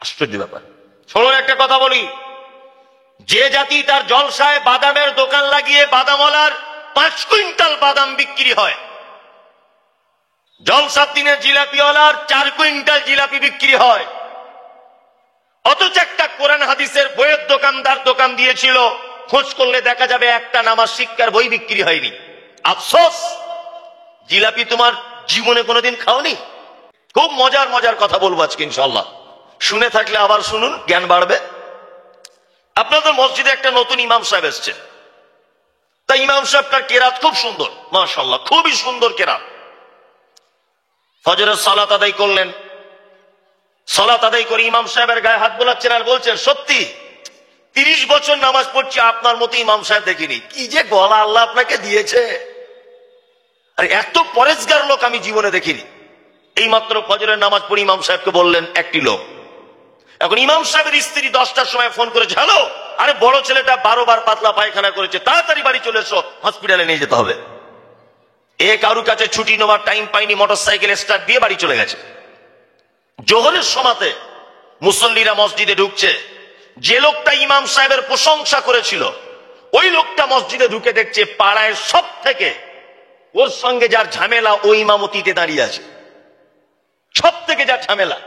আশ্চর্য ব্যাপার। শুনুন একটা কথা বলি, যে জাতি তার জলসায় বাদামের দোকান লাগিয়ে বাদামওয়ালার 5 কুইন্টাল বাদাম বিক্রি হয়, জলসার দিনে জিলাপিওয়ালার 4 কুইন্টাল জিলাপি বিক্রি হয়, অথচ একটা কোরআন হাদিসের বইয়ের দোকানদার দোকান দিয়েছিল, খোঁজ করলে দেখা যাবে একটা নামাজ শিক্ষার বই বিক্রি হয়নি। আফসোস, জিলাপি তোমার জীবনে কোনোদিন খাওনি। খুব মজার মজার কথা বলবো আজকে ইনশাআল্লাহ, শুনে থাকলে আবার শুনুন, জ্ঞান বাড়বে। আপনাদের মসজিদে একটা নতুন ইমাম সাহেব এসছেন, তা ইমাম সাহেবটার কেরাত খুব সুন্দর, মাশাআল্লাহ, খুবই সুন্দর কেরাত। ফজরের সালাত আদায় করলেন, সালাত আদায় করে ইমাম সাহেবের গায়ে হাত বোলাচ্ছেন আর বলছেন, সত্যি 30 বছর নামাজ পড়ছি, আপনার মতো ইমাম সাহেব দেখিনি। কি যে গলা আল্লাহ আপনাকে দিয়েছে, আর এত পরেজগার লোক আমি জীবনে দেখিনি। এইমাত্র ফজরের নামাজ পড়ে ইমাম সাহেবকে বললেন একটি লোক। এখন ইমাম সাহেবের স্ত্রী 10টার সময় ফোন করেছে, হ্যালো, আরে বড় ছেলেটা 12 বার পাতলা পায়খানা করেছে, তাড়াতাড়ি বাড়ি চলে এসো, হসপিটালে নিয়ে যেতে হবে। কারুর কাছে ছুটি নেওয়ার টাইম পাইনি, মোটরসাইকেল স্টার্ট দিয়ে বাড়ি চলে গেছে। জোহরের সময়তে মুসল্লিরা মসজিদে ঢুকছে, যে লোকটা ইমাম সাহেবের প্রশংসা করেছিল ওই লোকটা মসজিদে ঢুকে দেখছে পাড়ায় সব থেকে ওর সঙ্গে যার ঝামেলা ও ইমামতিতে দাঁড়িয়ে আছে, সব থেকে যার ঝামেলা।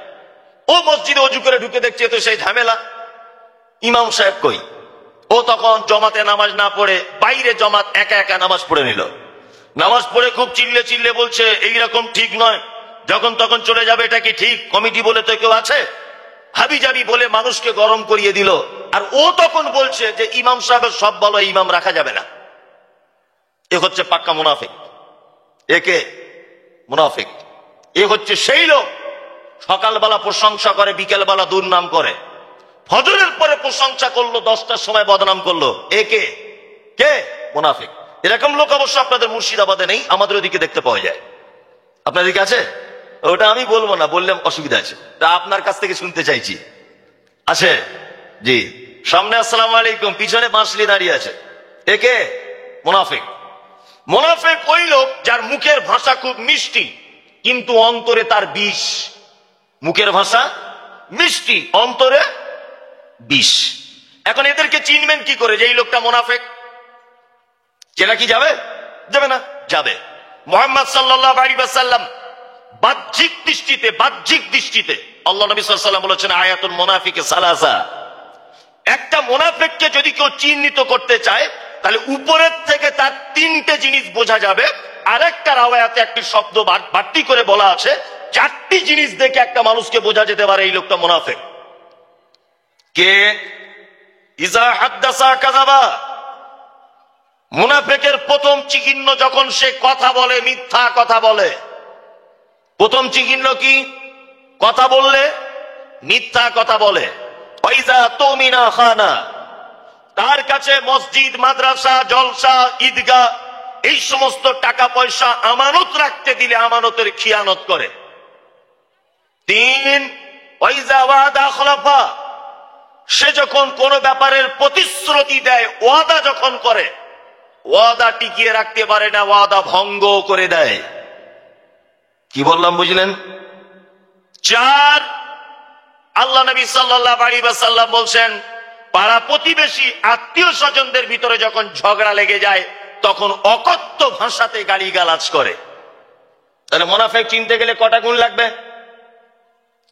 ও মসজিদে অজু করে ঢুকে দেখছে তো সেই ঝামেলা, ইমাম সাহেব কই? ও তখন জমাতে নামাজ না পড়ে বাইরে জমাত একা একা নামাজ পড়ে নিল। নামাজ পড়ে খুব চিল্লে চিল্লে বলছে, এইরকম ঠিক নয়, যখন তখন চলে যাবে, এটা কি ঠিক? কমিটি বলে তো কেউ আছে? হাবি জাবি বলে মানুষকে গরম করিয়ে দিল। আর ও তখন বলছে যে ইমাম সাহেবের সব বলো ইমাম রাখা যাবে না। এ হচ্ছে পাক্কা মুনাফিক। একে মুনাফিক, এ হচ্ছে সেই লোক সকালবেলা প্রশংসা করে, বিকেলবেলা দুর্নাম করে, ফজরের পরে প্রশংসা করলো, 10টার সময় বদনাম করলো। একে কে? মুনাফিক। এরকম লোক অবশ্য আপনাদের মুর্শিদাবাদে নেই, আমাদের ওদিকে দেখতে পাওয়া যায়। আপনার দিকে আছে? ওটা আমি বলবো না, বললাম অসুবিধা আছে, তা আপনার কাছ থেকে শুনতে চাইছি। আছে জি, সামনে আসসালামু আলাইকুম, পিছনে বাঁশলি দাঁড়িয়ে আছে। একে মুনাফিক। মুনাফিক ওই লোক যার মুখের ভাষা খুব মিষ্টি কিন্তু অন্তরে তার বিষ। মুখের ভাষা মিষ্টি, অন্তরে বিষ। এখন এদেরকে চিনবেন কি করে যে এই লোকটা মুনাফিক? চেনা কি যাবে? যাবে না? যাবে। মুহাম্মদ সাল্লাল্লাহু আলাইহি ওয়াসাল্লাম বাহ্যিক দৃষ্টিতে আল্লাহ নবী সাল্লাল্লাহু আলাইহি ওয়াসাল্লাম বলেছেন, আয়াতুল মুনাফিকে সালাসা। একটা মুনাফিককে যদি কেউ চিহ্নিত করতে চায় তাহলে উপরের থেকে তার 3টে জিনিস বোঝা যাবে। আরেকটা রাওয়ায়াতে একটি শব্দ বাড়তি করে বলা আছে, 4টি জিনিস দেখে একটা মানুষকে বোঝা যেতে পারে এই লোকটা মুনাফিক। কে? ইজা হাদ্দাসা কাযাবা। মুনাফিকের প্রথম চিহ্ন যখন সে কথা বলে, মিথ্যা কথা বলে। প্রথম চিহ্ন কি? কথা বললে মিথ্যা কথা বলে। ওয়াইজা তুমিনা খানা। তার কাছে মসজিদ, মাদ্রাসা, জলসা, ঈদগাহ এই সমস্ত টাকা পয়সা আমানত রাখতে দিলে আমানতের খিয়ানত করে। 3, ওয়াইজা ওয়াদা খলাফা। সে যখন কোন ব্যাপারের প্রতিশ্রুতি দেয়, ওয়াদা যখন করে, ওয়াদা টিকিয়ে রাখতে পারে না, ওয়াদা ভঙ্গ করে দেয়। কি বললাম বুঝলেন? 4, আল্লাহ নবী সাল্লাল্লাহু আলাইহি ওয়াসাল্লাম বলছেন, পাড়া প্রতিবেশী আত্মীয় স্বজনদের ভিতরে যখন ঝগড়া লেগে যায় তখন অকথ্য ভাষাতে গালিগালাজ করে। তাহলে মুনাফিক চিনতে গেলে কটা গুণ লাগবে?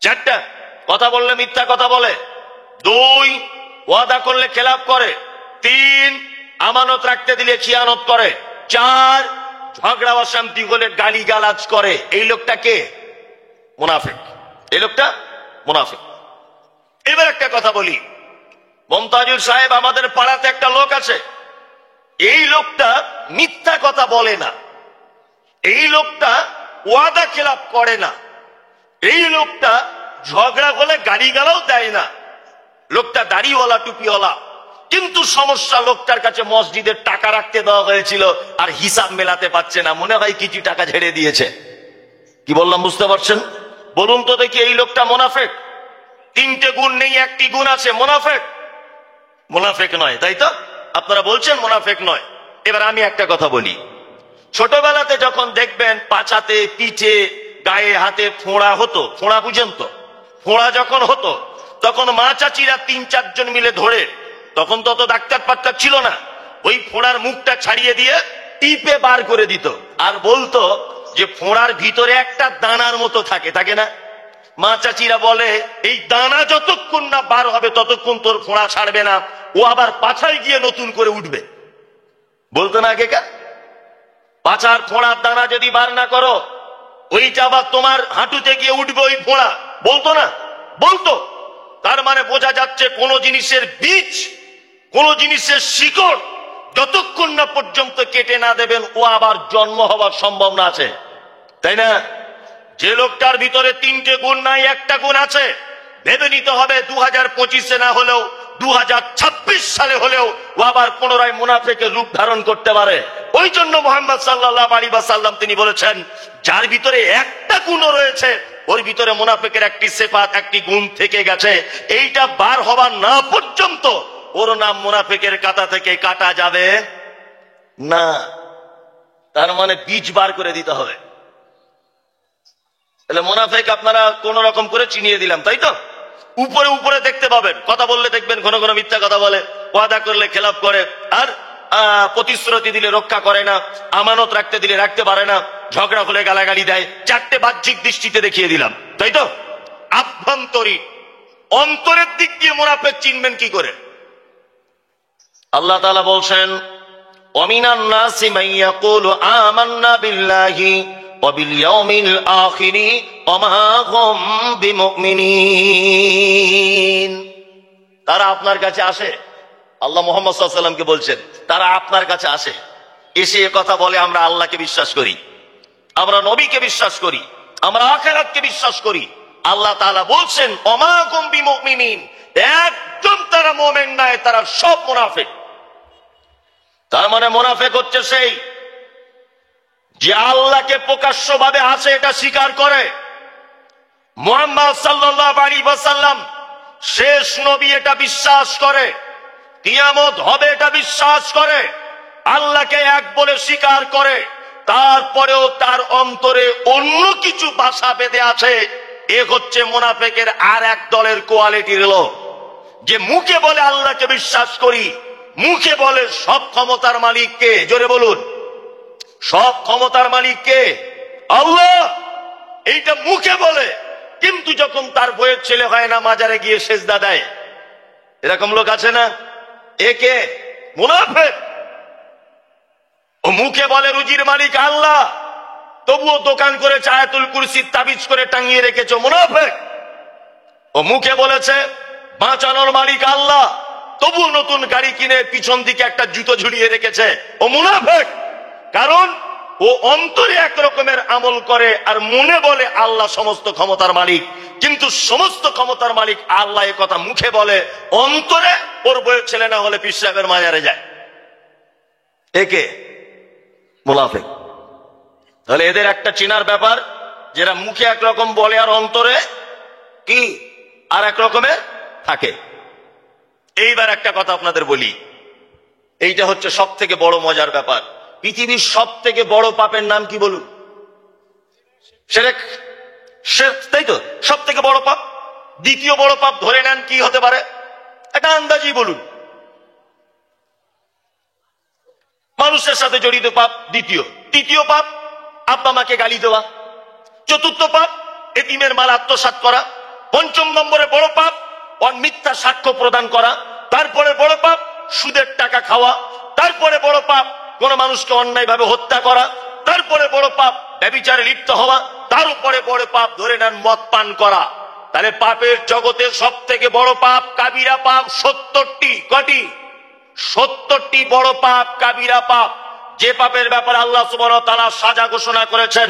4টা। কথা বললে মিথ্যা কথা বলে। 2, ওয়াদা করলে খেলাপ করে। 3, আমানত রাখতে দিলে খিয়ানত করে। 4, ঝগড়া অশান্তি হলে গালিগালাজ করে। এই লোকটা কে? মুনাফিক। এই লোকটা মুনাফিক। এবার একটা কথা বলি, মমতাজুল সাহেব, আমাদের পাড়াতে একটা লোক আছে, এই লোকটা মিথ্যা কথা বলে না, এই লোকটা ওয়াদা খেলাপ করে না, এই লোকটা ঝগড়া হলে গালিগালাও দেয় না, লোকটা দাড়িওয়ালা, টুপিওয়ালা। কিন্তু সমস্যা, লোকটার কাছে মসজিদের টাকা রাখতে দেওয়া হয়েছিল আর হিসাব মেলাতে পারছে না, মনে হয় কিছু টাকা ঝেড়ে দিয়েছে। কি বললাম বুঝতে পারছেন? বলুন তো দেখি, এই লোকটা মুনাফিক? 3টে গুণ নেই, একটি গুণ আছে, মুনাফিক। মুনাফিক নয়, তাই তো? আপনারা বলছেন মুনাফিক নয়। এবার আমি একটা কথা বলি, ছোটবেলাতে যখন দেখবেন পাছাতে, পিঠে, গায়ে, হাতে ফোঁড়া হতো, ফোঁড়া বুঝেন তো? ফোঁড়া যখন হতো তখন মা চাচিরা 3-4 জন মিলে ধরে, তখন তো অত ডাক্তার পাক্তার ছিল না, ওই ফোঁড়ার মুখটা ছাড়িয়ে দিয়ে টিপে বার করে দিত, আর বলতো যে ফোঁড়ার ভিতরে একটা দানার মতো থাকে, থাকে না? মা চাচিরা বলে এই দানা যতক্ষণ না বার হবে ততক্ষণ তোর ফোঁড়া ছাড়বে না, ও আবার পাছায় গিয়ে নতুন করে উঠবে। বলতো না আগেকার? পাছার ফোঁড়ার দানা যদি বার না করো, ওইটা আবার তোমার হাঁটুতে গিয়ে উঠবে ওই ফোঁড়া, বলতো না? বলতো। তার মানে বোঝা যাচ্ছে কোন জিনিসের বীজ, কোন জিনিসের শিকড় যতক্ষণ না পর্যন্ত কেটে না দেবেন, ও আবার জন্ম হওয়ার সম্ভাবনা আছে, তাই না? যে লোকটার ভিতরে 3টে গুণ নাই, একটা গুণ আছে, ভেবে নিতে হবে 2025-এ না হলেও 2026 সালে হলেও ও আবার পুনরায় মুনাফিকের রূপ ধারণ করতে পারে। ওই জন্য মুহাম্মদ সাল্লাল্লাহু আলাইহি ওয়াসাল্লাম তিনি বলেছেন, যার ভিতরে একটা গুণও রয়েছে, ওর ভিতরে মুনাফিকের একটি সিফাত, একটি গুণ থেকে গেছে, এইটা বার হবার না পর্যন্ত ওর নাম মুনাফিকের কাঁটা থেকে কাটা যাবে না। তার মানে বীজ বার করে দিতে হবে। তাহলে মুনাফিক আপনারা কোন রকম করে চিনিয়ে দিলাম, তাই তো? উপরে উপরে দেখতে পাবেন, কথা বললে দেখবেন ঘন ঘন মিথ্যা কথা বলে, ওয়াদা করলে খেলাপ করে, আর প্রতিশ্রুতি দিলে রক্ষা করে না, আমানত রাখতে দিলে রাখতে পারে না, ঝগড়া হলে গালাগালি দেয়। 4টে বাহ্যিক দৃষ্টিতে দেখিয়ে দিলাম, তাই তো? আভ্যন্তরীণ, অন্তরের দিক দিয়ে মুনাফিক চিনবেন কি করে? আল্লাহ তাআলা বলছেন, ওয়ামিনান নাসি মান ইয়াকুলু আমান্না বিল্লাহি ওয়া বিল ইয়াউমিল আখিরি ওয়া মা হুম বিমুমিনিন। তারা আপনার কাছে আসে, আল্লাহ মুহাম্মদ সাল্লাল্লাহু আলাইহি ওয়াসাল্লামকে বলছেন, তারা আপনার কাছে আসে, এসে কথা বলে আমরা আল্লাহকে বিশ্বাস করি, আমরা নবীকে বিশ্বাস করি, আমরা আখিরাতকে বিশ্বাস করি। আল্লাহ তাআলা বলছেন, ওয়া মা হুম বিমুমিনিন, একদম তারা মুমিন নয়, তারা সব মুনাফিক। তার মানে মুনাফিক হচ্ছে সেই যে আল্লাহকে প্রকাশ্যভাবে আছে এটা স্বীকার করে, মুহাম্মদ সাল্লাল্লাহু আলাইহি ওয়াসাল্লাম শেষ নবী এটা বিশ্বাস করে, কিয়ামত হবে এটা বিশ্বাস করে, আল্লাহকে এক বলে স্বীকার করে, তারপরেও তার অন্তরে অন্য কিছু বাসা বেঁধে আছে। এ হচ্ছে মুনাফিকের আর এক দলের কোয়ালিটির লোক, যে মুখে বলে আল্লাহকে বিশ্বাস করি, মুখে বলে সব ক্ষমতার মালিক কে? জোরে বলুন, সব ক্ষমতার মালিক কে? আল্লাহ। এইটা মুখে বলে, কিন্তু যখন তার বইয়ের ছেলে হয় না, মাজারে গিয়ে সেজদা দেয়। এরকম লোক আছে না? একে মুনাফিক। ও মুখে বলে রুজির মালিক আল্লাহ, তবুও দোকান করে আয়াতুল কুরসি তাবিজ করে টাঙিয়ে রেখেছো, মুনাফিক। ও মুখে বলেছে বাঁচানোর মালিক আল্লাহ, তবুও নতুন গাড়ি কিনে পিছন দিকে একটা জুতো ঝুলিয়ে রেখেছে, ও মুনাফিক। কারণ ও অন্তরে এক রকমের আমল করে আর মনে বলে আল্লাহ সমস্ত ক্ষমতার মালিক, কিন্তু সমস্ত ক্ষমতার মালিক আল্লাহ এ কথা মুখে বলে, অন্তরে ওর বইয়ের ছেলে না হলে পীর সাহেবের মাজারে যায়। একে মুনাফিক। তাহলে এদের একটা চেনার ব্যাপার, যারা মুখে একরকম বলে আর অন্তরে কি আর এক রকমের থাকে। এইবার একটা কথা আপনাদের বলি, এইটা হচ্ছে সব থেকে বড় মজার ব্যাপার। পৃথিবীর সব থেকে বড় পাপের নাম কি বলুন? শিরক। শিরক, তাই তো? সব থেকে বড় পাপ। দ্বিতীয় বড় পাপ ধরে নেন কি হতে পারে? একটা আন্দাজি বলুন। মানুষের সাথে জড়িত পাপ দ্বিতীয়। তৃতীয় পাপ আব্বা মাকে গালি দেওয়া। চতুর্থ পাপ এতিমের মাল আত্মসাৎ করা। পঞ্চম নম্বরে বড় পাপ মিথ্যা সাক্ষ্য প্রদান করা। তারপরে বড় পাপ সুদের টাকা খাওয়া। তারপরে বড় পাপ কোন মানুষকে অন্যায়ভাবে হত্যা করা। তারপরে বড় পাপ ব্যভিচারে লিপ্ত হওয়া। তার উপরে বড় পাপ ধরে নেন মদ পান করা। তাহলে পাপের জগতে সব থেকে বড় পাপ কাবিরা পাপ 70টি। কটি? 70টি বড় পাপ, কাবিরা পাপ। যে পাপের ব্যাপারে আল্লাহ সুবহানাহু ওয়া তাআলা সাজা ঘোষণা করেছেন,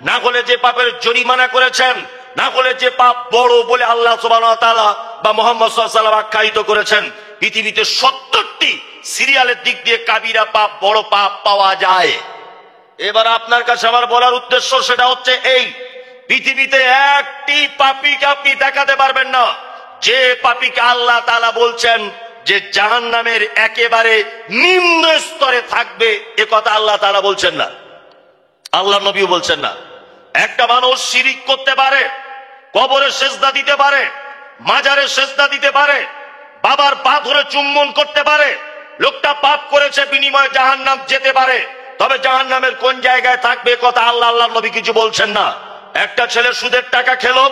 না হলে যে পাপের জরিমানা করেছেন, না হলে যে পাপ বড় বলে আল্লাহ সুবহানাহু ওয়া তাআলা বা মুহাম্মদ সাল্লাল্লাহু আলাইহি ওয়াসাল্লাম আখ্যায়িত করেছেন। পৃথিবীতে 70টি সিরিয়ালের দিক দিয়ে কাবিরা পাপ, বড় পাপ পাওয়া যায়। এবার আপনার কাছে আমার বলার উদ্দেশ্য সেটা হচ্ছে এই, পৃথিবীতে একটি পাপীকে আপনি দেখাতে পারবেন না যে পাপীকে আল্লাহ তাআলা বলছেন যে জাহান্নামের একেবারে নিম্ন স্তরে থাকবে, এ কথা আল্লাহ তাআলা বলছেন না, আল্লাহর নবীও বলছেন না। একটা মানুষ শিরিক করতে পারে, কবরে সেজদা দিতে পারে, মাজারে সেজদা দিতে পারে, বাবার পা ধরে চুম্বন করতে পারে, লোকটা পাপ করেছে বিনিময়ে জাহান্নাম যেতে পারে। তবে জাহান্নামের কোন জায়গায় থাকবে কথা আল্লাহ নবী কিছু বলছেন না। একটা ছেলে সুদের টাকা খেলো,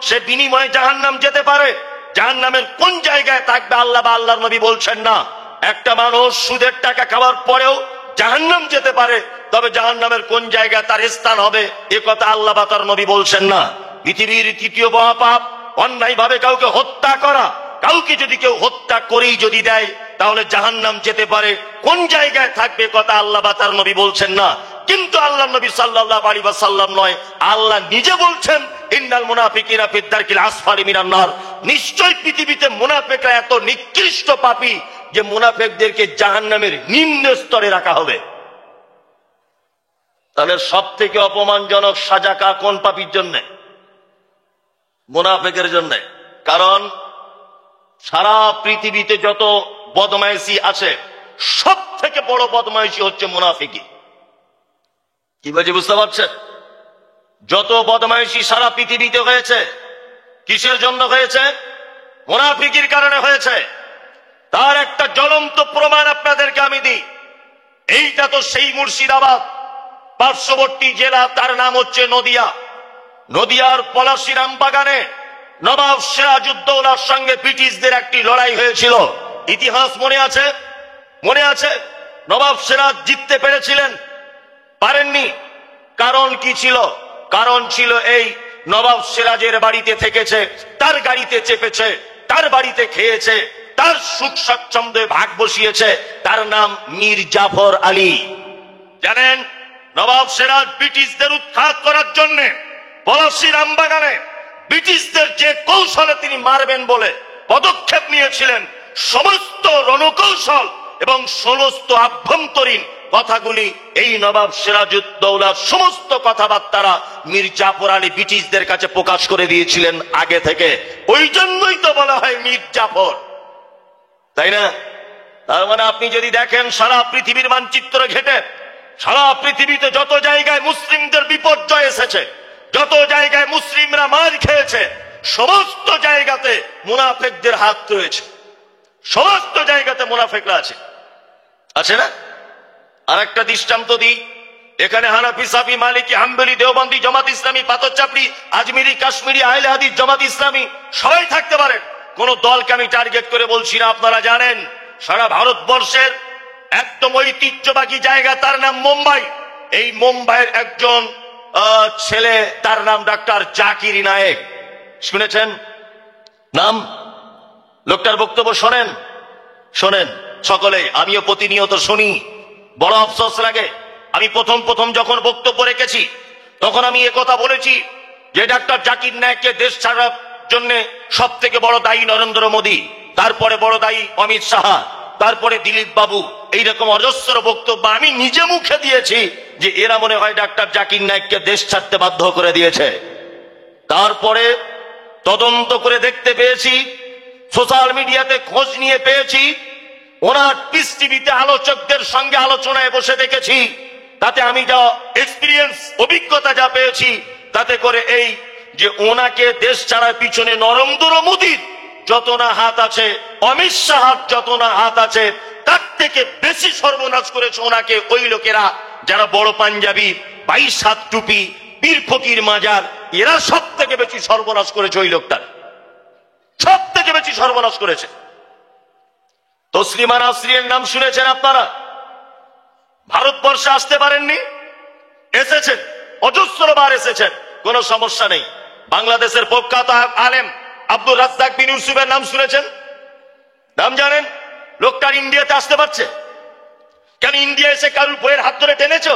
সে বিনিময়ে জাহান্নাম যেতে পারে, জাহান্নামের কোন জায়গায় থাকবে আল্লাহ বা আল্লাহর নবী বলছেন না। একটা মানুষ সুদের টাকা খাওয়ার পরেও জাহান্নাম যেতে পারে, তবে জাহান্নামের কোন জায়গায় তার স্থান হবে এ কথা আল্লাহ বা তার নবী বলছেন না। পৃথিবীর তৃতীয় মহাপাপ অন্যায় ভাবে কাউকে হত্যা করা। কাউকে যদি কেউ হত্যা করেই যদি দেয় তাহলে জাহান্নাম যেতে পারে, কোন জায়গায় থাকবে কথা আল্লাহ বা তার নবী বলছেন না। কিন্তু আল্লাহ নবী সাল্লাল্লাহু আলাইহি ওয়াসাল্লাম নয়, আল্লাহ নিজে বলছেন ইন্নাল মুনাফিকিনা ফিদ দারকিল আসফালি মিনান নার। নিশ্চয় পৃথিবীতে মুনাফিকরা এত নিকৃষ্ট পাপী যে মুনাফিকদেরকে জাহান্নামের নিম্ন স্তরে রাখা হবে। তাহলে সব থেকে অপমানজনক সাজা কোন পাপীর জন্য? মুনাফিকের জন্য। কারণ সারা পৃথিবীতে যত বদমাইশি আছে সব থেকে বড় বদমাইশি হচ্ছে মুনাফিকি। কি বলছি বুঝতে পারছেন? যত বদমাইশি সারা পৃথিবীতে হয়েছে কিসের জন্য হয়েছে? মুনাফিকির কারণে হয়েছে। তার একটা জ্বলন্ত প্রমাণ আপনাদেরকে আমি দিই। এইটা তো সেই মুর্শিদাবাদ পার্শ্ববর্তী জেলা, তার নাম হচ্ছে নদিয়া। নদিয়ার পলাশী রামবাগানে নবাব সিরাজউদ্দৌলার সঙ্গে ব্রিটিশদের একটি লড়াই হয়েছিল। ইতিহাস মনে আছে? মনে আছে? নবাব সিরাজ জিততে পেরেছিলেন? পারেননি। কারণ কি ছিল? কারণ ছিল এই, নবাব সিরাজের বাড়িতে থেকেছে, তার গাড়িতে চেপেছে, তার বাড়িতে খেয়েছে, তার সুখ স্বাচ্ছন্দ্যে ভাগ বসিয়েছে। তার নাম মীর জাফর আলী। জানেন, নবাব সিরাজ ব্রিটিশদের উৎখাত করার জন্য পলাশী রামবাগানে ব্রিটিশদের যে কৌশলে তিনি মারবেন বলে পদক্ষেপ নিয়েছিলেন, সমস্ত রণকৌশল এবং সমস্ত আভ্যন্তরীণ কথাগুলি এই নবাব সিরাজউদ্দৌলার সমস্ত কথাবার্তারা মীর জাফর আলী ব্রিটিশদের কাছে প্রকাশ করে দিয়েছিলেন আগে থেকে। ওই জন্যই তো বলা হয় মীর জাফর, তাই না? তার মানে আপনি যদি দেখেন সারা পৃথিবীর মানচিত্র ঘেটে সারা পৃথিবীতে যত জায়গায় মুসলিমদের বিপর্যয় এসেছে, যত জায়গায় মুসলিমরা মার খেয়েছে, সমস্ত জায়গাতে মুনাফিকদের হাত রয়েছে। সমস্ত জায়গাতে মুনাফিকরা আছে, আছে না? আর একটা দৃষ্টান্ত দিই। এখানে হানাফি, সাফি, মালিকি, হাম্বলি, দেওবন্দি, জামাত ইসলামী, পাথরচাপড়ি, আজমিরি, কাশ্মীরি, আহলে হাদিস, জামাত ইসলামী সবাই থাকতে পারেন। কোন দলকে আমি টার্গেট করে বলছি না। আপনারা জানেন সারা ভারতবর্ষের একদম ঐতিহ্যবাহী জায়গা, তার নাম মুম্বাই। এই মুম্বাইয়ের একজন ছেলে, তার নাম ডাক্তার জাকির নায়েক। শুনেছেন নাম? লোকটার বক্তব্য শোনেন, শোনেন সকলেই। আমিও প্রতিনিয়ত শুনি, বড় আফসোস লাগে। আমি প্রথম যখন বক্তব্য রেখেছি তখন আমি একথা বলেছি যে ডাক্তার জাকির নায়েককে দেশ ছাড়ার জন্য সব থেকে বড় দায়ী নরেন্দ্র মোদী, তারপরে বড় দায়ী অমিত শাহ, তারপরে দিলীপ বাবু। এইরকম অজস্র বক্তব্য আমি নিজে মুখে দিয়েছি যে এরা মনে হয় ডাক্তার জাকির নায়েককে দেশ ছাড়তে বাধ্য করে দিয়েছে। তারপরে তদন্ত করে দেখতে পেয়েছি, সোশ্যাল মিডিয়াতে খোঁজ নিয়ে পেয়েছি, ওনার পিস টিভিতে আলোচকদের সঙ্গে আলোচনায় বসে দেখেছি। তাতে আমি যা এক্সপিরিয়েন্স, অভিজ্ঞতা যা পেয়েছি, তাতে করে এই যে ওনাকে দেশ ছাড়ার পিছনে নরেন্দ্র মোদীর যত না হাত আছে, অমিত শাহর যত না হাত আছে, তার থেকে বেশি সর্বনাশ করেছে ওনাকে ওই লোকেরা যারা বড় পাঞ্জাবি, 22 হাত টুপি, পীর ফকির মাজার, এরা সব থেকে বেশি সর্বনাশ করেছে। ওই লোকটার সব থেকে বেশি সর্বনাশ করেছে। তসলিমা নাসরিনের নাম শুনেছেন আপনারা? ভারতবর্ষে আসতে পারেননি, এসেছেন, অজস্র বার এসেছেন, কোন সমস্যা নেই। বাংলাদেশের প্রখ্যাত আলেম আব্দুর রাজ্জাক বিন ইউসুফের নাম শুনেছেন? নাম জানেন? লোকটার ইন্ডিয়াতে আসতে পারছে কেন? ইন্ডিয়া এসে কারুর বইয়ের হাত ধরে টেনেছো?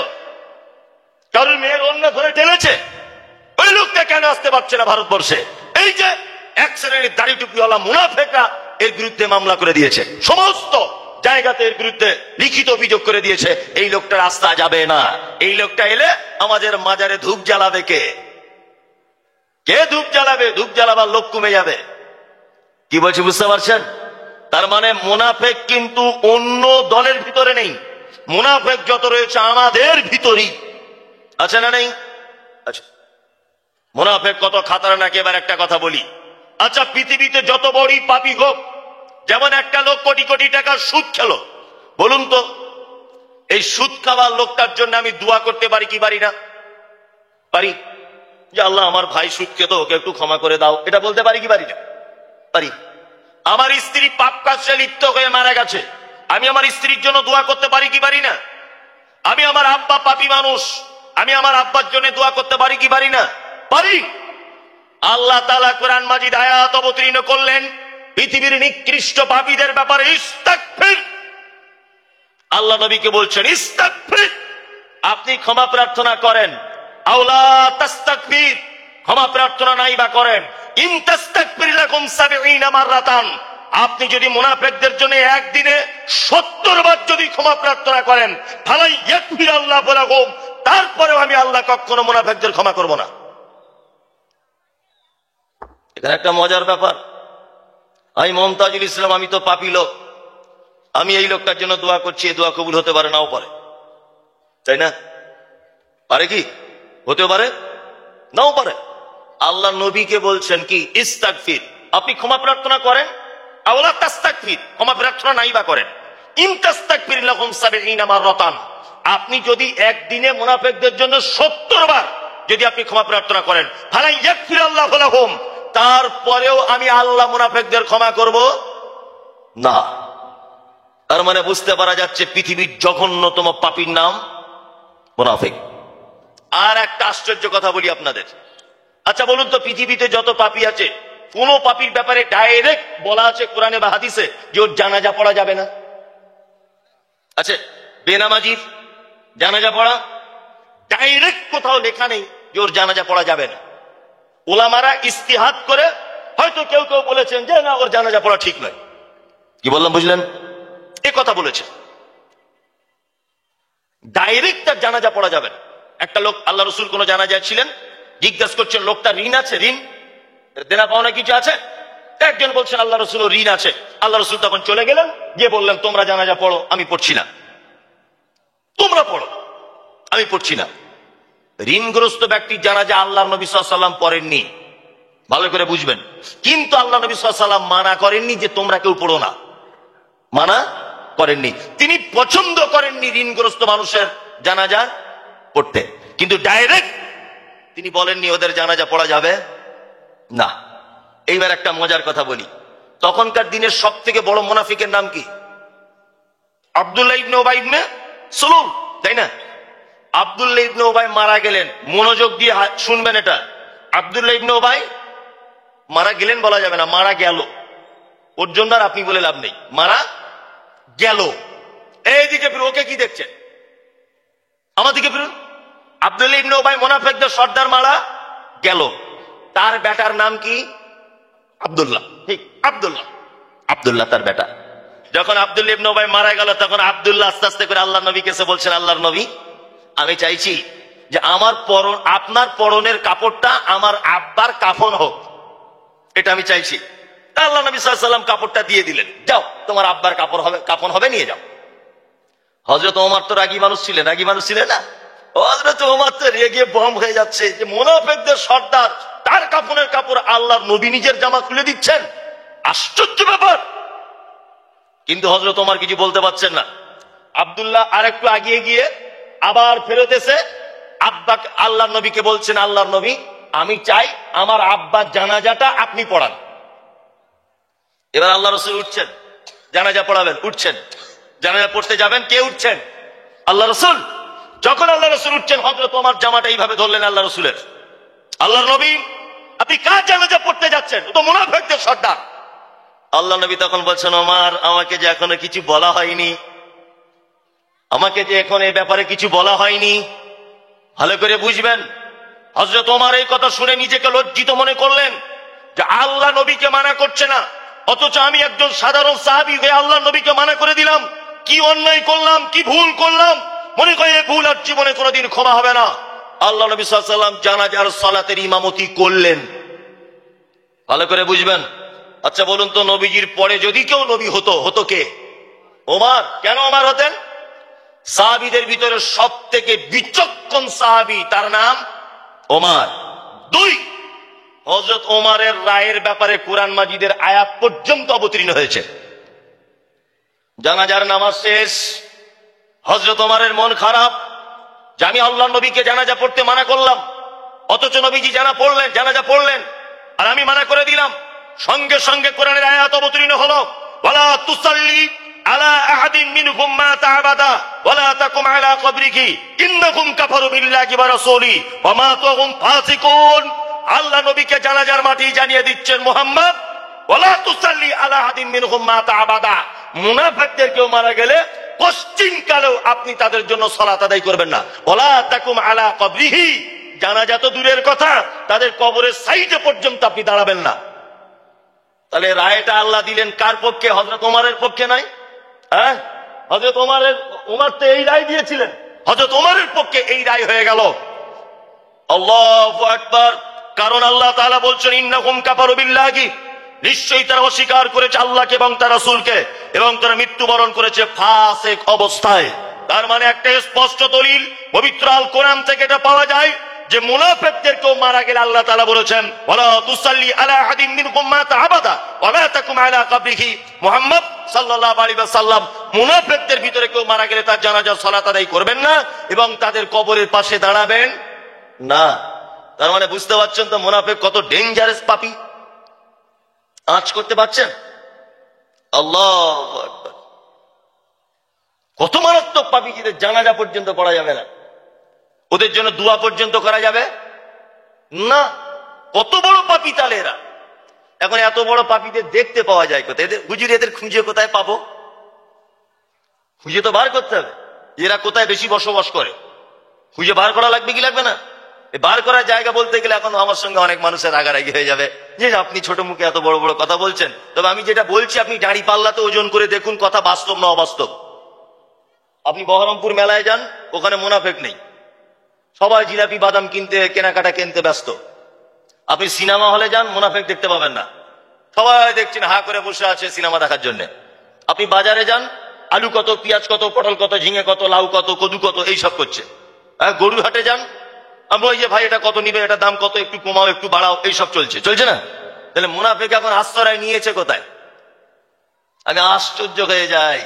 কারুর মেয়ের অন্য ধরে টেনেছে? ওই লোকটা কেন আসতে পারছে না ভারতবর্ষে? এই যে এক শ্রেণীর দাড়ি টুপিওয়ালা মুনাফিকরা এর বিরুদ্ধে মামলা করে দিয়েছে, সমস্ত জায়গাতে এর বিরুদ্ধে লিখিত অভিযোগ করে দিয়েছে। এই লোকটা রাস্তা যাবে না। এই লোকটা এলে আমাদের মাজারে ধূপ জ্বালাবে কে? কে ধূপ জ্বালাবে? ধূপ জ্বালাবার লোক কমে যাবে। কি বলছি বুঝতে পারছেন? তার মানে মুনাফিক কিন্তু অন্য দলের ভিতরে নেই, মুনাফিক যত রয়েছে আমাদের ভিতরেই আছে, না নেই? আচ্ছা, মুনাফিক কত খাতারনাক। এবার একটা কথা বলি, আচ্ছা, পৃথিবীতে যত বড়ই পাপী হোক, যেমন একটা লোক কোটি কোটি টাকার সুদ খেলো, বলুন তো এই সুদ খাওয়ার লোকটার জন্য আমি দোয়া করতে পারি কি পারি না? পারি। যে আল্লাহ আমার ভাই সুদ খেত, ওকে একটু ক্ষমা করে দাও, এটা বলতে পারি কি পারি না? পারি। আমার স্ত্রী পাপ কাজে লিপ্ত হয়ে মারা গেছে, আমি আমার স্ত্রীর জন্য দোয়া করতে পারি কি পারি না? আমি আমার আব্বা পাপী মানুষ, আমি আমার আব্বার জন্য দোয়া করতে পারি কি পারি না? পারি। আল্লাহ তাআলা কোরআন মাজিদ আয়াত অবতীর্ণ করলেন পৃথিবীর নিকৃষ্ট পাপীদের ব্যাপারে, ইস্তাগফির। আল্লাহ নবীকে বলছেন ইস্তাগফির, আপনি ক্ষমা প্রার্থনা করেন। আওলা তাস্তাগফির, ক্ষমা প্রার্থনা নাই বা করেন। ইন তাস্তাগফির লাকুম ৭০ মাররাতান, আপনি যদি মুনাফিকদের জন্য একদিনে ৭০ বার যদি ক্ষমা প্রার্থনা করেন, ফালাই ইয়াগফির আল্লাহু লাকুম, তারপরেও আমি আল্লাহ কখনো মুনাফিকদের ক্ষমা করব না। এখানে একটা মজার ব্যাপার, আমি মমতাজুল ইসলাম, আমি তো পাপী লোক, আমি এই লোকটার জন্য দোয়া করছি, এই দোয়া কবুল হতে পারে, নাও পারে, তাই না? পারে কি? হতে পারে, নাও পারে। আল্লাহ নবীকে বলছেন কি ইস্তাগফির, আপনি ক্ষমা প্রার্থনা করেন। আওলা তাস্তাগফির, ক্ষমা প্রার্থনা নাই বা করেন। ইন তাস্তাগফির লাহুম ৭০ মাররাতান, আপনি যদি একদিনে মুনাফিকদের জন্য ৭০ বার যদি আপনি ক্ষমা প্রার্থনা করেন, ফালা ইয়াগফির আল্লাহু লাহুম, তারপরেও আমি আল্লাহ মুনাফিকদের ক্ষমা করব না। তার মানে বুঝতে পারা যাচ্ছে পৃথিবীর জঘন্যতম পাপীর নাম মুনাফিক। আর একটা আশ্চর্য কথা বলি আপনাদের, আচ্ছা বলুন তো পৃথিবীতে যত পাপী আছে, কোন পাপীর ব্যাপারে ডাইরেক্ট বলা আছে কোরআনে বা হাদিসে যে ওর জানাজা পড়া যাবে না? আচ্ছা, বেনামাজির জানাজা পড়া ডাইরেক্ট কোথাও লেখা নেই যে ওর জানাজা পড়া যাবে না। ওলামারা ইস্তিহাদ করে হয়তো কেউ কেউ বলেছেন যে না, ওর জানাজা পড়া ঠিক নয়। কি বললাম বুঝলেন? এ কথা বলেছে, ডাইরেক্ট তার জানাজা পড়া যাবে না। একটা লোক, আল্লাহ রসুল কোন জানাজায় ছিলেন, জিজ্ঞাসা করছেন লোকটা ঋণ আছে, ঋণ দেনা পাওনা কিছু আছে? একজন বলছেন আল্লাহ রসুল ঋণ আছে। আল্লাহ রসুল তখন চলে গেলেন, গিয়ে বললেন তোমরা জানাজা পড়ো, আমি পড়ছি না। তোমরা পড়ো, আমি পড়ছি না। ঋণগ্রস্ত ব্যক্তির জানাজা আল্লাহ নবী সাল্লাল্লাহু আলাইহি ওয়াসাল্লাম পড়েননি, ভালো করে বুঝবেন। কিন্তু আল্লাহ নবী সাল্লাল্লাহু আলাইহি ওয়াসাল্লাম মানা করেননি যে তোমরা কেউ পড়ো না, মানা করেননি। তিনি পছন্দ করেননি ঋণগ্রস্ত মানুষের জানাজা পড়তে, কিন্তু ডাইরেক্ট তিনি বলেননি ওদের জানাজা পড়া যাবে না। এইবার একটা মজার কথা বলি, তখনকার দিনের সব থেকে বড় মুনাফিকের নাম কি? আব্দুল্লাহ ইবনে উবাই ইবনে সুলুল, তাই না? আব্দুল্লাহ ইবনে উবাই মারা গেলেন, মনোযোগ দিয়ে শুনবেন এটা। আব্দুল্লাহ ইবনে উবাই মারা গেলেন বলা যাবে না, মারা গেল। ওর জন্য আর আপনি বলে লাভ নেই, মারা গেল। এইদিকে ফিরুন, ওকে কি দেখছেন? আমার দিকে ফিরুন। আব্দুল্লাহ ইবনে উবাই মুনাফিকদের সর্দার, মারা গেল। তার বেটার নাম কি? আব্দুল্লাহ। ঠিক, আব্দুল্লাহ, আব্দুল্লাহ তার বেটা। যখন আব্দুল্লাহ ইবনে উবাই মারা গেল, তখন আব্দুল্লাহ আস্তে আস্তে করে আল্লাহ নবীকে এসে বলছেন, আল্লাহর নবী, আমি চাইছি যে আমার পরন, আপনার পরনের কাপড়টা আমার আব্বার কাফন হোক, এটা আমি চাইছি। আল্লাহ নবী সাল্লাল্লাহু আলাইহি ওয়াসাল্লাম কাপড়টা দিয়ে দিলেন, যাও তোমার আব্বার কাপড় হবে, কাফন হবে, নিয়ে যাও। হযরত ওমর তো রাগী মানুষ ছিলেন, রাগী মানুষ ছিলেন না? হযরত ওমর তো রেগে বম হয়ে যাচ্ছে যে মুনাফিকদের সর্দার, তার কাফনের কাপড় আল্লাহর নবী নিজের জামা খুলে দিচ্ছেন, আশ্চর্য ব্যাপার। কিন্তু হযরত ওমর কিছু বলতে পারছেন না। আব্দুল্লাহ আরেকটু আগিয়ে গিয়ে আবার ফেরত এসে আব্বা আল্লাহর নবীকে বলছেন, আল্লাহর নবী, আমি চাই আমার আব্বার জানাজাটা আপনি পড়ান। এবার আল্লাহ রসুল উঠছেন, জানাজা পড়াবেন, উঠছেন, জানাজা পড়তে যাবেন, কে উঠছেন? আল্লাহ রসুল। যখন আল্লাহ রসুল উঠছেন, হযরত ওমর জামাটা এইভাবে ধরলেন আল্লাহ রসুলের। আল্লাহর নবী, আপনি কার জানাজা পড়তে যাচ্ছেন? ও তো মুনাফিকদের সর্দার। আল্লাহ নবী তখন বলছেন, ওমর, আমাকে যে এখনো কিছু বলা হয়নি, আমাকে যে এখন এই ব্যাপারে কিছু বলা হয়নি, ভালো করে বুঝবেন। হযরত ওমর এই কথা শুনে নিজেকে লজ্জিত মনে করলেন যে আল্লাহ নবীকে মানা করছে না, অথচ আমি একজন সাধারণ সাহাবী হয়ে আল্লাহ নবীকে মানা করে দিলাম। কি অন্যায় করলাম, কি ভুল করলাম, মনে করে এই ভুল আর জীবনে কোনোদিন ক্ষমা হবে না। আল্লাহ নবী সাল্লাল্লাহু আলাইহি ওয়াসাল্লাম জানাজার সালাতের ইমামতি করলেন, ভালো করে বুঝবেন। আচ্ছা বলুন তো, নবীজির পরে যদি কেউ নবী হতো, হতো কে? ওমর। কেন ওমর হতেন? সাহাবীদের ভিতরে সব থেকে বিচক্ষণ সাহাবী, তার নাম ওমর। দুই, হযরত ওমরের রায়ের ব্যাপারে কোরআন মাজিদের আয়াত পর্যন্ত অবতীর্ণ হয়েছে। জানাজার নামাজ শেষ, হযরত ওমরের মন খারাপ যে আমি আল্লাহর নবীকে জানাজা পড়তে মানা করলাম, অথচ নবীজি জানাজা পড়লেন আর আমি মানা করে দিলাম। সঙ্গে সঙ্গে কোরআনের আয়াত অবতীর্ণ হলো, ওয়ালা তুসাল্লি আলা আহাদিন মিনহুম মাতা আবাদা ওয়ালা তাকুম আলা কবরিহি ইন্নাকুম কাফারু বিল্লাহি ওয়া রাসূলি ওয়া মাতু হুম ফাসিকুন। আল্লাহ নবীকে জানাজার মাটি জানিয়ে দিচ্ছেন, মুহাম্মদ ওয়ালা তুসাল্লি আলা আহাদিন মিনহুম মাতা আবাদা, মুনাফিকদের কেউ মারা গেলে পশ্চিম কালেও আপনি তাদের জন্য সালাত আদায় করবেন না। ওয়ালা তাকুম আলা কবরিহি, জানাজা তো দূরের কথা, তাদের কবরের সাইডে পর্যন্ত আপনি দাঁড়াবেন না। তাহলে রায়টা আল্লাহ দিলেন কার পক্ষে? হযরত ওমরের পক্ষে নয়। হ্যাঁ, হযরত ওমর তো এই রায় দিয়েছিলেন, হযরত ওমরের পক্ষে এই রায় হয়ে গেল। আল্লাহু আকবার। কারণ আল্লাহ তাআলা বলছেন, ইন্নাকুম কাফারু বিল্লাহি, নিশ্চয়ই তারা অস্বীকার করেছে আল্লাহকে এবং তার রাসূলকে, এবং তারা মৃত্যুবরণ করেছে ফাসিক অবস্থায়। তার মানে একটা স্পষ্ট দলিল পবিত্র আল কোরআন থেকে এটা পাওয়া যায় যে মুনাফিকদের কেউ মারা গেলে আল্লাহ তাআলা বলেছেন, ওয়ালা তুসাল্লি আলা আহাদিন মিনহুম মাতা আবাদা ওয়ালা তাকুম আলা কবরিহি। মুহাম্মদ সাল্লাল্লাহু আলাইহি ওয়াসাল্লাম মুনাফিকদের ভিতরে কেউ মারা গেলে তার জানাজার সালাত আদায় করবেন না এবং তাদের কবরের পাশে দাঁড়াবেন না। তার মানে বুঝতে পারছেন তো মুনাফিক কত ডেঞ্জারাস পাপী। আঁচ করতে পারছেন? আল্লাহু আকবার। কত মারাত্মক পাপী, যাদের জানাজা পর্যন্ত পড়া যাবে না, ওদের জন্য দোয়া পর্যন্ত করা যাবে না। কত বড় পাপী তাহলে এরা। এখন এত বড় পাপীদের দেখতে পাওয়া যায় কোথায়? হুজুর এদের খুঁজে কোথায় পাবো? খুঁজে তো বার করতে হবে এরা কোথায় বেশি বসবাস করে। খুঁজে বার করা লাগবে কি লাগবে না? বার করার জায়গা বলতে গেলে এখন আমার সঙ্গে অনেক মানুষের রাগারাগি হয়ে যাবে যে আপনি ছোট মুখে এত বড় বড় কথা বলছেন। তবে আমি যেটা বলছি, আপনি দাড়ি পাল্লাতে ওজন করে দেখুন কথা বাস্তব না অবাস্তব। আপনি বহরমপুর মেলায় যান, ওখানে মুনাফিক নেই, সবাই জিলাপি বাদাম কিনতে কেনাকাটা কিনতে ব্যস্ত। আপনি সিনেমা হলে যান, মুনাফিক দেখতে পাবেন না, সবাই দেখছেন হা করে বসে আছে সিনেমা দেখার জন্য। আপনি বাজারে যান, আলু কত, পেঁয়াজ কত, পটল কত, ঝিঙে কত, লাউ কত, কদু কত, এইসব করছে। গরুর হাটে যান, আমরা ওই যে ভাই এটা কত নিবে, এটা দাম কত, একটু কমাও একটু বাড়াও, এইসব চলছে না? তাহলে মুনাফিক এখন আশ্রয় নিয়েছে কোথায়? আমি আশ্চর্য হয়ে যাই।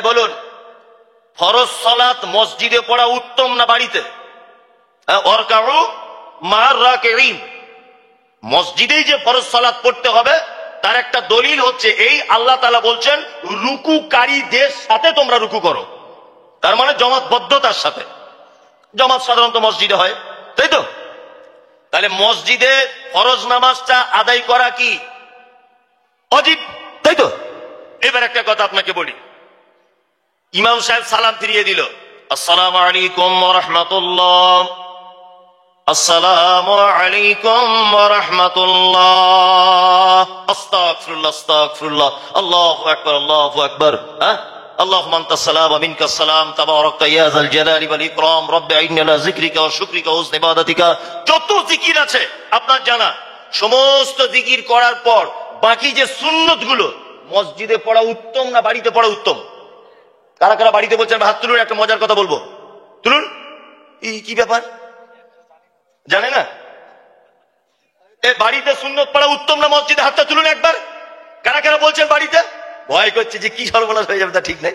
বলুন, ফরজ সালাত মসজিদে পড়া উত্তম না বাড়িতে? ওয়ারকাউ মা'আর রাকিঈন। মসজিদেই যে ফরজ সালাত পড়তে হবে তার একটা দলিল হচ্ছে এই, আল্লাহ তাআলা বলছেন রুকুকারীদের সাথে তোমরা রুকু করো। তার মানে জমাতবদ্ধতার সাথে। জমাত সাধারণত মসজিদে হয়, তাই তো? তাহলে মসজিদে ফরজ নামাজটা আদায় করা কি ওয়াজিব, তাই তো? এবার একটা কথা আপনাকে বলি, ইমাম সাহেব সালাম ফিরিয়ে দিল, আসসালামু আলাইকুম ওয়া রাহমাতুল্লাহ, আসসালামু আলাইকুম ওয়া রাহমাতুল্লাহ, আস্তাগফিরুল্লাহ আস্তাগফিরুল্লাহ, আল্লাহু আকবার আল্লাহু আকবার। আল্লাহুম্মা আনতাস সালাম ওয়া মিনকাস সালাম, তাবারাকতা ইয়া যাল জালালি ওয়াল ইকরাম, রব্বি আইন্নি আলা যিকরিকা ওয়া শুকরিকা ওয়া হুসনি ইবাদাতিকা। যত জিকির আছে আপনার জানা, সমস্ত জিকির করার পর বাকি যে সুন্নত গুলো মসজিদে পড়া উত্তম না বাড়িতে পড়া উত্তম? কারা কারা বাড়িতে বলছেন হাত তুলুন, একটা মজার কথা বলবো, তুলুন। কি ব্যাপার জানে না? বাড়িতে সুন্নত পড়া উত্তম না মসজিদে? হাতটা তুলুন একবার। কারা কারা বলছেন বাড়িতে? ভয় করছে যে কি সর্বনাশ হয়ে যাবে, তা ঠিক নাই।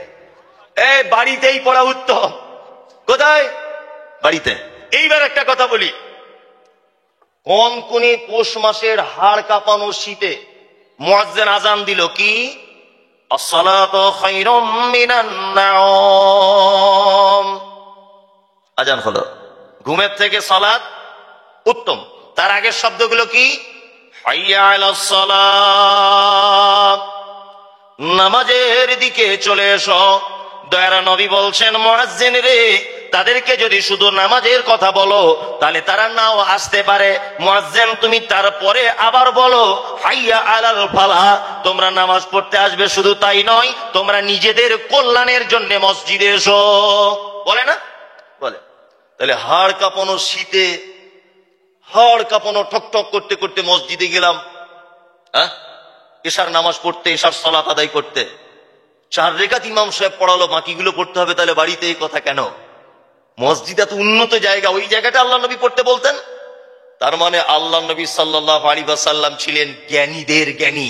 বাড়িতেই পড়া উত্তম। কোথায়? বাড়িতে। এইবার একটা কথা বলি, কনকনে পৌষ মাসের হাড় কাঁপানো শীতে মুয়াজ্জিন আজান দিল কি, আসসালাতু খায়রুম মিনান নাওম। আজান হলো, ঘুমের থেকে সালাত উত্তম। তার আগের শব্দগুলো কি? হাইয়া আলাস সালাত, নামাজের দিকে চলে এসো। দয়ার নবী বলছেন, মুয়াজ্জিন রে, তাদেরকে যদি শুধু নামাজের কথা বলো তাহলে তারা নাও আসতে পারে। মুয়াজ্জিন তুমি তারপরে আবার বলো হাইয়া আলাল ফালাহ, তোমরা নামাজ পড়তে আসবে, শুধু তাই নয় তোমরা নিজেদের কল্যাণের জন্য মসজিদে এসো। বলে না? বলে। তাহলে হাড় কাঁপানো শীতে, হাড় কাঁপানো ঠকঠক করতে করতে মসজিদে গেলাম, এশার নামাজ পড়তে, এশার সালাত আদায় করতে। 4 রাকাত ইমাম সাহেব পড়ালো, বাকিগুলো পড়তে হবে। তাহলে বাড়িতে এই কথা কেন? মসজিদ এত উন্নত জায়গা, ওই জায়গাটা আল্লাহ নবী পড়তে বলতেন। তার মানে আল্লাহ নবী সাল্লাল্লাহু আলাইহি ওয়াসাল্লাম ছিলেন জ্ঞানীদের জ্ঞানী।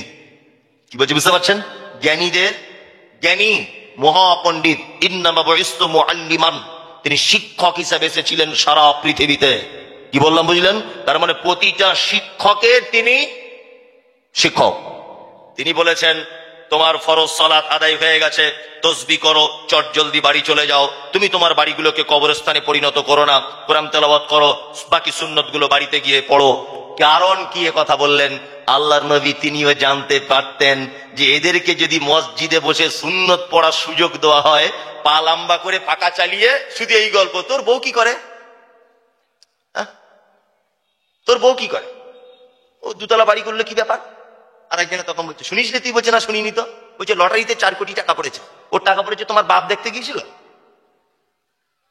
কি বলছি বুঝতে পারছেন? জ্ঞানীদের জ্ঞানী, মহাপণ্ডিত। ইন্নামা বুইসতু মুআল্লিমান, তিনি শিক্ষক হিসেবে এসেছিলেন সারা পৃথিবীতে। কি বললাম বুঝলেন? তার মানে প্রতিটা শিক্ষকের তিনি শিক্ষক। তিনি বলেছেন তোমার ফরজ সালাত আদায় হয়ে গেছে, তসবিহ করো, চট জলদি বাড়ি চলে যাও। তুমি তোমার বাড়িগুলোকে কবরস্থানে পরিণত করো না, কোরআন তেলাওয়াত করো, বাকি সুন্নত গুলো বাড়িতে গিয়ে পড়ো। কারণ কি এ কথা বললেন? আল্লাহর নবী তিনিও জানতে পারতেন যে এদেরকে যদি মসজিদে বসে সুন্নত পড়ার সুযোগ দেওয়া হয়, পা লম্বা করে পাকা চালিয়ে শুধু এই গল্প, তোর বউ কি করে, তোর বউ কি করে, ও দুতলা বাড়ি করলে কি ব্যাপার? আর একজনে তখন বলছে শুনিস রে? তুই বলছে না শুনিনি তো। বলছে লটারিতে 4 কোটি টাকা পড়েছে। ওর টাকা পড়েছে তোমার বাপ দেখতে গিয়েছিল?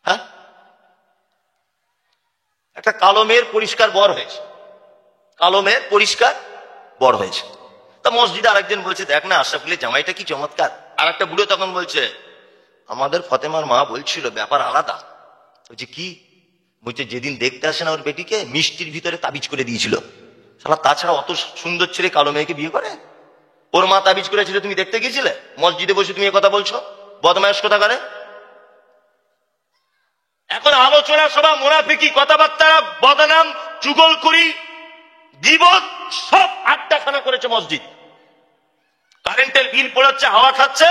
হ্যাঁ, একটা কালো মেয়ের পরিষ্কার বর হয়েছে, কালো মেয়ের পরিষ্কার বর হয়েছে। তা মসজিদে আরেকজন বলছে দেখ না আশরাফুলের জামাইটা কি চমৎকার। আর একটা বুড়ো তখন বলছে আমাদের ফতেমার মা বলছিল ব্যাপার আলাদা। বলছে কি? বলছে যেদিন দেখতে আসে না ওর বেটিকে মিষ্টির ভিতরে তাবিজ করে দিয়েছিল। শালা তাছাড়া অত সুন্দর ছেলে কালো মেয়েকে বিয়ে করে? ওর মা তাবিজ করেছিল, তুমি দেখতে গিয়েছিলে? মসজিদে বসে তুমি কথা বলছো, বদমায়েশ কথা করে। এখন আলোচনা সভা, মুনাফিকি কথাবার্তা, বদনাম, চুগলখড়ি, গীবত সব আড্ডাখানা করেছে মসজিদ। কারেন্টের বিল পড়াচ্ছে, হাওয়া খাচ্ছে,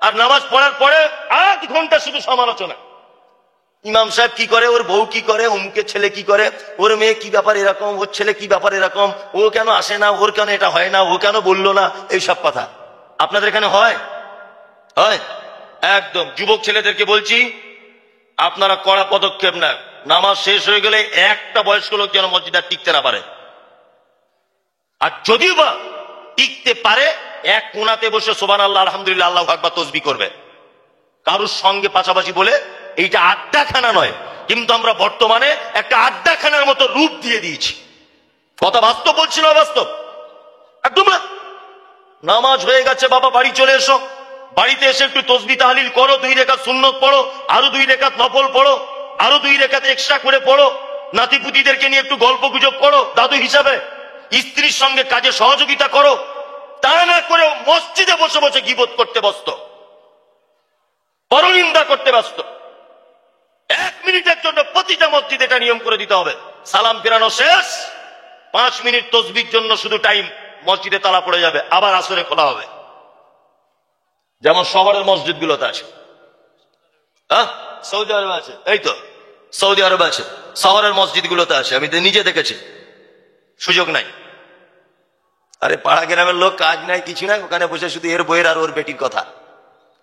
আর নামাজ পড়ার পরে 8 ঘন্টা শুধু সমালোচনা। ইমাম সাহেব কি করে, ওর বউ কি করে, অমুকের ছেলে কি করে, ওর মেয়ে কি ব্যাপার এরকম, ওর ছেলে কি ব্যাপার এরকম, ও কেন আসে না, ওর কেন এটা হয় না, ও কেন বললো না, এইসব কথা আপনাদের এখানে হয়? হয়? একদম যুবক ছেলেদেরকে বলছি আপনারা কড়া পদক্ষেপ নেন। নামাজ শেষ হয়ে গেলে একটা বয়স্ক লোক যেন মসজিদে টিকতে না পারে। আর যদিও বা টিকতে পারে, এক কোণাতে বসে সুবহানাল্লাহ, আলহামদুলিল্লাহ, আল্লাহু আকবার তাসবিহ করবে, কারোর সঙ্গে পাশাপাশি বলে। এইটা আড্ডাখানা নয়, কিন্তু আমরা বর্তমানে একটা আড্ডাখানার মতো রূপ দিয়ে দিয়েছি। কথা বাস্তব বলছি না, বাস্তব একদম না। নামাজ হয়ে গেছে বাবা, বাড়ি চলে এসো। বাড়িতে এসে একটু তাসবিহ তাহলিল করো, 2 রাকাত সুন্নত পড়ো, আরো 2 রাকাত নফল পড়ো, আরো 2 রাকাত এক্সট্রা করে পড়ো। নাতিপুতিদেরকে নিয়ে একটু গল্প গুজব করো দাদু হিসাবে, স্ত্রীর সঙ্গে কাজে সহযোগিতা করো। তা না করে মসজিদে বসে বসে গীবত করতে ব্যস্ত, পরনিন্দা করতে ব্যস্ত। 1 মিনিটের জন্য প্রতিটা মসজিদে এটা নিয়ম করে দিতে হবে, সালাম ফেরানো শেষ 5 মিনিট তাসবিহর জন্য শুধু টাইম, মসজিদে তালা পড়ে যাবে, আবার আসরে খোলা হবে। যেমন শহরের মসজিদ গুলোতে আছে, হ্যাঁ সৌদি আরবে আছে, এই তো সৌদি আরবে আছে, শহরের মসজিদ গুলোতে আছে, আমি নিজে দেখেছি। সুযোগ নাই, আরে পাড়া গ্রামের লোক, কাজ নাই কিছু নাই, ওখানে বসে শুধু এর বইয়ের আর ওর বেটির কথা।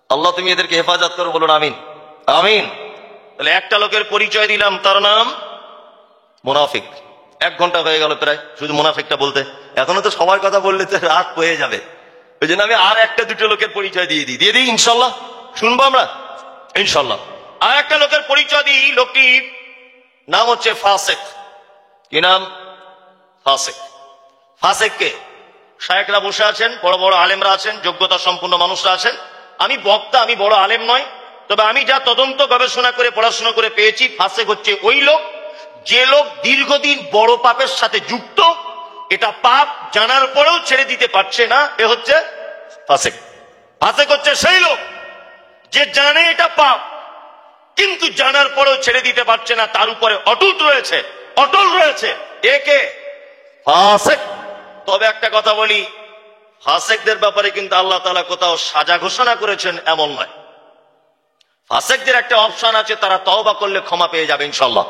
আল্লাহ তুমি এদেরকে হেফাজত করো, বলুন আমিন আমিন। তাহলে একটা লোকের পরিচয় দিলাম, তার নাম মুনাফিক। 1 ঘন্টা হয়ে গেল প্রায় শুধু মুনাফিকটা বলতে, এখনো তো সবার কথা বললে তো রাত হয়ে যাবে। ওই জন্য আমি আর 1-2 লোকের পরিচয় দিয়ে দিই ইনশাল্লাহ, শুনবো আমরা ইনশাল্লাহ। আর একটা লোকের পরিচয় দিই, লোকটির নাম হচ্ছে ফাসেক। কি নাম? ফাসেক। ফাসেক কে? শায়েখরা বসে আছেন, বড় বড় আলেমরা আছেন, যোগ্যতা সম্পন্ন মানুষরা আছেন। আমি বক্তা, আমি বড় আলেম নয়, তবে আমি যা তদন্ত গবেষণা করে পড়াশোনা করে পেয়েছি, ফাসেক হচ্ছে ওই লোক, যে লোক দীর্ঘদিন বড় পাপের সাথে যুক্ত, এটা পাপ জানার পরেও ছেড়ে দিতে পারছে না, এ হচ্ছে ফাসেক। ফাসেক হচ্ছে সেই লোক যে জানে এটা পাপ, কিন্তু জানার পরেও ছেড়ে দিতে পারছে না, তার উপরে অটুট রয়েছে, অটল রয়েছে, একে ফাসেক। তবে একটা কথা বলি, ফাসেকদের ব্যাপারে কিন্তু আল্লাহ তাআলা কোথাও সাজা ঘোষণা করেছেন এমন নয়। ফাসেকদের একটা অপশন আছে, তারা তওবা করলে ক্ষমা পেয়ে যাবে ইনশাআল্লাহ।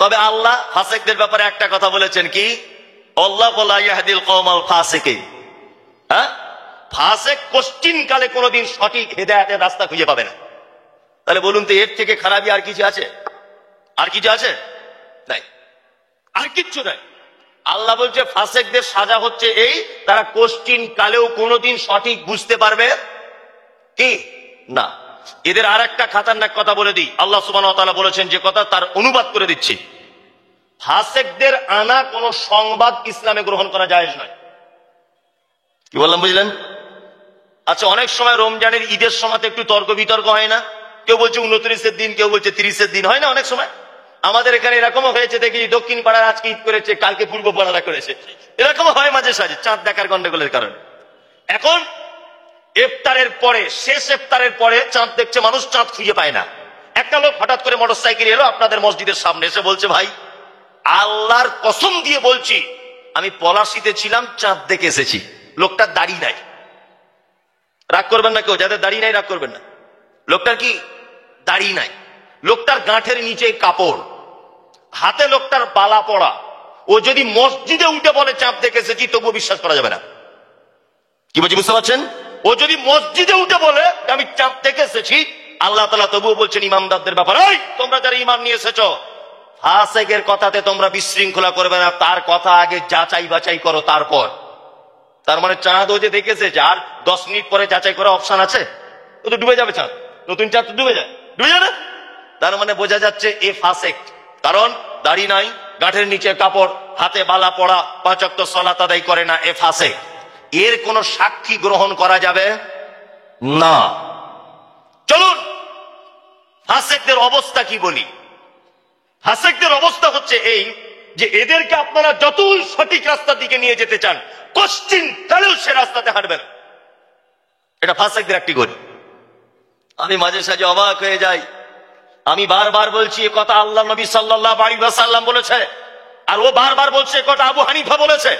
তবে আল্লাহ ফাসেকদের ব্যাপারে একটা কথা বলেছেন, কি? আল্লাহু লা ইয়াহদিল কওমাল ফাসিকিন। হ্যাঁ, ফাসেক কোশ্চিন কালে কোনোদিন সঠিক হেদায়েতের রাস্তা খুঁজে পাবে না। তাহলে বলুন তো, এর থেকে খারাপই আর কিছু আছে? আর কিছু আছে? নাই, আর কিচ্ছু নাই। আল্লাহ বলছে ফাসেকদের সাজা হচ্ছে এই, তারা কোশ্চিন কালেও কোনোদিন সঠিক বুঝতে পারবে কি না। এদের আর একটা খাতারনাক কথা বলে দিই, আল্লাহ সুবহানাহু ওয়া তাআলা বলেছেন যে কথা, তার অনুবাদ করে দিচ্ছি। ফাসেকদের আনা কোন সংবাদ ইসলামে গ্রহণ করা জায়েজ নয়। কি বললাম বুঝলেন? আচ্ছা, অনেক সময় রমজানের ঈদের সময় একটু তর্ক বিতর্ক হয় না? কেউ বলছে 29-এর দিন, কেউ বলছে 30-এর দিন, হয় না অনেক সময়? আমাদের এখানে এরকমও হয়েছে, দেখি দক্ষিণ পাড়ার আজকে ঈদ করেছে, কালকে পূর্ব পাড়ারা করেছে, এরকম হয় মাঝে সাঝে চাঁদ দেখার গন্ডগোলের কারণে। এখন ইফতারের পরে, শেষ ইফতারের পরে চাঁদ দেখছে মানুষ, চাঁদ খুঁজে পায় না। একটা লোক হঠাৎ করে মোটরসাইকেল এলো আপনাদের মসজিদের সামনে, এসে বলছে ভাই আল্লাহর কসম দিয়ে বলছি আমি পলাশিতে ছিলাম, চাঁদ দেখে এসেছি। লোকটার দাড়ি নাই, রাগ করবেন না কেউ, যাদের দাড়ি নাই রাগ করবেন না। লোকটার কি দাড়ি নাই, লোকটার গাঁঠের নিচে কাপড়, হাতে লোকটার বালা পড়া। ও যদি মসজিদে উঠে বলে চাঁদ দেখে এসেছি, তবুও বিশ্বাস করা যাবে না। কি বলছি বুঝতে পারছেন? ও যদি মসজিদে উঠে বলে আমি চাঁদ দেখে এসেছি, আল্লাহ তাআলা তবুও বলছেন ইমামদারদের ব্যাপারে, এই তোমরা যারা ইমান নিয়ে এসেছো, ফাসেকের কথাতে তোমরা বিশৃঙ্খলা করবে না, তার কথা আগে যাচাই বাছাই করো তারপর। তার মানে চাঁদ ও যে দেখেছে, আর 10 মিনিট পরে যাচাই করা অপশন আছে? ও তো ডুবে যাবে চাঁদ, নতুন চাঁদ তো ডুবে যায় না। তার মানে বোঝা যাচ্ছে এ ফাসেক, কারণ দাড়ি নাই, গাঁঠের নিচে কাপড়, হাতে বালা পড়া, 5 ওয়াক্ত সালাত আদায় করে না, এ ফাসেক। এর কোন সাক্ষী গ্রহণ করা যাবে না। চলুন ফাসেকদের অবস্থা কি বলি। ফাসেকদের অবস্থা হচ্ছে এই যে এদেরকে আপনারা যতই সঠিক রাস্তার দিকে নিয়ে যেতে চান, কোশ্চিন কালেও সে রাস্তাতে হাঁটবেন। এটা ফাসেকদের একটি গতি। আমি মাঝে সাঝে অবাক হয়ে যাই। আমি বারবার বলছি এ কথা আল্লাহ নবী সাল্লাল্লাহু আলাইহি ওয়াসাল্লাম বলেছে, আর ও বারবার বলছে এ কথা আবু হানিফা বলেছে।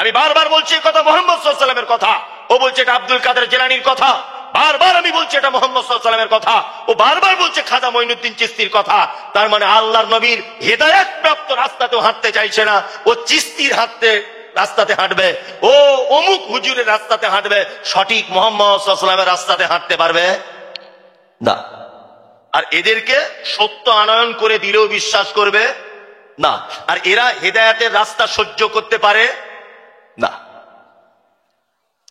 আমি বারবার বলছি এ কথা মুহাম্মদ সাল্লাল্লাহু আলাইহি ওয়াসাল্লামের কথা, ও বলছে এটা আব্দুল কাদের জিলানীর কথা। বারবার আমি বলছি এটা মুহাম্মদ সাল্লাল্লাহু আলাইহি ওয়াসাল্লামের কথা, ও বারবার বলছে খাজা মঈনুদ্দিন চিশতির কথা। তার মানে আল্লাহর নবীর হেদায়েত প্রাপ্ত রাস্তাতেও হাঁটতে চাইছে না, ও চিশতির রাস্তাতে হাঁটবে, ও অমুক হুজুরের রাস্তাতে হাঁটবে, সঠিক মুহাম্মদ সাল্লাল্লাহু আলাইহি ওয়াসাল্লামের রাস্তাতে হাঁটতে পারবে না। আর এদেরকে সত্য আনয়ন করে দিলেও বিশ্বাস করবে না। আর এরা হেদায়েতের রাস্তা সহ্য করতে পারে না।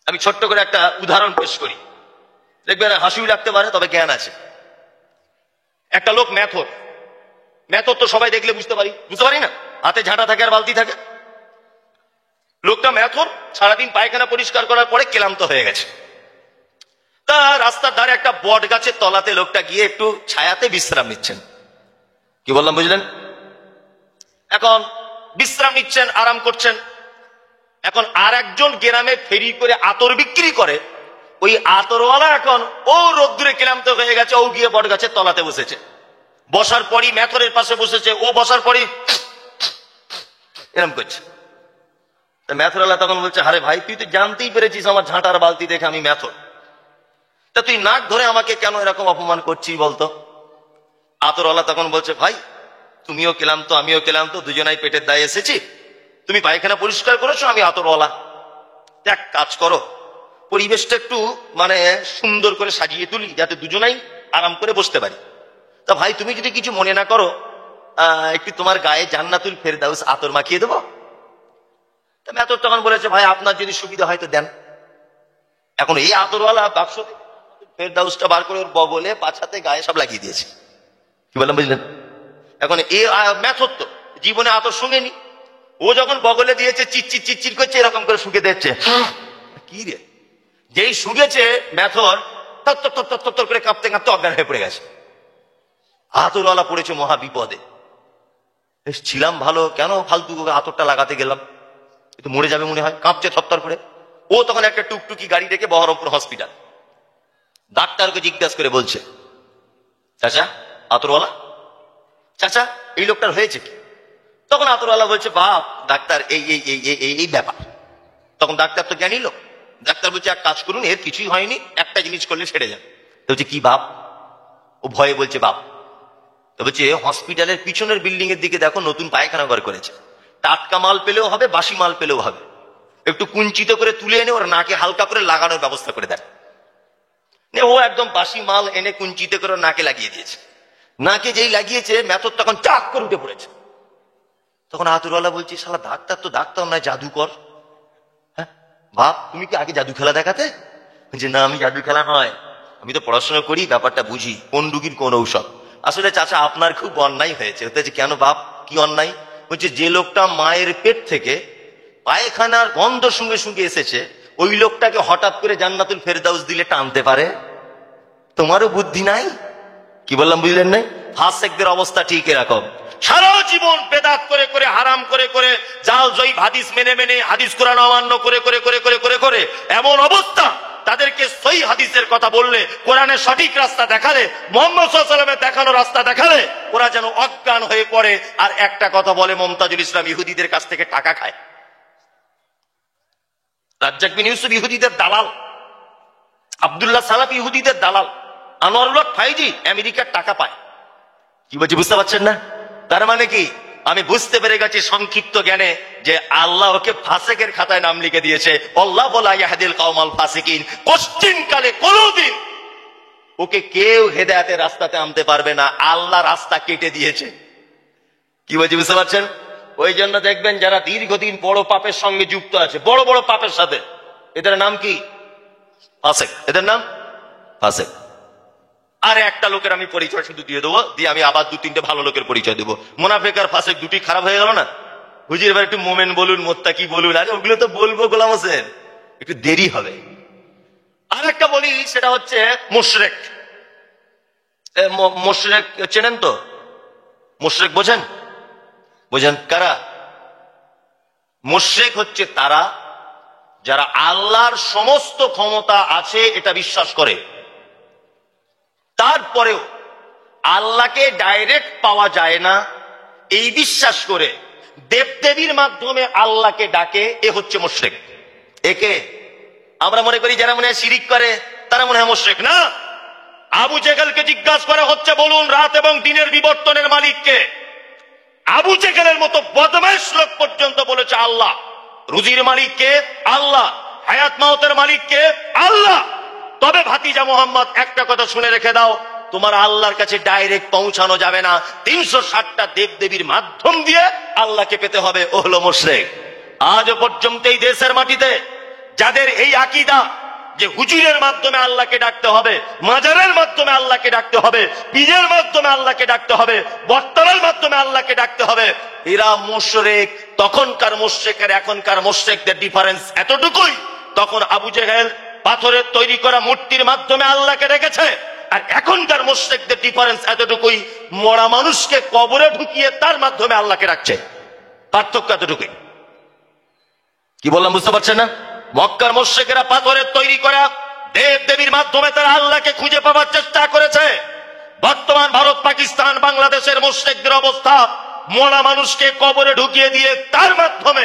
আমি ছোট্ট করে একটা উদাহরণ পেশ করি, দেখবেন হাসিও লাগতে পারে, তবে জ্ঞান আছে। একটা লোক মেথর তো সবাই দেখলে বুঝতে পারি না, হাতে ঝাঁটা থাকে আর বালতি থাকে। লোকটা মেথর, সারাদিন পায়খানা পরিষ্কার করার পরে ক্লান্ত হয়ে গেছে। তা রাস্তার ধারে একটা বট গাছের তলাতে লোকটা গিয়ে একটু ছায়াতে বিশ্রাম নিচ্ছেন। কি বললাম বুঝলেন? এখন বিশ্রাম নিচ্ছেন, আরাম করছেন। এখন আর একজন গ্রামে ফেরি করে আতর বিক্রি করে, ওই আতরওয়ালা এখন ও রোদ্দুরে ক্লান্ত হয়ে গেছে, ও গিয়ে বট গাছের তলাতে বসেছে। বসার পরই মেথরের পাশে বসেছে, ও বসার পরই এরম করছে। মেথরওয়ালা তখন বলছে, আরে ভাই তুই তো জানতেই পেরেছিস আমার ঝাঁটার বালতি দেখে আমি মেথর, তা তুই নাক ধরে আমাকে কেন এরকম অপমান করছিস বলতো? আতরওয়ালা তখন বলছে, ভাই তুমিও ক্লান্ত আমিও ক্লান্ত, দুজনাই পেটের দায়ে এসেছি, তুমি পায়খানা পরিষ্কার করেছো, আমি আতরওয়ালা, এক কাজ করো পরিবেশটা একটু মানে সুন্দর করে সাজিয়ে তুলি, যাতে দুজনাই আরাম করে বসতে পারি। তা ভাই তুমি যদি কিছু মনে না করো, একটু তোমার গায়ে জান্নাতুল ফেরদাউস আতর মাখিয়ে দেবো। তা মেথর তখন বলেছে, ভাই আপনার যদি সুবিধা হয় তো দেন। এখন এই আতরওয়ালা বাক্স ফেরদাউসটা বার করে ওর বগলে, পাছাতে, গায়ে সব লাগিয়ে দিয়েছে। কি বললাম বুঝলেন? এখন এ মেথর তো জীবনে আতর শুঙেনি, ও যখন বগলে দিয়েছে চিচ্চির চিচ্চির করছে, এরকম করে শুকে দিচ্ছে। কি রে, যেই শুকেছে মেথর তত্তর করে কাঁপতে কাঁপতে অজ্ঞান হয়ে পড়ে গেছে। আতরওয়ালা পড়েছে মহা বিপদে। ছিলাম ভালো, কেন ফালতু আতরটা লাগাতে গেলাম, একটু মরে যাবে মনে হয়, কাঁপছে থরথর করে। ও তখন একটা টুকটুকি গাড়ি ডেকে বহরমপুর হসপিটাল, ডাক্তারকে জিজ্ঞাসা করে বলছে, চাচা আতরওয়ালা, চাচা এই লোকটার হয়েছে কি? তখন আতরওয়ালা বলছে, বাপ ডাক্তার এই এই এই এই এই ব্যাপার। তখন ডাক্তার তো জ্ঞানী লোক, ডাক্তার বলছে এক কাজ করুন, এর কিছুই হয়নি, একটা জিনিস করলে সেরে যাবে। তো বলছে কি বাপ? ও ভয়ে বলছে বাপ। তো বলছে হসপিটালের পিছনের বিল্ডিং এর দিকে দেখো, নতুন পায়খানা ঘর করেছে, টাটকা মাল পেলেও হবে, বাসি মাল পেলেও হবে, একটু কুঞ্চিত করে তুলে এনে ওর নাকে হালকা করে লাগানোর ব্যবস্থা করে দেন। ও একদম বাসি মাল এনে কুঞ্চিত করে নাকে লাগিয়ে দিয়েছে। নাকে যেই লাগিয়েছে, মেথর তখন চাক করে উঠে পড়েছে। তখন আতরওয়ালা বলছে, শালা ডাক্তার তো ডাক্তার নয়, জাদুকর। হ্যাঁ বাপ, তুমি কি আগে জাদু খেলা দেখাতে? যে না আমি জাদু খেলা নয়, আমি তো পড়াশোনা করি, ব্যাপারটা বুঝি, কোন রুগীর কোন ঔষধ। আসলে চাচা আপনার খুব অন্যায় হয়েছে। হতেছে কেন বাপ, কি অন্যায়? বলছে যে লোকটা মায়ের পেট থেকে পায়খানার গন্ধ শুঙ্গে শুঙ্গে এসেছে, ওই লোকটাকে হঠাৎ করে জান্নাতুল ফেরদাউস দিলে টানতে পারে? তোমারও বুদ্ধি নাই। কি বললাম বুঝলেন নাই? ফাসেকদের অবস্থা ঠিক এরকম। সারা জীবন বেদাত করে করে, হারাম করে করে, জাল জয়ী হাদিস মেনে মেনে, হাদিস কোরআন অমান্য করে করে করে করে করে করে এমন অবস্থা, তাদেরকে সহিহ হাদিসের কথা বললে, কোরআনের সঠিক রাস্তা দেখালে, মুহাম্মদ সাল্লাল্লাহু আলাইহি ওয়াসাল্লামের দেখানো রাস্তা দেখালে, ওরা যেন অজ্ঞান হয়ে পড়ে। আর একটা কথা বলে, মুমতাজুল ইসলাম ইহুদিদের কাছ থেকে টাকা খায়। রাজ্জাক বিন ইউসুফ ইহুদিদের দালাল, আব্দুল্লাহ সালাফ ইহুদিদের দালাল, আনোয়ারুল হক ফাইজি আমেরিকার টাকা পায়। কি বলছি বুঝতে পারছেন না? তার মানে কি, আমি বুঝতে পেরে গেছি সংক্ষিপ্ত জ্ঞানে যে আল্লাহ ওকে ফাসেকের খাতায় নাম লিখে দিয়েছে। আল্লাহ বলা ইয়াহদিল কওমাল ফাসিকিন, কোশ্চিন কালে কোনদিন ওকে কেউ হেদায়েতের রাস্তাতে আনতে পারবে না, আল্লাহ রাস্তা কেটে দিয়েছে। কি বলছি বুঝতে পারছেন? ওই জন্য দেখবেন যারা দীর্ঘদিন বড় পাপের সঙ্গে যুক্ত আছে, বড় বড় পাপের সাথে, এদের নাম কি? ফাসেক। এদের নাম ফাসেক। আর একটা লোকের আমি পরিচয় শুধু দিয়ে দেবো, দিয়ে আমি আবার দু তিনটে ভালো লোকের পরিচয় দেবো। মুনাফিক আর ফাসেক দুটি খারাপ হয়ে গেল না? হুজুর এবার একটু মোমেন বলুন, মোত্তাকি বলুন। আরে ওগুলো তো বলবো গোলাম হোসেন, একটু দেরি হবে। আর একটা বলি, সেটা হচ্ছে মুশরিক। মুশরিক চেনেন তো? মুশরিক বোঝেন? বোঝেন কারা? মুশরিক হচ্ছে তারা যারা আল্লাহর সমস্ত ক্ষমতা আছে এটা বিশ্বাস করে, তারপরেও আল্লাহকে ডাইরেক্ট পাওয়া যায় না এই বিশ্বাস করে দেবদেবীর মাধ্যমে আল্লাহকে ডাকে, এ হচ্ছে মুশরিক। একে আমরা মনে করি যারা মনে হয় শিরিক করে তারা মনে হয় মুশরিক না। আবু জেহেলকে জিজ্ঞাসা করা হচ্ছে, বলুন রাত এবং দিনের বিবর্তনের মালিককে? আবু জেহেলের মতো বদমাশ লোক পর্যন্ত বলেছে আল্লাহ। রুজির মালিককে? আল্লাহ। হায়াত মাউতের মালিককে? আল্লাহ। তবে ভাতিজা মোহাম্মদ, একটা কথা শুনে রেখে দাও, তোমার আল্লাহর কাছে ডাইরেক্ট পৌঁছানো যাবে না, 360টা দেবদেবীর মাধ্যম দিয়ে আল্লাহকে পেতে হবে। ও হলো মুশরিক। আজও পর্যন্ত এই দেশের মাটিতে যাদের এই আকীদা যে হুজুরের মাধ্যমে আল্লাহকে ডাকতে হবে, মাজারের মাধ্যমে আল্লাহকে ডাকতে হবে, পীরের মাধ্যমে আল্লাহকে ডাকতে হবে, বক্তার মাধ্যমে আল্লাহকে ডাকতে হবে, এরা মুশরিক। তখনকার মুশরিক আর এখনকার মুশরিকদের ডিফারেন্স এতটুকুই, তখন আবু জেহেল পাথরের তৈরি করা মূর্তির মাধ্যমে আল্লাহকে ডেকেছে, আর এখনকার মুশরিকদের ডিফারেন্স এতটুকুই, মরা মানুষকে কবরে ঢুকিয়ে তার মাধ্যমে আল্লাহকে ডাকছে। পার্থক্য এতটুকুই। কি বললাম বুঝতে পারছেন না? মক্কার মুশরিকেরা পাথরের তৈরি করা দেব দেবীর মাধ্যমে তারা আল্লাহকে খুঁজে পাওয়ার চেষ্টা করেছে। বর্তমান ভারত, পাকিস্তান, বাংলাদেশের মুশরিকদের অবস্থা, মরা মানুষকে কবরে ঢুকিয়ে দিয়ে তার মাধ্যমে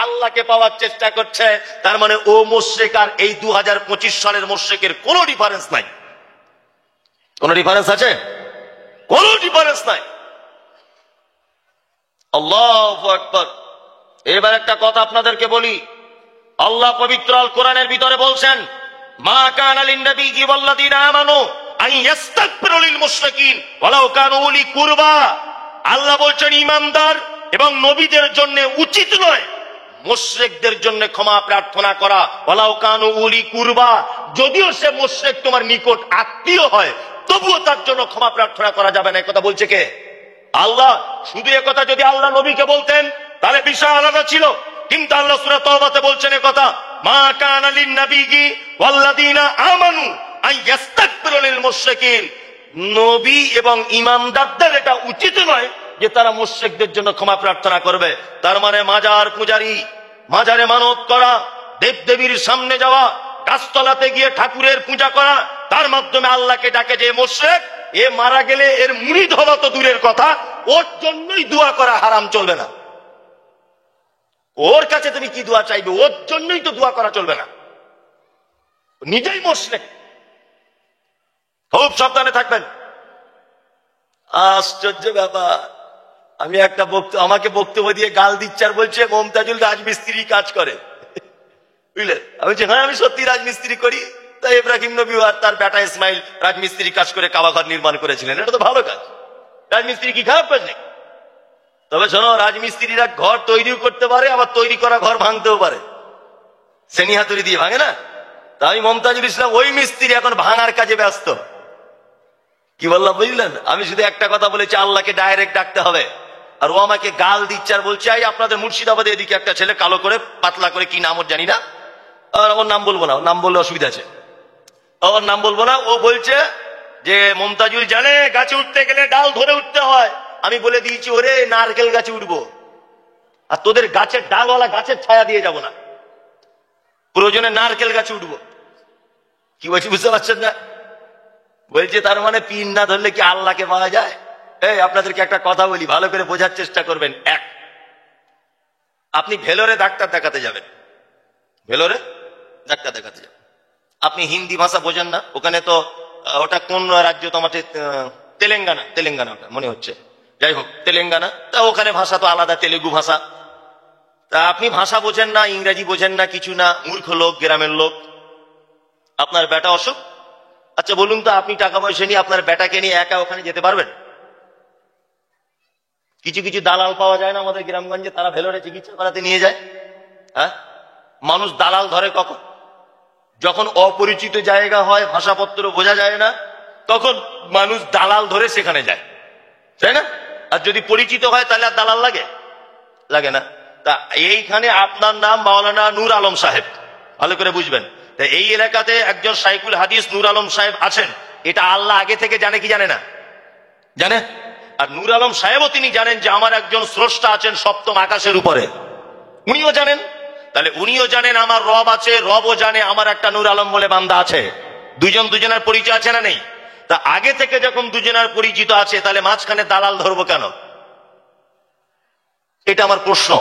আল্লাহকে পাওয়ার চেষ্টা করছে। তার মানে ও মুশরিক আর এই 2025 সালের মুশরিকের কোনো ডিফারেন্স নাই। কোন ডিফারেন্স আছে? কোন ডিফারেন্স নাই। আল্লাহু আকবার। এবার একটা কথা আপনাদেরকে বলি, আল্লাহ পবিত্র আল কোরআনের ভিতরে বলছেন, মা কানা লিন-নাবিয়্যি ওয়াল্লাযীনা আমানু আন ইস্তাগফিরু লিল মুশরিকিন ওয়ালাউ কানু উলি কুরবা। আল্লাহ বলছেন ঈমানদার এবং নবীদের জন্য উচিত নয় মুশরিকদের জন্য ক্ষমা প্রার্থনা করা, ওয়ালাউ কানু উলি কুরবা, যদিও সে মুশরিক তোমার নিকট আত্মীয় হয়, তবুও তার জন্য ক্ষমা প্রার্থনা করা যাবে না। কথা বলছে কে? আল্লাহ। শুধু একথা যদি আল্লাহ নবীকে বলতেন তাহলে বিষয় আলাদা ছিল, কিন্তু আল্লাহ সূরা তাওবাতে বলছেন একথা, মা কানা লিন-নাবিয়্যি ওয়াল্লাযীনা আমানু আন ইস্তাগফিরু লিল মুশরিকিন। নবী এবং ঈমানদারদের এটা উচিত নয় যে তারা মুশরিকদের জন্য ক্ষমা প্রার্থনা করবে। তার মানে মাজার পূজারী, মাজারে মানত করা, দেবদেবীর সামনে যাওয়া, গাছতলাতে গিয়ে ঠাকুরের পূজা করা, তার মাধ্যমে আল্লাহকে ডাকে যে মুশরিক, এ মারা গেলে এর মুরিদ হওয়া তো দূরের কথা, ওর জন্যই দোয়া করা হারাম, চলবে না। ওর কাছে তুমি কি দোয়া চাইবে? ওর জন্যই তো দোয়া করা চলবে না, নিজেই মুশরিক। খুব সাবধানে থাকবেন। আশ্চর্য ব্যাপার, আমি একটা আমাকে বক্তব্য দিয়ে গাল দিচ্ছে আর বলছে মমতাজুল রাজমিস্ত্রি কাজ করে, বুঝলেন? আমি বলছি হ্যাঁ, আমি সত্যি রাজমিস্ত্রি করি। তাই ইব্রাহিম নবী আর তার বেটা ইসমাইল রাজমিস্ত্রি কাজ করে কাবা ঘর নির্মাণ করেছিলেন, এটা তো ভালো কাজ। রাজমিস্ত্রি কি খারাপ কাজ নেই? তবে শোনো, রাজমিস্ত্রিরা ঘর তৈরিও করতে পারে, আবার তৈরি করা ঘর ভাঙতেও পারে, শ্রেণী হাতুড়ি দিয়ে ভাঙে না? তাই মমতাজুল ইসলাম ওই মিস্ত্রি, এখন ভাঙার কাজে ব্যস্ত। কি বললাম বুঝলেন? আমি শুধু একটা কথা বলেছি, আল্লাহকে ডাইরেক্ট ডাকতে হবে। আর ও আমাকে গাল দিচ্ছে আর বলছে, এই আপনাদের মুর্শিদাবাদে এদিকে একটা ছেলে কালো করে পাতলা করে, কি নাম ওর জানি না, ওর নাম বলবো না, নাম বললে অসুবিধা আছে, ওর নাম বলবো না। ও বলছে যে মমতাজুল জানে গাছে উঠতে গেলে ডাল ধরে উঠতে হয়, আমি বলে দিয়েছি ওরে নারকেল গাছে উঠবো, আর তোদের গাছের ডালওয়ালা গাছের ছায়া দিয়ে যাব না, প্রয়োজনে নারকেল গাছে উঠবো। কি বলছি বুঝতে পারছেন না? বলছে তার মানে পিন না ধরলে কি আল্লাহকে পাওয়া যায়? এই আপনাদেরকে একটা কথা বলি, ভালো করে বোঝার চেষ্টা করবেন। এক, আপনি ভেলোরে ডাক্তার দেখাতে যাবেন, ভেলোরে ডাক্তার দেখাতে যাবেন, আপনি হিন্দি ভাষা বোঝেন না, ওখানে তো ওটা কোন রাজ্য তো আমাদের তেলেঙ্গানা, তেলেঙ্গানা ওটা মনে হচ্ছে, যাই হোক তেলেঙ্গানা, তা ওখানে ভাষা তো আলাদা, তেলেগু ভাষা। তা আপনি ভাষা বোঝেন না, ইংরেজি বোঝেন না, কিছু না, মূর্খ লোক, গ্রামের লোক, আপনার বেটা অসুখ। আচ্ছা বলুন তো, আপনি টাকা পয়সা নিয়ে আপনার বেটাকে নিয়ে একা ওখানে যেতে পারবেন? কিছু কিছু দালাল পাওয়া যায় না আমাদের গ্রামগঞ্জে, তারা ভেলোরে চিকিৎসা করাতে নিয়ে যায়। হ্যাঁ, মানুষ দালাল ধরে কখন? যখন অপরিচিত জায়গা হয়, ভাষাপত্র বোঝা যায় না, তখন মানুষ দালাল ধরে সেখানে যায়, তাই না? আর যদি পরিচিত হয় তাহলে আর দালাল লাগে? লাগে না। তা এইখানে আপনার নাম মাওলানা নূর আলম সাহেব, ভালো করে বুঝবেন। তা এই এলাকাতে একজন শাইখুল হাদিস নূর আলম সাহেব আছেন, এটা আল্লাহ আগে থেকে জানে কি জানে না? জানে। আর নূর আলম সাহেবও তিনি জানেন যে আমার একজন স্রষ্টা আছেন সপ্তম আকাশের উপরে, উনিও জানেন। তাহলে উনিও জানেন আমার রব আছে, রবও জানে আমার একটা নূর আলম বলে বান্দা আছে। দুজন দুজনের পরিচয় আছে না নেই? তা আগে থেকে যখন দুজনের পরিচিত আছে, তাহলে মাঝখানে দালাল ধরবো কেন? এটা আমার প্রশ্ন।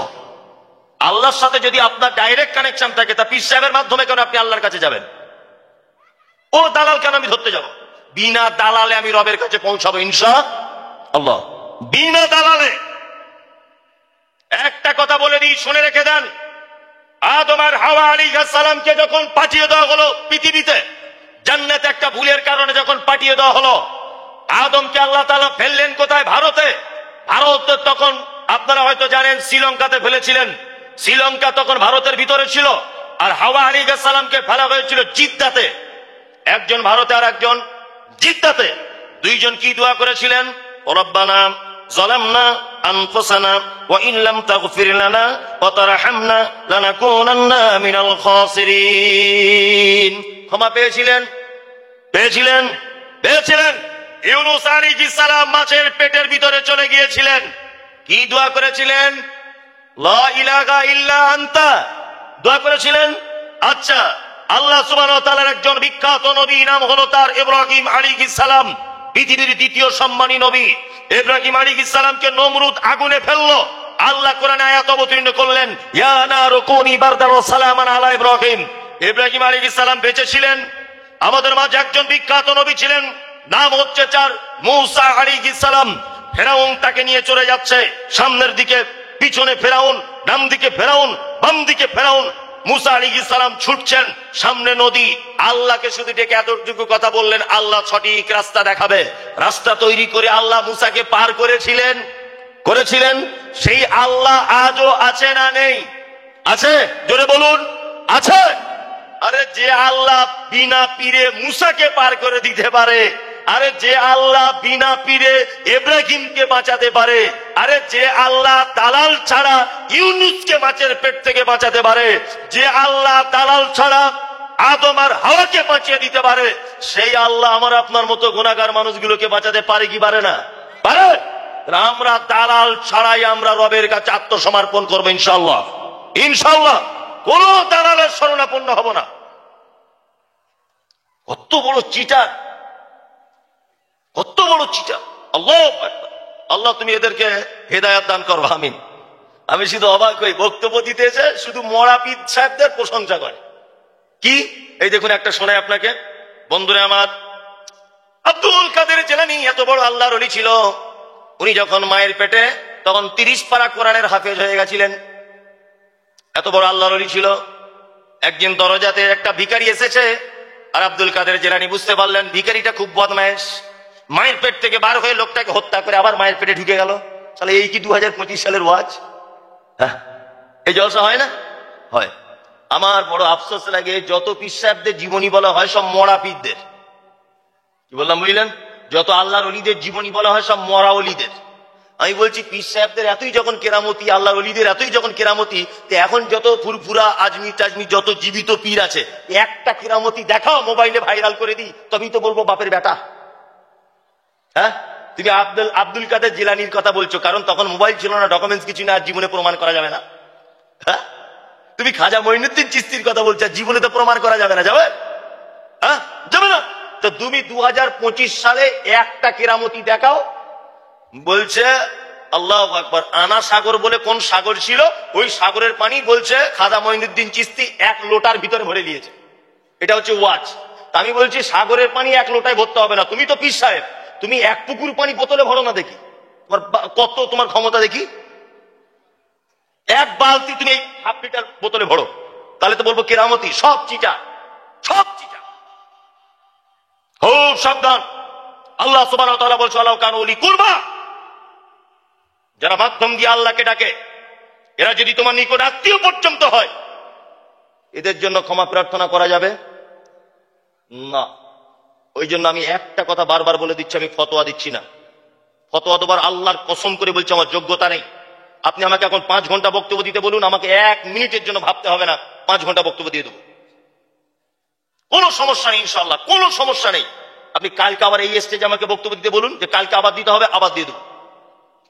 আল্লাহর সাথে যদি আপনার ডাইরেক্ট কানেকশন থাকে, তা পীর সাহেবের মাধ্যমে কেন আপনি আল্লাহর কাছে যাবেন? ও দালাল কেন আমি ধরতে যাব? বিনা দালালে আমি রবের কাছে পৌঁছাবো ইনশাআল্লাহ, বিনা দালালে। একটা কথা বলে দিই, শুনে রেখে দেন, আদম আর হাওয়া আলাইহিস সালামকে যখন পাঠিয়ে দেওয়া হলো পৃথিবীতে, জান্নাতে একটা ভুলের কারণে যখন পাঠিয়ে দেওয়া হলো, আদমকে আল্লাহ তাআলা ফেললেন কোথায়? ভারতে। ভারত তখন আপনারা হয়তো জানেন শ্রীলঙ্কাতে ফেলেছিলেন, শ্রীলঙ্কা তখন ভারতের ভিতরে ছিল। আর হাওয়া আলাইহিস সালামকে ফেলা হয়েছিল জিদ্দাতে, একজন ভারতে আর একজন জিদ্দাতে। দুইজন কি দোয়া করেছিলেন? রব্বানা যালামনা আনফুসানা ওয়া ইন লাম তাগফির লানা ওয়া তারহামনা লানাকুনান্না মিনাল খাসিরিন। ক্ষমা পেয়েছিলেন, পেয়েছিলেন, পেয়েছিলেন। ইউনূস আলাইহিস সালাম মাছের পেটের ভিতরে চলে গিয়েছিলেন, কি দোয়া করেছিলেন? লা ইলাহা ইল্লা আনতা দোয়া করেছিলেন। আচ্ছা, আল্লাহ সুবহানাহু ওয়া তাআলার একজন বিখ্যাত নবী, নাম হলো তার ইব্রাহিম আলাইহিস সালাম, পৃথিবীর দ্বিতীয় সম্মানী নবী। ইব্রাহিম আলাইহিস সালামকে নমরুদ আগুনে ফেললো, আল্লাহ কোরআনে আয়াত অবতীর্ণ করলেন, ইয়া নারু কুনি বারদান ওয়া সালামান আলা ইব্রাহিম। ইব্রাহিম আলাইহিস সালাম বেঁচে ছিলেন। আমাদের মাঝে একজন বিখ্যাত নবী ছিলেন, নাম হচ্ছে তার মূসা আলাইহিস সালাম। ফেরাউন তাকে নিয়ে চলে যাচ্ছে, সামনের দিকে পিছনে ফেরাউন, ডান দিকে ফেরাউন, বাম দিকে ফেরাউন। মূসা আলাইহিস সালাম ছুটছেন, সামনে নদী। আল্লাহকে শুধু ডেকে এতটুকু কথা বললেন, আল্লাহ সঠিক রাস্তা দেখাবে। রাস্তা তৈরি করে আল্লাহ মূসাকে পার করেছিলেন, করেছিলেন। সেই আল্লাহ আজও আছে না নেই? আছে, জোরে বলুন, আছে। আরে যে আল্লাহ বিনা পীরে মূসাকে পার করে দিতে পারে, আরে যে আল্লাহ বিনা পীরে ইব্রাহিমকে বাঁচাতে পারে, আরে যে আল্লাহ দালাল ছাড়া ইউনূসকে মাছের পেট থেকে বাঁচাতে পারে, যে আল্লাহ দালাল ছাড়া আদম আর হাওয়াকে বাঁচিয়ে দিতে পারে, সেই আল্লাহ আমার আপনার মতো গুনাহগার মানুষগুলোকে বাঁচাতে পারে কি পারে না? পারে। আমরা দালাল ছাড়াই আমরা রবের কাছে আত্মসমর্পণ করবো ইনশাআল্লাহ, ইনশাআল্লাহ। কোন দালালের শরণাপন্ন হব না। কত বড় চিটার, কত বড় চিটার! আল্লাহু আকবার। আল্লাহ তুমি এদেরকে হেদায়েত দান করো, আমিন। আমি শুধু অবাক হই, বক্তব্য দিতে এসে শুধু মরা পীর সাহেবদের প্রশংসা করে। কি এই দেখুন, একটা শোনায় আপনাকে বন্ধুরা আমার। আব্দুল কাদের জিলানী এত বড় আল্লাহর ওলি ছিল, উনি যখন মায়ের পেটে তখন 30 পারা কোরআনের হাফেজ হয়ে গেছিলেন। এত বড় আল্লাহর ওলি ছিল। একদিন দরজাতে একটা ভিখারি এসেছে, আর আব্দুল কাদের জিলানী বুঝতে পারলেন ভিখারিটা খুব বদমায়েশ। মায়ের পেট থেকে বার হয়ে লোকটাকে হত্যা করে আবার মায়ের পেটে ঢুকে গেল। তাহলে এই কি 2025 সালের ওয়াজ? হ্যাঁ, এই জলসা হয় না? হয়। আমার বড় আফসোস লাগে, যত পীর সাহেবদের জীবনী বলা হয় সব মরা পীরদের। কি বললাম বুঝলেন? যত আল্লাহর ওলিদের জীবনী বলা হয় সব মরা ওলিদের। আমি বলছি পীর সাহেবদের এতই যখন কেরামতি, আল্লাহর ওলিদের এতই যখন কেরামতি, তো এখন যত ফুরফুরা আজমির টাজমির যত জীবিত পীর আছে, একটা কেরামতি দেখাও, মোবাইলে ভাইরাল করে দিই, তবেই তো বলবো বাপের বেটা। হ্যাঁ, তুমি আব্দুল কাদের জিলানির কথা বলছো, কারণ তখন মোবাইল ছিল না, ডকুমেন্টস কিছু না, আর জীবনে প্রমাণ করা যাবে না। হ্যাঁ, তুমি খাজা মঈনুদ্দিন চিশতির কথা বলছো, জীবনে তো প্রমাণ করা যাবে না, যাবে? হ্যাঁ, যাবে না। তো তুমি 2025 সালে একটা কেরামতি দেখাও। বলছে আল্লাহু আকবার, আনা সাগর বলে কোন সাগর ছিল, ওই সাগরের পানি বলছে খাজা মঈনুদ্দিন চিশতি 1 লোটার ভিতরে ভরে দিয়েছে। এটা হচ্ছে ওয়াজ। তা আমি বলছি সাগরের পানি 1 লোটায় ভরতে হবে না, তুমি তো পীর সাহেব, তুমি 1 পুকুর পানি বোতলে ভরো না, দেখি তোমার কত তোমার ক্ষমতা, দেখি 1 বালতি তুমি 1/2 লিটার বোতলে ভরো, তাহলে তো বলবো কেরামতি। সব চিটা, সব চিটা। খুব সাবধান। আল্লাহ সুবহানাহু ওয়া তাআলা বলছে আল্লাহ কানু উলি কুরবা, যারা মাধ্যম দিয়ে আল্লাহকে ডাকে, এরা যদি তোমার নিকট আত্মীয় পর্যন্ত হয়, এদের জন্য ক্ষমা প্রার্থনা করা যাবে না। ওই জন্য আমি একটা কথা বারবার বলে দিচ্ছি, আমি ফতোয়া দিচ্ছি না। ফতোয়া দেবার আল্লাহর কসম করে বলছি আমার যোগ্যতা নেই। আপনি আমাকে এখন 5 ঘন্টা বক্তব্য দিতে বলুন, আমাকে 1 মিনিটের জন্য ভাবতে হবে না, 5 ঘন্টা বক্তব্য দিয়ে দেবো, কোনো সমস্যা নেই ইনশাআল্লাহ, কোনো সমস্যা নেই। আপনি কালকে আবার এই স্টেজে আমাকে বক্তব্য দিতে বলুন, যে কালকে আবার দিতে হবে, আবার দিয়ে দেবো।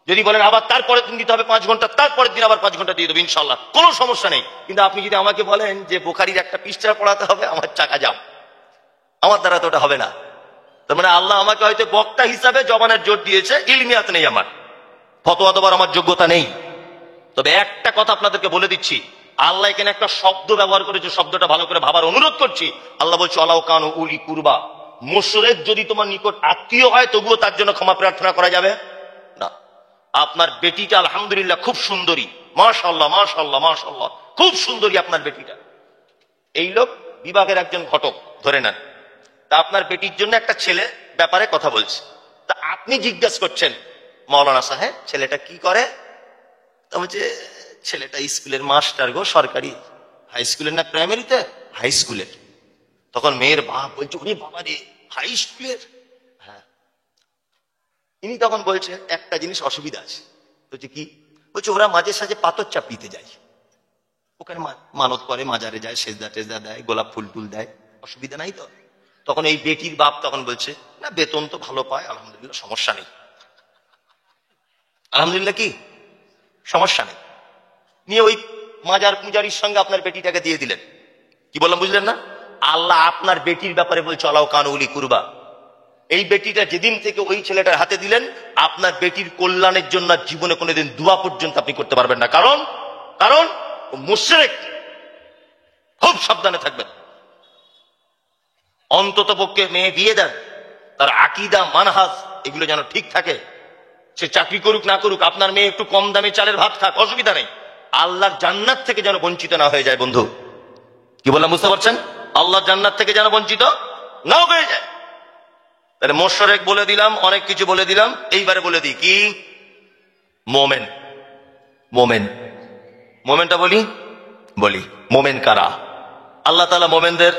যদি বলেন আবার তারপরের দিন দিতে হবে 5 ঘন্টা, তারপরের দিন আবার 5 ঘন্টা দিয়ে দেবো ইনশাআল্লাহ, কোনো সমস্যা নেই। কিন্তু আপনি যদি আমাকে বলেন যে বুখারীর একটা পৃষ্ঠা পড়াতে হবে, আমার চাকা যাও, আমার দ্বারা তো ওটা হবে না। তার মানে আল্লাহ আমাকে হয়তো বক্তা হিসাবে জবানের জোর দিয়েছে, ইলমিয়াত নেই আমার, ফতোয়া দেবার আমার যোগ্যতা নেই। তবে একটা কথা আপনাদেরকে বলে দিচ্ছি, আল্লাহ এখানে একটা শব্দ ব্যবহার করেছে, শব্দটা ভালো করে ভাবার অনুরোধ করছি। আল্লাহ বলছে আলাউ কানু উলি কুরবা, মুশরিক যদি তোমার নিকট আত্মীয় হয় তবুও তার জন্য ক্ষমা প্রার্থনা করা যাবে না। আপনার বেটিটা আলহামদুলিল্লাহ খুব সুন্দরী, মাশাআল্লাহ মাশাআল্লাহ মাশাআল্লাহ, খুব সুন্দরী আপনার বেটিটা। এই লোক বিভাগের একজন ঘটক ধরে নেন, তা আপনার বেটির জন্য একটা ছেলে ব্যাপারে কথা বলছে। তা আপনি জিজ্ঞাসা করছেন মাওলানা সাহেব ছেলেটা কি করে? তা বলছে ছেলেটা স্কুলের মাস্টার গো, সরকারি হাই স্কুলের, না প্রাইমারিতে, হাই স্কুলের। তখন মেয়ের বাপ বলছে ওরে বাবা রে, হাই স্কুলের? হ্যাঁ। ইনি তখন বলছে একটা জিনিস অসুবিধা আছে। বলছে কি? বলছে ওরা মাঝে সাঝে পাথর চাপ দিতে যায়, ওখানে মানত করে, মাজারে যায়, সেজদা টেজদা দেয়, গোলাপ ফুল টুল দেয়, অসুবিধা নাই তো? তখন এই বেটির বাপ তখন বলছে না, বেতন তো ভালো পায়, আলহামদুলিল্লাহ, সমস্যা নেই। আলহামদুলিল্লাহ কি সমস্যা নেই। নিয়ে ওই মাজার পূজারীর সঙ্গে আপনার বেটিটাকে দিয়ে দিলেন। কি বললাম বুঝলেন না? আল্লাহ আপনার বেটির ব্যাপারে বলছে আলাউ কানু উলি কুরবা। এই বেটিটা যেদিন থেকে ওই ছেলেটার হাতে দিলেন, আপনার বেটির কল্যাণের জন্য জীবনে কোনোদিন দোয়া পর্যন্ত আপনি করতে পারবেন না, কারণ কারণ ও মুশরিক। খুব সাবধানে থাকবেন। অন্তত পক্ষে মেয়ে বিয়ে দেন, তার আকীদা মানহাজ এগুলো যেন ঠিক থাকে। সে চাকরি করুক না করুক, আপনার মেয়ে একটু কম দামে চালের ভাত খাক, অসুবিধা নেই। আল্লাহর জান্নাত থেকে যেন বঞ্চিত না হয়ে যায়। বন্ধু কি বললাম বুঝতে পারছেন? আল্লাহর জান্নাত থেকে যেন বঞ্চিত না হয়ে যায়। তাহলে মুশরিক বলে দিলাম, অনেক কিছু বলে দিলাম, এইবারে বলে দিই কি? মোমেন। মোমেন, মোমেনটা বলি বলি মোমেন কারা? আল্লাহ তাআলা মোমেনদের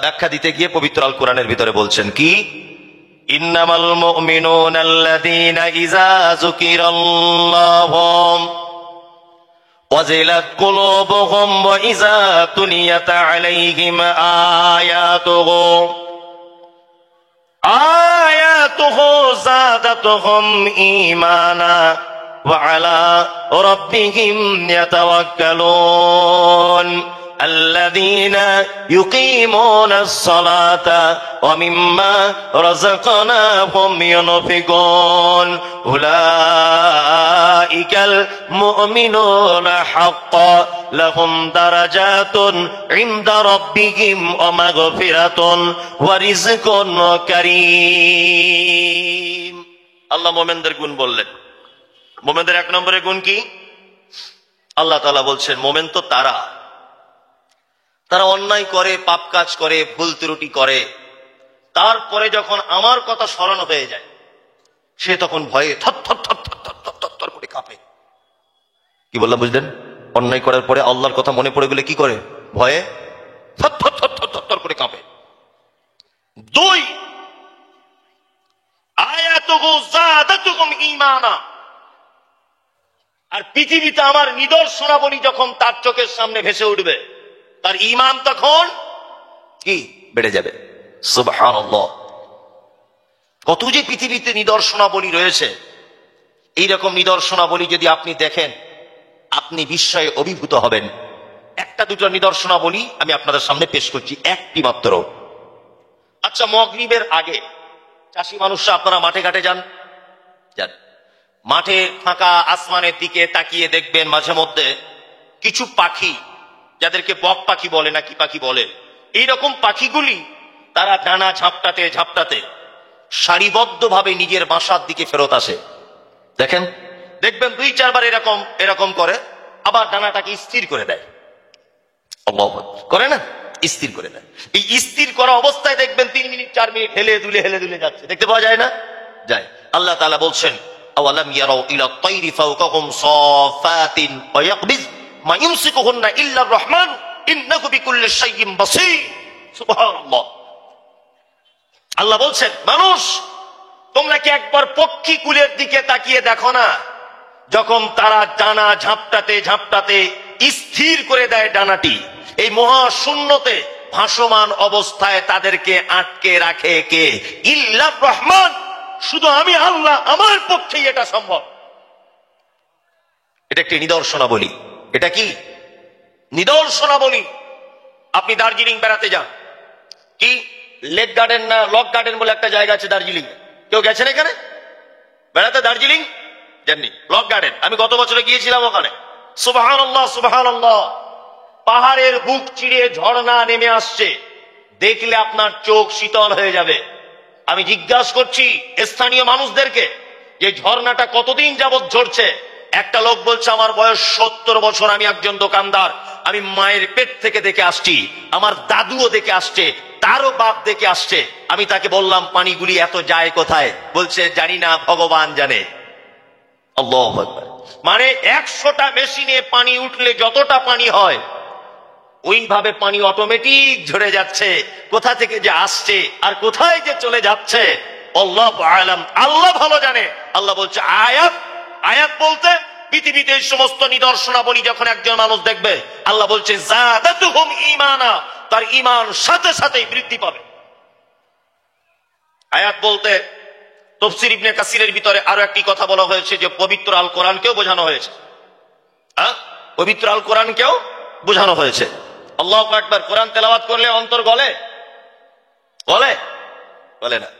ব্যাখ্যা দিতে গিয়ে পবিত্র আল কোরআনের ভিতরে বলছেন কি? ইন্নামাল মুমিনুনা আল্লাযীনা ইযা যুকিরাল্লাহু ওয়াজিলাত কুলুবুহুম ওয়া ইযা তুলিয়াত আলাইহিম আয়াতুহু যাদাতুহুম ঈমানা ওয়া আলা রাব্বিহিম ইয়াতাওয়াক্কালুন الذين يقيمون الصلاة ومما رزقناهم ينفقون أولئك المؤمنون حقا لهم درجات عند ربهم ومغفرة ورزق كريم। আল্লাহ মোমেনদের গুণ বললেন। মোমেনদের 1 নম্বরের গুণ কি? আল্লাহ তাআলা বলছেন মোমেন তো তারা অন্যায় করে, পাপ কাজ করে, ভুল ত্রুটি করে, তারপরে যখন আমার কথা স্মরণ হয়ে যায় সে তখন ভয়ে থর করে কাঁপে। কি বললাম বুঝলেন? অন্যায় করার পরে আল্লাহর কথা মনে পড়ে গেলে কি করে? ভয়ে থর করে কাঁপে। 2, আয়াতুহু যাদাতুহুম ঈমানা। আর পৃথিবীতে আমার নিদর্শনাবলী যখন তার চোখের সামনে ভেসে উঠবে, তার ঈমান তখন কি বেড়ে যাবে। সুবহানাল্লাহ। কত যে পৃথিবীতে নিদর্শনাবলী রয়েছে। এইরকম নিদর্শনাবলী যদি আপনি দেখেন, আপনি বিস্ময়ে অভিভূত হবেন। একটা দুটো নিদর্শনাবলী আমি আপনাদের সামনে পেশ করছি, একটি মাত্র। আচ্ছা, মাগরিবের আগে চাষি মানুষরা আপনারা মাঠে ঘাটে যান, মাঠে ফাঁকা আসমানের দিকে তাকিয়ে দেখবেন মাঝে মধ্যে কিছু পাখি, যাদেরকে বক পাখি বলে না কি পাখি বলে, এইরকম পাখিগুলি তারা ডানা ঝাপটাতে ঝাপটাতে সারিবদ্ধভাবে নিজের বাসার দিকে ফেরত আসে। দেখেন, দেখবেন 2-4 বার এরকম এরকম করে, আবার ডানাটাকে স্থির করে দেয়। করে না, স্থির করে দেয়। এই স্থির করা অবস্থায় দেখবেন 3 মিনিট 4 মিনিট হেলে দুলে যাচ্ছে, দেখতে পাওয়া যায় না? যায়। আল্লাহ তাআলা বলছেন, আওয়ালাম ইয়ারাউ ইলা তায়রি ফাওকাহুম সাফাতিন ওয়া ইয়াকবিজ মা ইউমসিকুহুন্না ইল্লা আর রহমান ইন্নাহু বিকুল্লি শাইইন বাসীর। সুবহানাল্লাহ। আল্লাহ বলছেন, মানুষ তোমরা কি একবার পক্ষী কুলের দিকে তাকিয়ে দেখো না, যখন তারা ডানা ঝাপটাতে ঝাপটাতে স্থির করে দেয় ডানাটি, এই মহাশূন্যতে ভাসমান অবস্থায় তাদেরকে আটকে রাখে কে? ইল্লা রহমান, শুধু আমি আল্লাহ, আমার পক্ষেই এটা সম্ভব। এটা একটি নিদর্শনাবলী। এটা কি নিদর্শনাবলী? আপনি দার্জিলিং বেড়াতে যান, কি লেক গার্ডেন না লক গার্ডেন বলে একটা জায়গা আছে দার্জিলিং, কেউ গেছেন এখানে বেড়াতে? দার্জিলিং জাননি? লক গার্ডেন আমি গত বছরে গিয়েছিলাম ওখানে। সুবহানাল্লাহ, সুবহানাল্লাহ। পাহাড়ের বুক চিড়ে ঝর্ণা নেমে আসছে, দেখলে আপনার চোখ শীতল হয়ে যাবে। আমি জিজ্ঞাসা করছি স্থানীয় মানুষদেরকে যে ঝর্ণাটা কতদিন যাবৎ ঝরছে। একটা লোক বলছে, আমার বয়স 70 বছর, আমি একজন দোকানদার, আমি মায়ের পেট থেকে দেখে আসছি, আমার দাদুও দেখে আসছে, তারও বাপ দেখে আসছে। আমি তাকে বললাম, পানিগুলি এত যায় কোথায়? বলছে, জানি না, ভগবান জানে। আল্লাহু আকবার। মানে 100টা মেশিনে পানি উঠলে যতটা পানি হয়, ওইভাবে পানি অটোমেটিক ঝরে যাচ্ছে। কোথা থেকে যে আসছে আর কোথায় যে চলে যাচ্ছে আল্লাহু আ'লাম, আল্লাহ ভালো জানে। আল্লাহ বলছে আয়াত, আয়াত বলতে পৃথিবীতে এই সমস্ত নিদর্শনাবলী যখন একজন মানুষ দেখবে, আল্লাহ বলছে যাদাতুহুম ঈমানা, তার ঈমান সাথে সাথেই বৃদ্ধি পাবে। আয়াত বলতে তাফসীর ইবনে কাসিরের ভিতরে আরো একটি কথা বলা হয়েছে যে পবিত্র আল কোরআনকেও বোঝানো হয়েছে। পবিত্র আল কোরআনকেও বোঝানো হয়েছে। আল্লাহু আকবার। কোরআন তেলাওয়াত করলে অন্তর গলে? গলে? গলে না।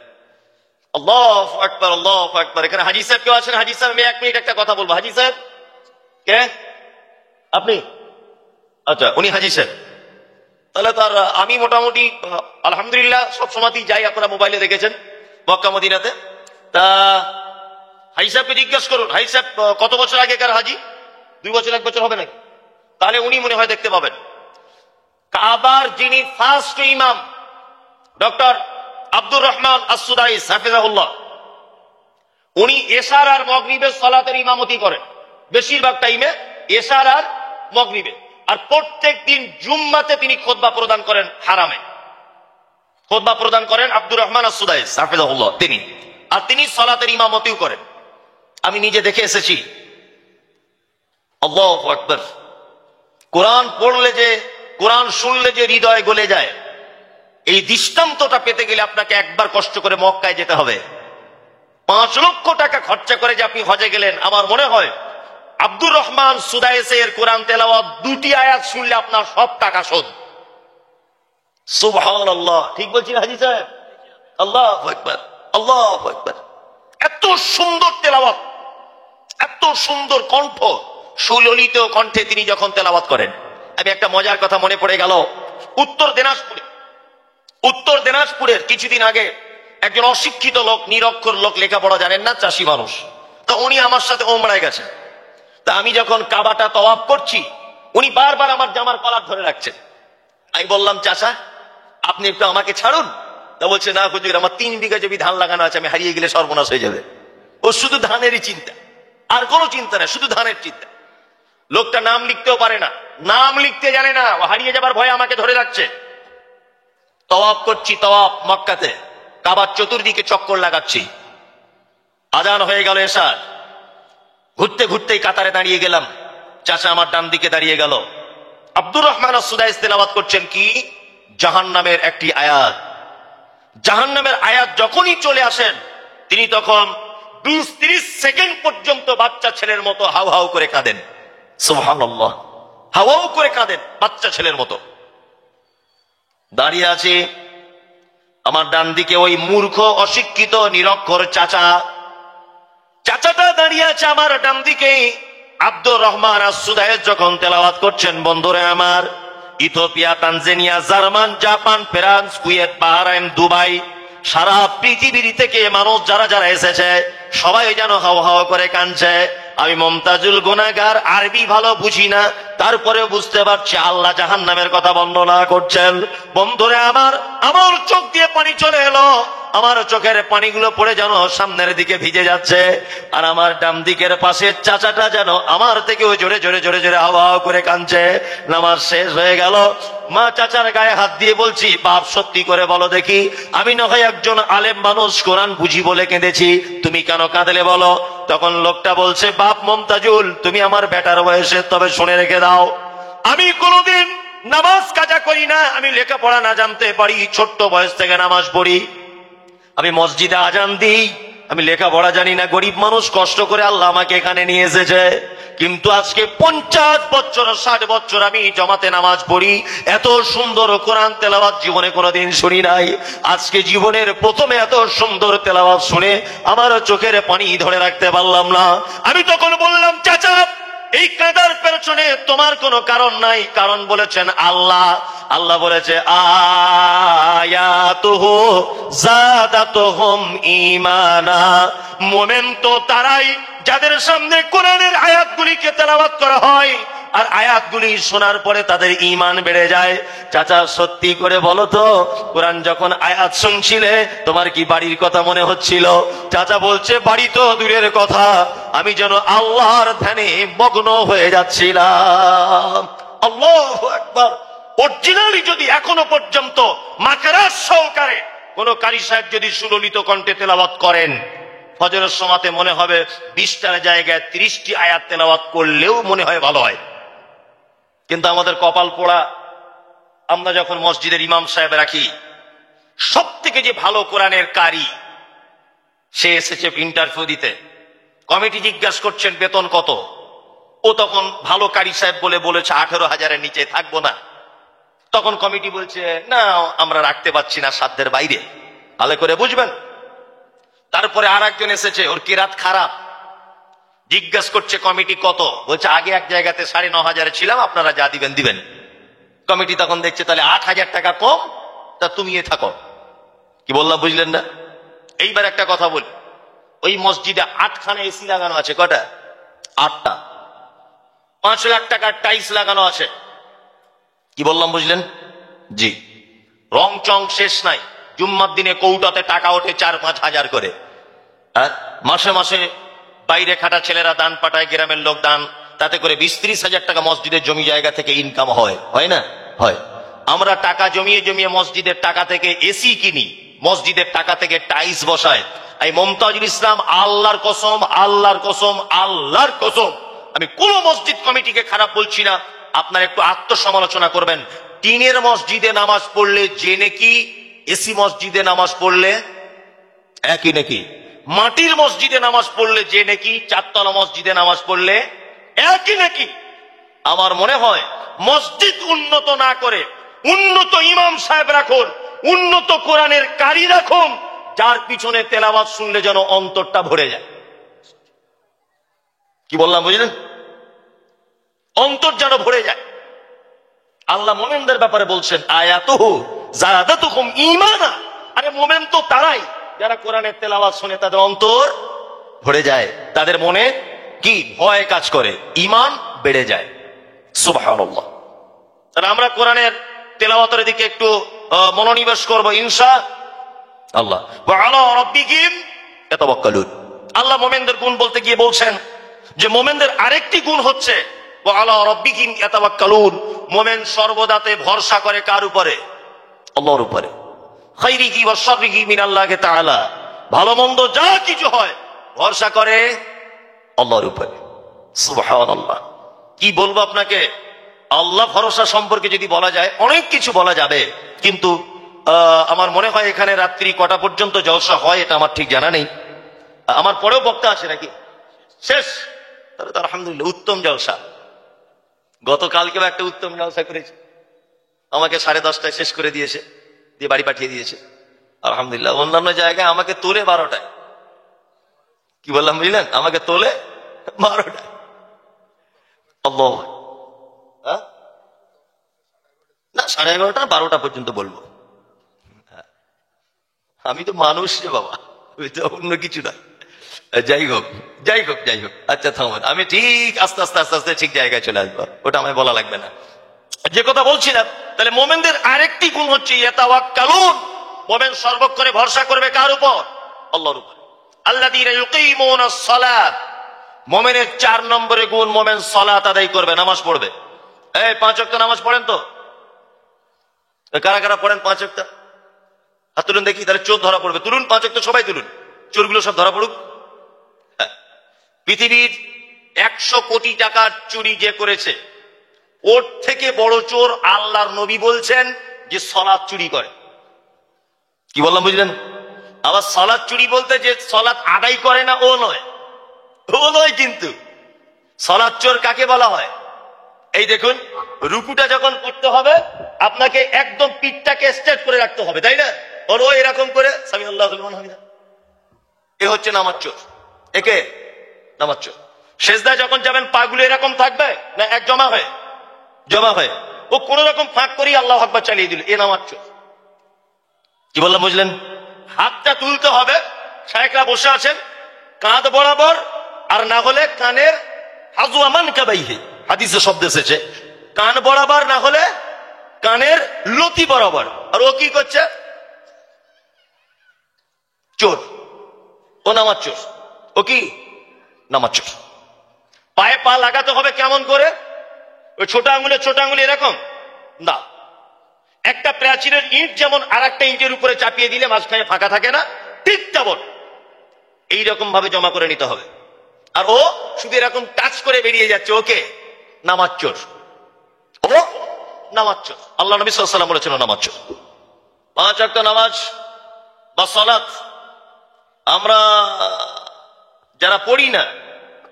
আল্লাহু আকবার, আল্লাহু আকবার। এখানে হাজী সাহেব কেউ আছেন? হাজী সাহেব, আমি 1 মিনিট একটা কথা বলবো। হাজী সাহেব কে? আপনি? আচ্ছা, উনি হাজী সাহেব। তাহলে তার আমি মোটামুটি আলহামদুলিল্লাহ সব সময়তেই যাই, আপনারা মোবাইলে দেখেছেন, মক্কা মদিনাতে। তা হাজী সাহেবকে জিজ্ঞাসা করুন, হাজী সাহেব কত বছর আগেকার হাজী? 2 বছর 1 বছর হবে নাকি? তাহলে উনি মনে হয় দেখতে পাবেন। কাবার যিনি ফার্স্ট ইমাম, ডক্টর আব্দুর রহমান আস-সুদাইস হাফিজাহুল্লাহ, উনি এশার আর মাগরিবের সালাতের ইমামতি করেন বেশিরভাগ টাইমে, এশার আর মাগরিবে। আর প্রত্যেক দিন জুম্মাতে তিনি খুতবা প্রদান করেন হারামে, খুতবা প্রদান করেন আব্দুর রহমান আস-সুদাইস হাফিজাহুল্লাহ তিনি। আর তিনি সালাতের ইমামতিও করেন, আমি নিজে দেখে এসেছি। আল্লাহু আকবার। কোরআন পড়লে যে, কোরআন শুনলে যে হৃদয় গলে যায়, এই দৃষ্টান্তটা পেতে গেলে আপনাকে একবার কষ্ট করে মক্কায় যেতে হবে। 5 লক্ষ টাকা খরচা করে যে আপনি হজে গেলেন, আমার মনে হয় আব্দুর রহমান সুদাইসের কোরআন তেলাওয়াত 2টি আয়াত শুনলে আপনার সব টাকা শোধ। সুবহানাল্লাহ, ঠিক বলছি হাজী সাহেব? আল্লাহু আকবার, আল্লাহু আকবার। এত সুন্দর তেলাওয়াত, এত সুন্দর কণ্ঠ, সুললিত কণ্ঠে তিনি যখন তেলাওয়াত করেন। আমি একটা মজার কথা মনে পড়ে গেল, উত্তর দিনাজপুরের কিছুদিন আগে একজন অশিক্ষিত লোক, নিরক্ষর লোক, লেখাপড়া জানেন না, চাষি মানুষ, তা উনি আমার সাথে ওমরায় গেছেন। তা আমি যখন কাবাটা তওয়াফ করছি, উনি বারবার আমার জামার কলার ধরে রাখছেন। আমি বললাম, চাচা আপনি একটু আমাকে ছাড়ুন। তা বলছে, না হুজুর, আমার 3 বিঘা জমি ধান লাগানো আছে, আমি হারিয়ে গেলে সর্বনাশ হয়ে যাবে। ও শুধু ধানেরই চিন্তা, আর কোনো চিন্তা না, শুধু ধানের চিন্তা। লোকটা নাম লিখতেও পারে না, নাম লিখতে জানে না, ও হারিয়ে যাবার ভয়ে আমাকে ধরে রাখছে। তওয়াফ করছি, তওয়াফ মক্কাতে, কাবার চতুর্দিকে চক্কর লাগাচ্ছি। আজান হয়ে গেল এশার, ঘুরতে ঘুরতেই কাতারে দাঁড়িয়ে গেলাম। চাচা আমার ডান দিকে দাঁড়িয়ে গেল। আব্দুর রহমান আস-সুদাইস তেলাওয়াত করছেন কি? জাহান্নামের একটি আয়াত। জাহান্নামের আয়াত যখনই চলে আসেন, তিনি তখন 20-30 সেকেন্ড পর্যন্ত বাচ্চা ছেলের মতো হাউ হাউ করে কাঁদেন। সুবহানাল্লাহ, হাউ হাউ করে কাঁদেন বাচ্চা ছেলের মতো। দাঁড়িয়ে আছে আমার ডান দিকে ওই মূর্খ অশিক্ষিত নিরক্ষর চাচাটা দাঁড়িয়ে আছে আমার ডান দিকে। আব্দুর রহমান আস-সুদাইস যখন তেলাওয়াত করছেন, বন্ধুরা আমার, Ethiopia, Tanzania, German, Japan, France, Kuwait, Bahrain, Dubai, সারা পৃথিবীর থেকে মানুষ যারা যারা এসেছে সবাই যেন হাওয়া হাওয়া করে কাঁদছে। আমি মুমতাজুল গুনাহগার, আরবি ভালো বুঝি না, তারপরে বুঝতে পারছি আল্লাহ জাহান্নামের কথা বর্ণনা করছেন। বন্ধুরা আমার চোখ দিয়ে পানি চলে এলো, আমার চোখের পানিগুলো পড়ে যেন সামনের দিকে ভিজে যাচ্ছে। আর আমার ডান দিকের পাশের চাচাটা যেন আমার থেকেও জোরে জোরে জোরে জোরে হাওয়া হাওয়া করে কাঁদছে। নামাজ শেষ হয়ে গেল, মা চাচার গায়ে হাত দিয়ে বলছি, বাপ সত্যি করে বলো দেখি, আমি না হয় একজন আলেম মানুষ, কোরআন বুঝি বলে কেঁদেছি, তুমি কেন কাঁদলে বলো? তখন লোকটা বলছে, বাপ মুমতাজুল, তুমি আমার বেটার বয়সে, তবে শুনে রেখে দাও, আমি কোনোদিন নামাজ কাজা করি না, আমি লেখাপড়া না জানতে পারি, ছোট্ট বয়স থেকে নামাজ পড়ি, আমি মসজিদে আজান দিই, আমি লেখাপড়া জানি না, গরিব মানুষ, কষ্ট করে আল্লাহ আমাকে এখানে নিয়ে এসেছে, কিন্তু আজকে 50 বছর 60 বছর আমি জমাতে নামাজ পড়ি, এত সুন্দর কোরআন তেলাওয়াত জীবনে কোনোদিন শুনি নাই। আজকে জীবনের প্রথমে এত সুন্দর তেলাওয়াত শুনে আমার চোখের পানি ধরে রাখতে পারলাম না। আমি তখন বললাম, চাচা, এই কাঁদার পেছনে তোমার কোনো কারণ নাই, কারণ বলেছেন আল্লাহ। আল্লাহ বলেছে, আয়াতুহু যাদাতুহুম ঈমানা, মুমিন তো তারাই যাদের সামনে কোরআনের আয়াতগুলিকে তেলাওয়াত করা হয় আর আয়াতগুলি শোনার পরে তাদের ঈমান বেড়ে যায়। চাচা, সত্যি করে বলো তো, কোরআন যখন আয়াত শুনছিলে তোমার কি বাড়ির কথা মনে হচ্ছিল? চাচা বলছে, বাড়ি তো দূরের কথা, আমি যেন আল্লাহর ধ্যানে মগ্ন হয়ে যাচ্ছিলাম। আল্লাহু আকবার। অরিজিনালি যদি এখনো পর্যন্ত মাকরাত সহকারে কোন কারি সাহেব যদি সুললিত কণ্ঠে তেলাওয়াত করেন, ফজরের সময়তে মনে হবে 20টার জায়গায় 30টি আয়াত তেলাওয়াত করলেও মনে হয় ভালো হয়। কিন্তু আমাদের কপাল পোড়া, আমরা যখন মসজিদের ইমাম সাহেব রাখি, সব থেকে যে ভালো কোরআনের কারি, সে এসেছে ইন্টারভিউ দিতে, কমিটি জিজ্ঞাসা করছেন বেতন কত, ও তখন ভালো কারি সাহেব বলে বলেছে 18,000-এর নিচে থাকবো না। তখন কমিটি বলছে, না আমরা রাখতে পারছি না, সাধ্যের বাইরে, ভালো করে বুঝবেন। তারপরে আর একজন এসেছে, ওর কিরাত খারাপ, জিজ্ঞাসা করছে কমিটি কত, বলছে আগে এক জায়গাতে 9,500 ছিলাম, আপনারা যা দিবেন দিবেন। কমিটি তখন দেখছে তাহলে 8,000 টাকা কম, তা তুমি থাকো। কি বললাম বুঝলেন না? এইবার একটা কথা বলি, ওই মসজিদে 8খানা এসি লাগানো আছে, কটা? 8টা। 5 লাখ টাকার টাইলস লাগানো আছে। কি বললাম বুঝলেন? জি। রং চং শেষ নাই, জুম্মার দিনে কৌটাতে টাকা ওঠে 4-5 হাজার করে। মাসে মাসে বাইরে খাটা ছেলেরা দান পাঠায়, গ্রামের লোক দান, তাতে করে 20-30 হাজার টাকা মসজিদের জমি জায়গা থেকে ইনকাম হয়, হয় না? হয়। আমরা টাকা জমিয়ে জমিয়ে মসজিদের টাকা থেকে এসি কিনি, মসজিদের টাকা থেকে টাইলস বসায়। এই মুমতাজুল ইসলাম, আল্লাহর কসম, আল্লাহর কসম, আল্লাহর কসম, আমি কোন মসজিদ কমিটিকে খারাপ বলছি না, আপনারা একটু আত্মসমালোচনা করবেন। টিনের মসজিদে নামাজ পড়লে যে নাকি এসি মসজিদে নামাজ পড়লে একই নাকি, মাটির মসজিদে নামাজ পড়লে যে নাকি 4তলা মসজিদে নামাজ পড়লে একই নাকি। আমার মনে হয় মসজিদ উন্নত না করে উন্নত ইমাম সাহেব রাখুন, উন্নত কোরআনের কারি রাখুন, যার পিছনে তেলাওয়াত শুনলে যেন অন্তরটা ভরে যায়। কি বললাম বুঝলেন? অন্তর যেন ভরে যায়। আল্লাহ মুমিনদের ব্যাপারে বলছেন, আয়াতুহু যাদাতুহুম ঈমানা। আরে মুমিন তো তারাই যারা কোরআনের তেলাওয়াত শুনে তাদের অন্তর ভরে যায়, তাদের মনে কি ভয় কাজ করে, ঈমান বেড়ে যায়। সুবহানাল্লাহ। তাহলে আমরা কোরআনের তেলাওয়াতের দিকে একটু মনোনিবেশ করব ইনশাআল্লাহ। ওয়া আলা রাব্বিহিম ইয়াতাওয়াক্কালুন। আল্লাহ মুমিনদের গুণ বলতে গিয়ে বলছেন যে মুমিনদের আরেকটি গুণ হচ্ছে ওয়া আলা রাব্বিহিম ইয়াতাওয়াক্কালুন, মুমিন সর্বদাতে ভরসা করে কার উপরে? আল্লাহর উপরে। খাইরিহি ওয়া শাররিহি মিনাল্লাহি তাআলা, ভালো মন্দ যা কিছু হয় ভরসা করে আল্লাহর উপরে। সুবহানাল্লাহ। কি বলবো আপনাকে, আল্লাহ ভরসা সম্পর্কে যদি বলা যায় অনেক কিছু বলা যাবে, কিন্তু আমার মনে হয় এখানে রাত্রি কটা পর্যন্ত জলসা হয় এটা আমার ঠিক জানা নেই। আমার পরেও বক্তা আছে নাকি? শেষ? তাহলে তো আলহামদুলিল্লাহ, উত্তম জলসা। গতকালকেও একটা উত্তম জলসা করেছে, আমাকে 10:30টায় শেষ করে দিয়েছে, দিয়ে বাড়ি পাঠিয়ে দিয়েছে আলহামদুলিল্লাহ। অন্যান্য জায়গায় আমাকে তোলে 12টায়। কি বললাম বুঝলেন? আমাকে তোলে 12টায়। আল্লাহ, না 11:30 12টা পর্যন্ত বলবো। আমি তো মানুষ রে বাবা, অন্য কিছু না। যাই হোক যাই হোক যাই হোক, আচ্ছা থামুন, আমি ঠিক আস্তে আস্তে আস্তে আস্তে ঠিক জায়গায় চলে আসবো, ওটা আমায় বলা লাগবে না। যে কথা বলছিলাম, তাহলে মোমেনদের আরেকটি গুণ হচ্ছে ইয়াতাওয়াক্কালুন, মোমেন সর্বক্ষণে ভরসা করবে কার উপর? আল্লাহর উপর। আল্লাযীনা ইউকিমুনাস সালাত, মোমেনের 4 নম্বরে গুণ, মোমেন সালাত আদায় করবে, নামাজ পড়বে। এই 5 ওয়াক্ত নামাজ পড়েন তো? কারা কারা পড়েন 5 ওয়াক্ত? হাত তুলুন দেখি, তাহলে চোর ধরা পড়বে। তুলুন 5 ওয়াক্ত, সবাই তুলুন, চোরগুলো সব ধরা পড়ুক। পৃথিবীর 100 কোটি টাকার চুরি যে করেছে, ওর থেকে বড় চোর আল্লাহর নবী বলছেন যে সালাত চুরি করে। কি বললাম বুঝলেন? আবার সালাত চুরি বলতে যে সালাত আদায় করে না ও নয়, ও নয়। কিন্তু সালাত চোর কাকে বলা হয়? এই দেখুন, রুকুটা যখন করতে হবে আপনাকে একদম পিঠটাকে স্ট্রেট করে রাখতে হবে, তাই না? আর ও এরকম করে সামি আল্লাহু লিমান হামিদা, এ হচ্ছে নামাজ চোর। একে নামাজ চোর। সেজদা যখন যাবেন পাগুলো এরকম থাকবে না এক জমা হয়ে? জমা হয়ে। ও কোন রকম ফাঁক করি আল্লাহু আকবার চালিয়ে দিল, এ নামাজ চোর। কি বললাম বুঝলেন? হাতটা তুলতে হবে, শায়েখরা বসে আছেন কাঁধ বরাবর, আর না হলে কানের হাজওয়া মানকাবাইহি, হাদিসে শব্দ এসেছে কান বরাবর, না হলে কানের লতি বরাবর। আর ও কি করছে? চোর। ও নামাজ চোর। ও কি? নামাজ চোর। পায়ে পা লাগাতে হবে কেমন করে? ওই ছোট আঙুলে এরকম না, একটা প্রাচীরের ইট যেমন আর একটা ইটের উপরে চাপিয়ে দিলে মাঝখানে ফাঁকা থাকে না, ঠিক তেমন এইরকম ভাবে জমা করে নিতে হবে। আর ও শুধু এরকম টাচ করে বেরিয়ে যাচ্ছে, ওকে নামাজ চোর। ও নামাজ চোর। আল্লাহ নবী সাল্লাল্লাহু আলাইহি ওয়াসাল্লাম বলেছেন নামাজ চোর। 5 ওয়াক্ত নামাজ বা সালাত আমরা যারা পড়ি না,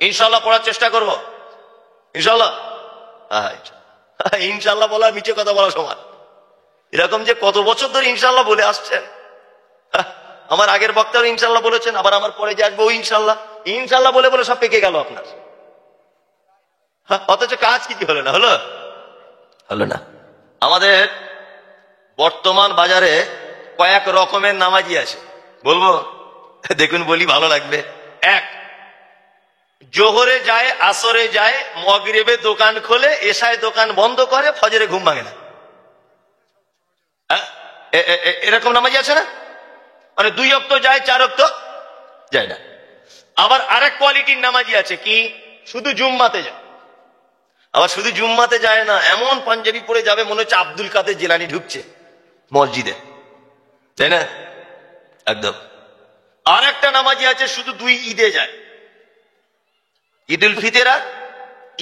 ইনশাআল্লাহ পড়ার চেষ্টা করব। ইনশাআল্লাহ, ইনশাআল্লাহ বলা মিছে কথা বলা সমান। এরকম যে কত বছর ধরে ইনশাআল্লাহ বলে আসছেন, আমার আগের বক্তারা ইনশাআল্লাহ বলেছেন, আবার আমার পরে যে আসবো ইনশাআল্লাহ। ইনশাআল্লাহ বলে বলে সব পেকে গেল আপনার, অথচ কাজ কি হলো না? হলো না। আমাদের বর্তমান বাজারে কয়েক রকমের নামাজি আছে, বলবো? দেখুন বলি, ভালো লাগবে। এক, জোহরে যায়, আসরে যায়, মগরিবে দোকান খোলে, এশায় দোকান বন্ধ করে, ফজরে ঘুম ভাঙে না। এরকম নামাজি আছে না? মানে 2 ওয়াক্ত যায়, 4 ওয়াক্ত যায় না। আবার আরেক কোয়ালিটির নামাজি আছে, কি শুধু জুম্মাতে যায়। আবার শুধু জুম্মাতে যায় না, এমন পাঞ্জাবি পরে যাবে মনে হচ্ছে আব্দুল কাদের জিলানী ঢুকছে মসজিদে, তাই না? একদম। আর একটা নামাজি আছে শুধু 2 ঈদে যায়, ঈদুল ফিতর আর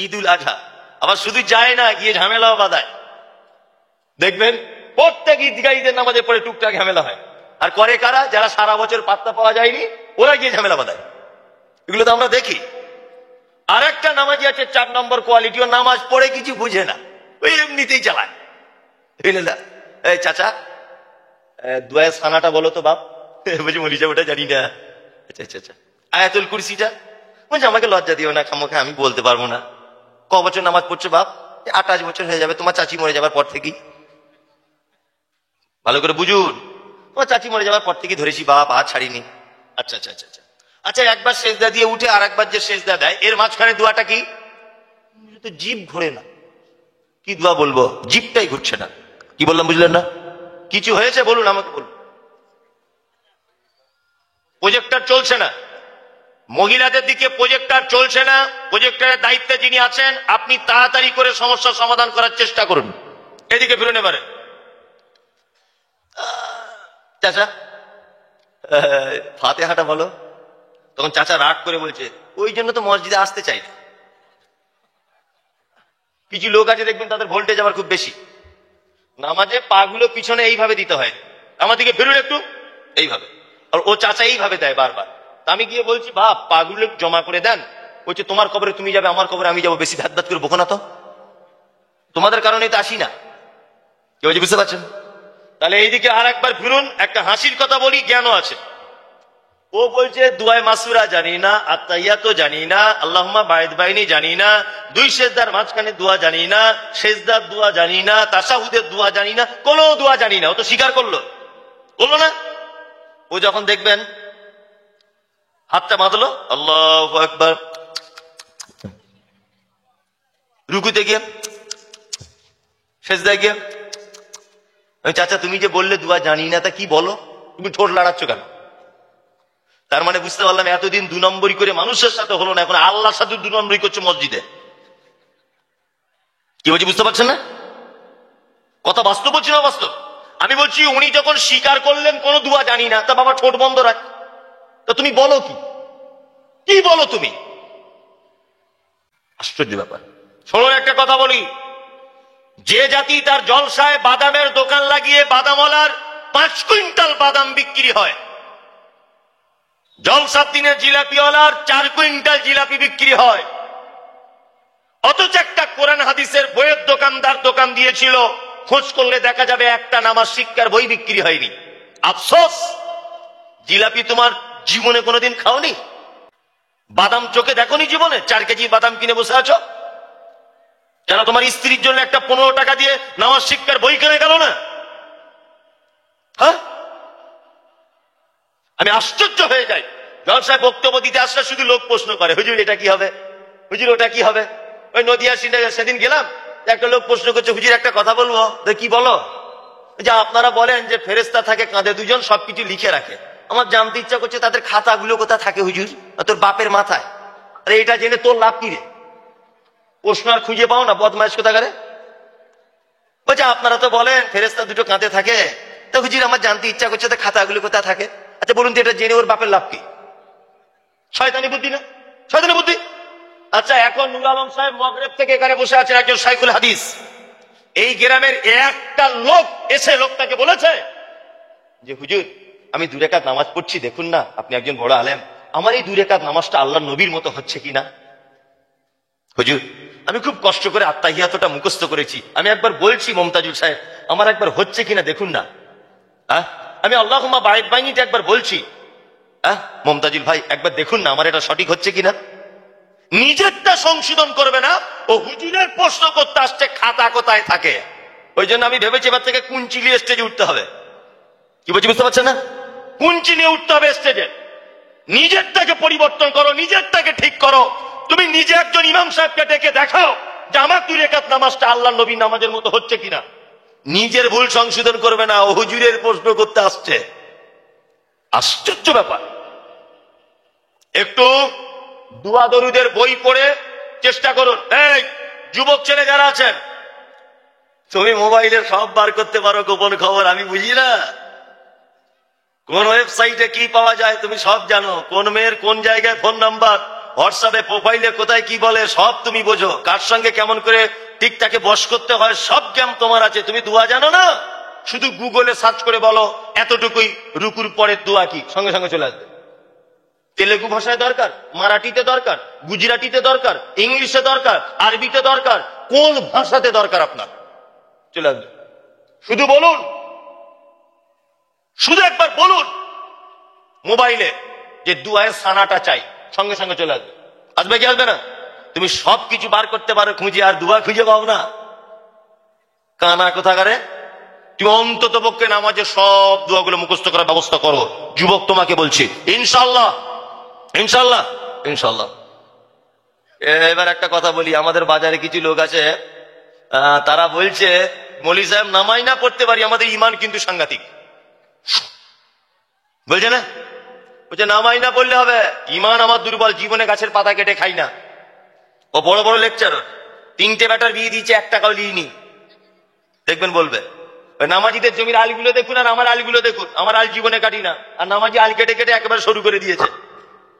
ঈদুল আজহা। আবার শুধু যায় না, গিয়ে ঝামেলাও বাঁধায়। দেখবেন প্রত্যেক ঈদগাহ ঈদের নামাজে পড়ে টুকটাক ঝামেলা হয়। আর করে কারা? যারা সারা বছর পাত্তা পাওয়া যায়নি, ওরা গিয়ে ঝামেলা বাঁধায়। এগুলো তো আমরা দেখি। আর একটা নামাজি আছে 4 নম্বর কোয়ালিটি, ও নামাজ পড়ে কিছু বুঝে না, ওই এমনিতেই চালায়। এই চাচা, দোয়া সানাটা বলো তো বাপ। বুঝি মরিচা, ওটা জানি না। আচ্ছা আচ্ছা আচ্ছা, আয়াতুল কুরসিটা বলছে আমাকে লজ্জা দিও না খামোখা, আমি বলতে পারবো না। ক বছর নামাজ পড়ছো বাপ? 28 বছর হয়ে যাবে, তোমার চাচি মরে যাবার পর থেকেই। ভালো করে বুঝুন, তোমার চাচি মরে যাবার পর থেকেই ধরেছি বাপ, আর ছাড়িনি। আচ্ছা আচ্ছা আচ্ছা আচ্ছা আচ্ছা, একবার সেজদা দিয়ে উঠে আর একবার যে সেজদা দেয়, এর মাঝখানে দোয়াটা কি? তো জিভ ঘোরে না, কি দোয়া বলবো? জিভটাই ঘুরছে না। কি বললাম বুঝলেন না? কিছু হয়েছে বলুন, আমাকে বলুন। প্রজেক্টর চলছে না, মহিলাদের দিকে প্রজেক্টর চলছে না। প্রজেক্টরের দায়িত্বে যিনি আছেন, আপনি তাড়াতাড়ি করে সমস্যার সমাধান করার চেষ্টা করুন। এদিকে ফিরে নেবারে চাচা, ফাতিহাটা বলো। তখন চাচা রাগ করে বলছে, ওই জন্য তো মসজিদে আসতে চাই না। কিছু লোক আছে দেখবেন তাদের ভোল্টেজ আবার খুব বেশি, নামাজে পাগুলো পিছনে এইভাবে দিতে হয়, আমার দিকে ফিরুন একটু, এইভাবে। আর ও চাচা এইভাবে দেয় বারবার, তা আমি গিয়ে বলছি বাপ পাগুলো জমা করে দেন। বলছে তোমার কবরে তুমি যাবে, আমার কবরে আমি যাবো, বেশি ধাত ধাত করে বকো না তো, তোমাদের কারণে তো আসি না। কি বলছি বুঝতে পারছেন? তাহলে এইদিকে আর একবার ফিরুন, একটা হাসির কথা বলি, জ্ঞানও আছে। ও বলছে দুয়ায় মাসুরা জানি না, আত্তাহিয়াতো জানি না, আল্লাহুম্মা বাঈদ বাইনি জানি না, দুই সেজদার মাঝখানে দোয়া জানি না, সেজদার দোয়া জানি না, তাশাহুদের দোয়া জানি না, কোনো দোয়া জানি না। ও তো স্বীকার করলো না? ও যখন দেখবেন হাতটা বাঁধলো, আল্লাহু আকবার, রুকুতে গিয়ে, সেজদায় গিয়ে, চাচা তুমি যে বললে দোয়া জানি না, তা কি বলো, তুমি ঠোঁট লাড়াচ্ছ কেন? তার মানে বুঝতে পারলাম এতদিন 2 নম্বরই করে মানুষের সাথে হলো না, এখন আল্লাহর সাথে 2 নম্বরই করছে মসজিদে। কি বলছি বুঝতে পারছেন না? কথা বাস্তব বলছি না বাস্তব? আমি বলছি উনি যখন স্বীকার করলেন কোন দোয়া জানি না, তা বাবা ঠোঁট বন্ধ রাখ, তা তুমি বলো কি বলো তুমি? আশ্চর্য ব্যাপার। শোনো একটা কথা বলি, যে জাতি তার জলসায় বাদামের দোকান লাগিয়ে বাদামওয়ালার 5 কুইন্টাল বাদাম বিক্রি হয়, জলসার দিনে জিলাপিওয়ালার 4 কুইন্টাল জিলাপি বিক্রি হয়, অথচ একটা কোরআন হাদিসের বইয়ের দোকানদার দোকান দিয়েছিল, খোঁজ করলে দেখা যাবে একটা নামাজ শিক্ষার বই বিক্রি হয়নি। আফসোস, জিলাপি তোমার জীবনে কোনোদিন খাওনি, বাদাম চোখে দেখোনি জীবনে, 4 কেজি বাদাম কিনে বসে আছো, কেন তোমার স্ত্রীর জন্য একটা 15 টাকা দিয়ে নামাজ শিক্ষার বই কিনে গেল না? হ্যাঁ, আমি আশ্চর্য হয়ে যাই। জলসায় বক্তব্য দিতে আসলে শুধু লোক প্রশ্ন করে, হুজুর এটা কি হবে, হুজুর ওটা কি হবে। ওই নদিয়া সেদিন গেলাম, একটা লোক প্রশ্ন করছে, হুজুর একটা কথা বলবো। কি বলো? যে আপনারা বলেন যে ফেরেশতা থাকে কাঁধে 2জন, সবকিছু লিখে রাখে, আমার জানতে ইচ্ছা করছে তাদের খাতাগুলো কোথায় থাকে হুজুর? তোর বাপের মাথায়। আরে এটা জেনে তোর লাভ কি রে? প্রশ্ন আর খুঁজে পাও না, বদমাইশ কোথাকারে। বলছে আপনারা তো বলেন ফেরেশতা 2টো কাঁধে থাকে, তো হুজুর আমার জানতে ইচ্ছা করছে তো খাতাগুলো কোথায় থাকে। আচ্ছা বলুন তো এটা জেনে ওর বাপের লাভ কি? শয়তানি বুদ্ধি না? শয়তানি বুদ্ধি। আচ্ছা এখন নুর আলম সাহেব মগরেব থেকে এখানে বসে আছেন, একজন শাইখুল হাদিস। এই গ্রামের একটা লোক এসে লোকটাকে বলেছে যে হুজুর আমি 2 রাকাত নামাজ পড়ছি, দেখুন না আপনি একজন বড় আলেম, আমার এই 2 রাকাত নামাজটা আল্লাহর নবীর মতো হচ্ছে কিনা। হুজুর আমি খুব কষ্ট করে আত্তাহিয়াতটা মুখস্থ করেছি, আমি একবার বলছি মমতাজুল সাহেব আমার একবার হচ্ছে কিনা দেখুন না। আমি আল্লাহুম্মা বাঈদ বাইনিটা একবার বলছি, মমতাজুল ভাই একবার দেখুন না আমার এটা সঠিক হচ্ছে কিনা। নিজেরটা সংশোধন করবে না, ও হুজুরের প্রশ্ন করতে আসছে খাতা কোথায় থাকে। ওই জন্য আমি ভেবেছি এবার থেকে কুঞ্চি নিয়ে স্টেজে উঠতে হবে। কি বলছি বুঝতে পারছেন না? কুঞ্চি নিয়ে উঠতে হবে স্টেজে। নিজেরটাকে পরিবর্তন করো, নিজেরটাকে ঠিক করো। তুমি নিজে একজন ইমাম সাহেবকে ডেকে দেখাও যে আমার 2 রাকাত নামাজটা আল্লাহর নবী নামাজের মতো হচ্ছে কিনা। নিজের ভুল সংশোধন করবে না, ও হুজুরের প্রশ্ন করতে আসছে। আশ্চর্য ব্যাপার। একটু দুয়া দরুদের বই পড়ে চেষ্টা করুন। এই যুবক ছেলে যারা আছেন, তুমি মোবাইলে সব বার করতে পারো গোপন খবর, আমি বুঝি না। কোন ওয়েবসাইটে কি পাওয়া যায় তুমি সব জানো, কোন মেয়ের কোন জায়গায় ফোন নাম্বার, হোয়াটসঅ্যাপে প্রোফাইলে কোথায় কি বলে সব তুমি বোঝো, কার সঙ্গে কেমন করে ঠিক তাকে বশ করতে হয় সব জ্ঞান তোমার আছে। তুমি দোয়া জানো না, শুধু গুগলে সার্চ করে বলো এতটুকুই রুকুর পরের দোয়া কি, সঙ্গে সঙ্গে চলে আসবে। তেলেগু ভাষায় দরকার, মারাঠিতে দরকার, গুজরাটিতে দরকার, ইংলিশে দরকার, আরবিতে দরকার, কোন ভাষাতে দরকার আপনার চলে আসবে। শুধু বলুন, শুধু একবার বলুন মোবাইলে যে দুয়ায়ের সানাটা চাই, সঙ্গে সঙ্গে চলে আসবে। আসবে কি আসবে না? তুমি সবকিছু বার করতে পারো খুঁজে, আর দুয়া খুঁজে পাও না, কানা কোথাকারে। তুমি অন্তত পক্ষে নামাজে সব দোয়াগুলো মুখস্থ করার ব্যবস্থা করো। যুবক তোমাকে বলছি, ইনশাল্লাহ ইনশাল্লাহ ইনশাল্লাহ। এবার একটা কথা বলি, আমাদের বাজারে কিছু লোক আছে, তারা বলছে মৌলী সাহেব নামাই না পড়তে পারি, আমাদের ইমান কিন্তু সাংঘাতিক। বলছে না, বলছে নামাই না পড়লে হবে, ইমান আমার দুর্বল, জীবনে গাছের পাতা কেটে খাই না। ও বড় বড় লেকচার, 3টে ব্যাটার বিয়ে দিয়েছে, 1 টাকাও লিইনি। দেখবেন বলবে নামাজিদের জমির আলগুলো দেখুন আর আমার আলগুলো দেখুন, আমার আল জীবনে কাটি না, আর নামাজি আল কেটে কেটে একেবারে শুরু করে দিয়েছে।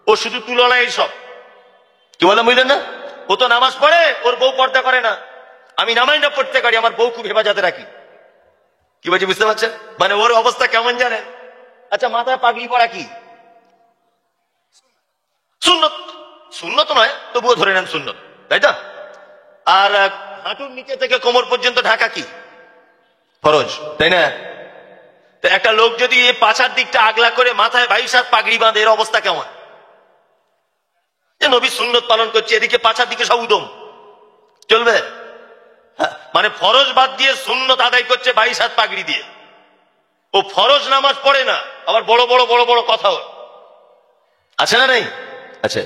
ও শুধু তুলনা এইসব। কি বলে বুঝলেন না? ও তো নামাজ পড়ে, ওর বউ পর্দা করে না। আমি নামাই না পড়তে পারি, আমার বউ খুব হেফাজতে রাখি। কি বলছি বুঝতে পারছেন? মানে ওর অবস্থা কেমন জানেন? আচ্ছা মাথায় পাগড়ি পরা কি? সুন্নত, সুন্নত নয় তবুও ধরে নেন সুন্নত, তাই তো? আর হাঁটুর নিচে থেকে কোমর পর্যন্ত ঢাকা কি ফরজ, তাই না? তো একটা লোক যদি পাছার দিকটা আগলা করে মাথায় 22 হাত পাগড়ি বাঁধে, এর অবস্থা কেমন? যে নবী সুন্নত পালন করছে, এদিকে পাছার দিকে সব উদম, চলবে? মানে ফরজ বাদ দিয়ে সুন্নত আদায় করছে 22 হাত পাগড়ি দিয়ে। ও ফরজ নামাজ পড়ে না, আবার বড় বড় বড় বড় কথাও আছে না নেই? আছে।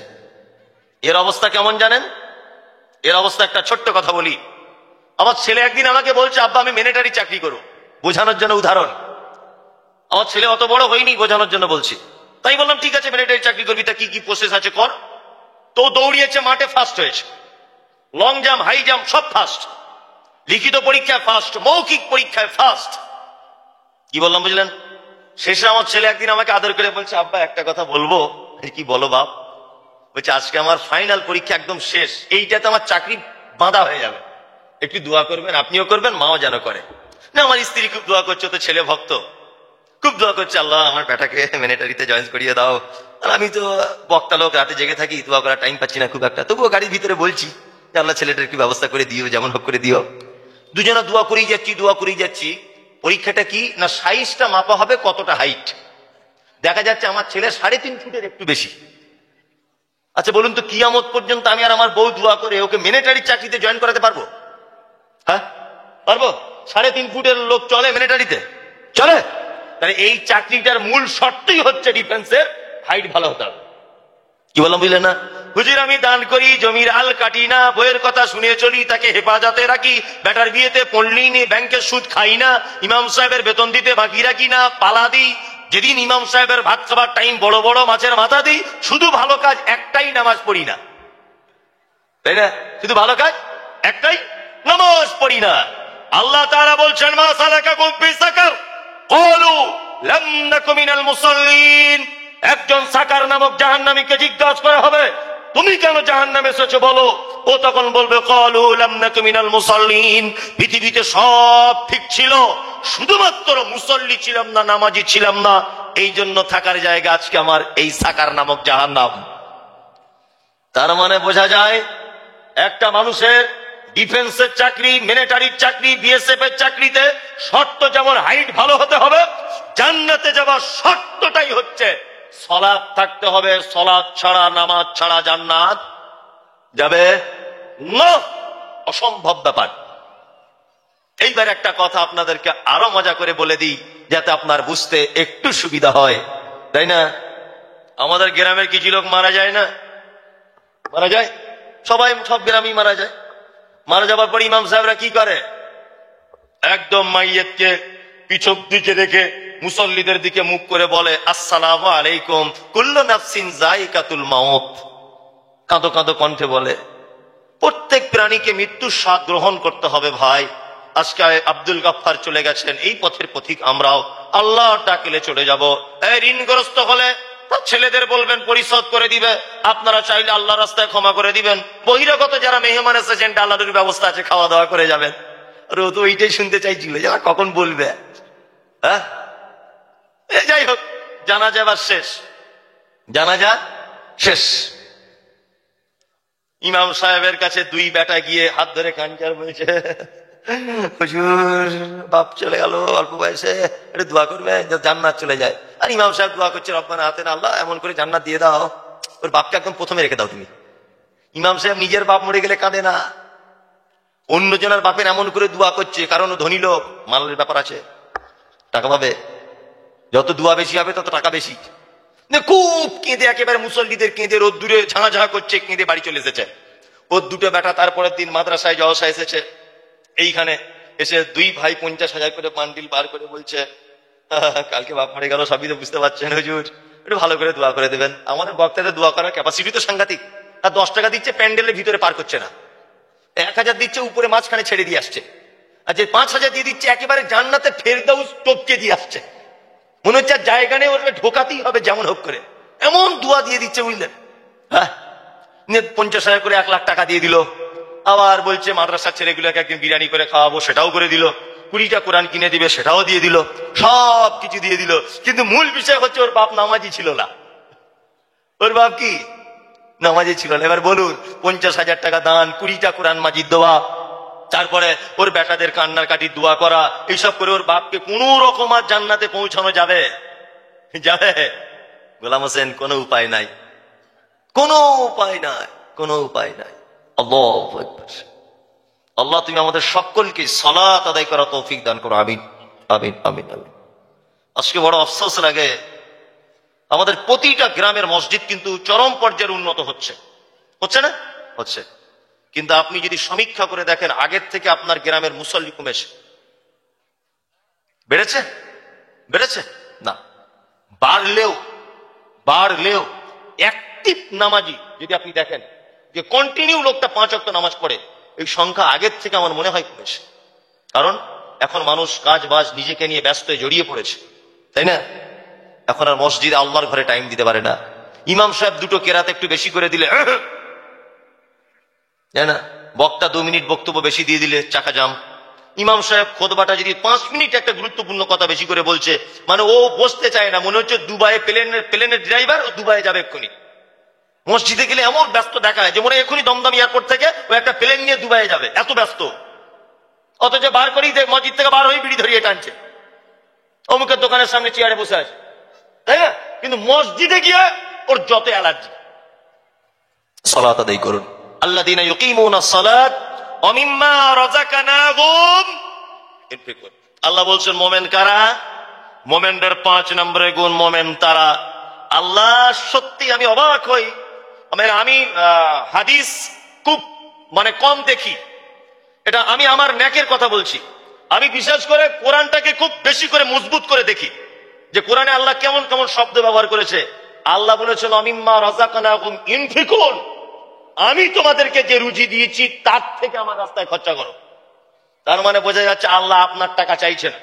এর অবস্থা কেমন জানেন? এর অবস্থা একটা ছোট্ট কথা বলি। আমার ছেলে একদিন আমাকে বলছে, আব্বা আমি মিলিটারি চাকরি করব। বোঝানোর জন্য উদাহরণ, আমার ছেলে অত বড় হয়নি, বোঝানোর জন্য বলছি। তাই বললাম ঠিক আছে মিলিটারি চাকরি করবি, তা কি কি প্রসেস আছে কর। তো দৌড়িয়েছে, মাঠে ফার্স্ট হয়েছে, লং জাম্প হাই জাম্প সব ফার্স্ট, লিখিত পরীক্ষায় ফার্স্ট, মৌখিক পরীক্ষায় ফার্স্ট। কি বললাম বুঝলেন? শেষে আমার ছেলে একদিন আমাকে আদর করে বলছে, আব্বা একটা কথা বলবো। কি বলো বাপ? বলছে আজকে আমার ফাইনাল পরীক্ষা একদম শেষ, এইটাতে আমার চাকরি বাঁধা হয়ে যাবে, একটু দোয়া করবেন, আপনিও করবেন, মাও যেন করে। না আমার স্ত্রী খুব দোয়া করছে, তো ছেলে ভক্ত, খুব দোয়া করছে, আল্লাহ আমার বেটাকে মিলিটারিতে জয়েন করিয়ে দাও। আর আমি তো বক্তা লোক, রাতে জেগে থাকি, দোয়া করার টাইম পাচ্ছি না খুব একটা, তবুও গাড়ির ভিতরে বলছি যে আল্লাহ ছেলেটার একটু ব্যবস্থা করে দিও, যেমন হোক করে দিও। দুজনা দোয়া করেই যাচ্ছি, দোয়া করেই যাচ্ছি। পরীক্ষাটা কি না, সাইজটা মাপা হবে কতটা হাইট। দেখা যাচ্ছে আমার ছেলে 3.5 ফুটের একটু বেশি। আচ্ছা বলুন তো, কিয়ামত পর্যন্ত আমি আর আমার বউ দোয়া করে ওকে মিলিটারি চাকরিতে জয়েন করাতে পারবো? হ্যাঁ পারবো? 3.5 ফুটের লোক চলে মিলিটারিতে? চলে? তাহলে এই চাকরিটার মূল শর্তই হচ্ছে ডিফেন্সের হাইট ভালো হতে হবে। কি বললাম বুঝলেন না? হুজুর আমি দান করি, জমির আল কাটি না, বইয়ের কথা শুনে চলি, তাকে হেফাজতে রাখি, বেটার বিয়েতে পড়লেই নি, ব্যাংকের সুদ খাই না, ইমাম সাহেবের বেতন দিতে বাকি রাখি না, পালা দিই, যেদিন ইমাম সাহেবের ভাত খাবার টাইম বড় বড় মাছের মাথা দিই, শুধু ভালো কাজ একটাই, নামাজ পড়ি না, তাই না? শুধু ভালো কাজ একটাই, নামাজ পড়ি না। আল্লাহ তাআলা বলছেন, মা সালাকাকুম ফি সাকার ক্বালু লাম নাকু মিনাল মুসাল্লিন। একজন সাকার নামক জাহান্নামীকে জিজ্ঞাসা করা হবে, তুমি কেন জাহান্নামে এসেছো বলো। ও তখন বলবে, ক্বালু লাম নাকু মিনাল মুসাল্লিন, পৃথিবীতে সব ঠিক ছিল, শুধুমাত্র মুসল্লি ছিলাম না, নামাজি ছিলাম না, এই জন্য থাকার জায়গা আজকে আমার এই সাকার নামক জাহান্নাম। তার মানে বোঝা যায় একটা মানুষের ডিফেন্সের চাকরি, মিলিটারির চাকরি, বিএসএফ এর চাকরিতে শর্ত যেমন হাইট ভালো হতে হবে, জান্নাতে যাওয়ার শর্তটাই হচ্ছে সালাত থাকতে হবে। সালাত ছাড়া, নামাজ ছাড়া জান্নাত যাবে না, অসম্ভব ব্যাপার। এইবার একটা কথা আপনাদেরকে আরো মজা করে বলে দিই, যাতে আপনার বুঝতে একটু সুবিধা হয়, তাই না? আমাদের গ্রামের কিছু লোক মারা যায় না? মারা যায়, সবাই সব গ্রামেই মারা যায়। মারা যাবার পর ইমাম সাহেবরা কি করে, একদম মাইয়েতকে পিছক দিকে রেখে মুসল্লিদের দিকে মুখ করে বলে, আসসালামু আলাইকুম, কুল্লু নাফসিন যায়িকাতুল মাউত। কাঁদো কাঁদো কণ্ঠে বলে, প্রত্যেক প্রাণীকে মৃত্যুর স্বাদ গ্রহণ করতে হবে ভাই। আজকে আব্দুল গাফফার চলে গেছেন, এই পথের পথিক আমরাও, আল্লাহর ডাকলে চলে যাব। এই ঋণগ্রস্ত হলে তার ছেলেদের বলবেন পরিশোধ করে দিবে, আপনারা চাইলে আল্লাহর রাস্তায় ক্ষমা করে দিবেন। বহিরাগত যারা মেহমান এসেছেন, ডালাডুর ব্যবস্থা আছে, খাওয়া দাওয়া করে যাবেন। আর ও তো ওইটাই শুনতে চাইছিল, যারা কখন বলবে। হ্যাঁ যাই হোক, জানাজা এবার শেষ, জানাজা শেষ। ইমাম সাহেবের কাছে দুই বেটা গিয়ে হাত ধরে কাঞ্চার বলছে, হুজুর বাপ চলে গেল অল্প বয়সে, একটু দোয়া করবে জান্নাত চলে যায়। আর ইমাম সাহেব দোয়া করছে, রব্বানা আতিনা, আল্লাহ এমন করে জান্নাত দিয়ে দাও। ওর বাপকে একদম প্রথমে রেখে দাও তুমি। ইমাম সাহেব নিজের বাপ মরে গেলে কাঁদে না, অন্যজনের বাপের এমন করে দোয়া করছে, কারণ ও ধনী লোক, মালের ব্যাপার আছে, টাকা পাবে, যত দোয়া বেশি হবে তত টাকা বেশি। খুব কেঁদে, একেবারে মুসল্লিদের কেঁদে রোদ্দুরে ঝাঁঝা করছে, কেঁদে বাড়ি চলে এসেছে। ওর দুটো বেটা তারপরের দিন মাদ্রাসায় জলসা এসেছে, এইখানে এসে দুই ভাই 50,000 করে বান্ডিল বার করে বলছে, কালকে বাপ মরে গেল, সবই তো বুঝতে পারছেন হুজুর, একটু ভালো করে দোয়া করে দেবেন। আমাদের বক্তাদের দোয়া করার ক্যাপাসিটি তো সাংঘাতিক। আর 10 টাকা দিচ্ছে, প্যান্ডেলের ভিতরে পার করছে না, 1000 দিচ্ছে, উপরে মাঝখানে ছেড়ে দিয়ে আসছে। আর যে 5000 দিয়ে দিচ্ছে, একেবারে জান্নাতে ফেরদাউস টপকে দিয়ে আসছে। মনে হচ্ছে জায়গা নেই, ওটা ঢোকাতেই হবে যেমন হোক করে, এমন দোয়া দিয়ে দিচ্ছে, বুঝলেন? হ্যাঁ 50,000 করে 1 লাখ টাকা দিয়ে দিল। আবার বলছে মাদ্রাসার ছেলেগুলোকে একদিন বিরিয়ানি করে খাওয়াবো, সেটাও করে দিল। 20টা কোরআন কিনে দিবে, সেটাও দিয়ে দিল, সব কিছু দিয়ে দিল। কিন্তু মূল বিষয় হচ্ছে ওর বাপ নামাজি ছিল না। ওর বাপ কি নামাজে ছিল না। এবার বলুন, 50,000 টাকা দান, 20টা কোরআন মাজিদ দেওয়া, তারপরে ওর বেটাদের কান্নার কাটি দোয়া করা, এইসব করে ওর বাপকে কোন রকম আর জান্নাতে পৌঁছানো যাবে? যাবে? গোলাম হোসেন, কোনো উপায় নাই, কোনো উপায় নাই, কোনো উপায় নাই। আল্লাহু আকবার। আল্লাহ তুমি আমাদের সকলকে সালাত আদায় করা তৌফিক দান করো, আমিন আমিন আমিন আমিন। আজকে বড় আফসোস লাগে, আমাদের প্রতিটা গ্রামের মসজিদ কিন্তু চরম পর্যায়ে উন্নত হচ্ছে, হচ্ছে না? হচ্ছে। কিন্তু আপনি যদি সমীক্ষা করে দেখেন, আগের থেকে আপনার গ্রামের মুসল্লি কমেছে, বেড়েছে? বেড়েছে না। বাড়লেও বাড়লেও অ্যাক্টিভ নামাজি যদি আপনি দেখেন, যে কন্টিনিউ লোকটা 5 ওয়াক্ত নামাজ পড়ে, এই সংখ্যা আগের থেকে আমার মনে হয় কমেছে। কারণ এখন মানুষ কাজ বাজ নিজেকে নিয়ে ব্যস্ত হয়ে জড়িয়ে পড়েছে, তাই না? এখন আর মসজিদে আল্লাহর ঘরে টাইম দিতে পারে না। ইমাম সাহেব দুটো কেরাত একটু বেশি করে দিলে, তাই না? বক্তা 2 মিনিট বক্তব্য বেশি দিয়ে দিলে চাকা জাম। ইমাম সাহেব খুতবাটা যদি 5 মিনিট একটা গুরুত্বপূর্ণ কথা বেশি করে বলছে, মানে ও বসতে চায় না, মনে হচ্ছে দুবাইয়ে প্লেনের ড্রাইভার, ও দুবাইয়ে যাবে এক্ষুনি। মসজিদে গেলে এমন ব্যস্ত দেখায় যে মনে এক্ষুনি দমদম এয়ারপোর্ট থেকে ও একটা প্লেন নিয়ে দুবাইয়ে যাবে, এত ব্যস্ত। অথচ বার করেই মসজিদ থেকে বার হয়ে বিড়ি ধরিয়ে টানছে, অমুকের দোকানের সামনে চেয়ারে বসে আছে, তাই না? কিন্তু মসজিদে গিয়ে ওর যত অ্যালার্জি। সালাত আদায় করুন। আল্লাযীনা ইউকিমুনাস সালাত ওয়া মিম্মা রাযাকনাহুম ইউনফিকুন। আল্লাহ বলছেন মোমেন কারা? মোমেনদের 5 নম্বরের গুণ, মোমেন তারা। আল্লাহ সত্যি আমি অবাক হই, আমি হাদিস খুব কম দেখি, এটা আমি আমার ন্যাকের কথা বলছি। আমি বিশেষ করে কোরআনটাকে খুব বেশি করে মজবুত করে দেখি, যে কোরআনে আল্লাহ কেমন কেমন শব্দ ব্যবহার করেছে। আল্লাহ বলেছেন অমিম্মা রাযাকনাহুম ইউনফিকুন, আমি তোমাদেরকে যে রুজি দিয়েছি তার থেকে আমার রাস্তায় খরচা করো। তার মানে বোঝা যাচ্ছে আল্লাহ আপনার টাকা চাইছে না,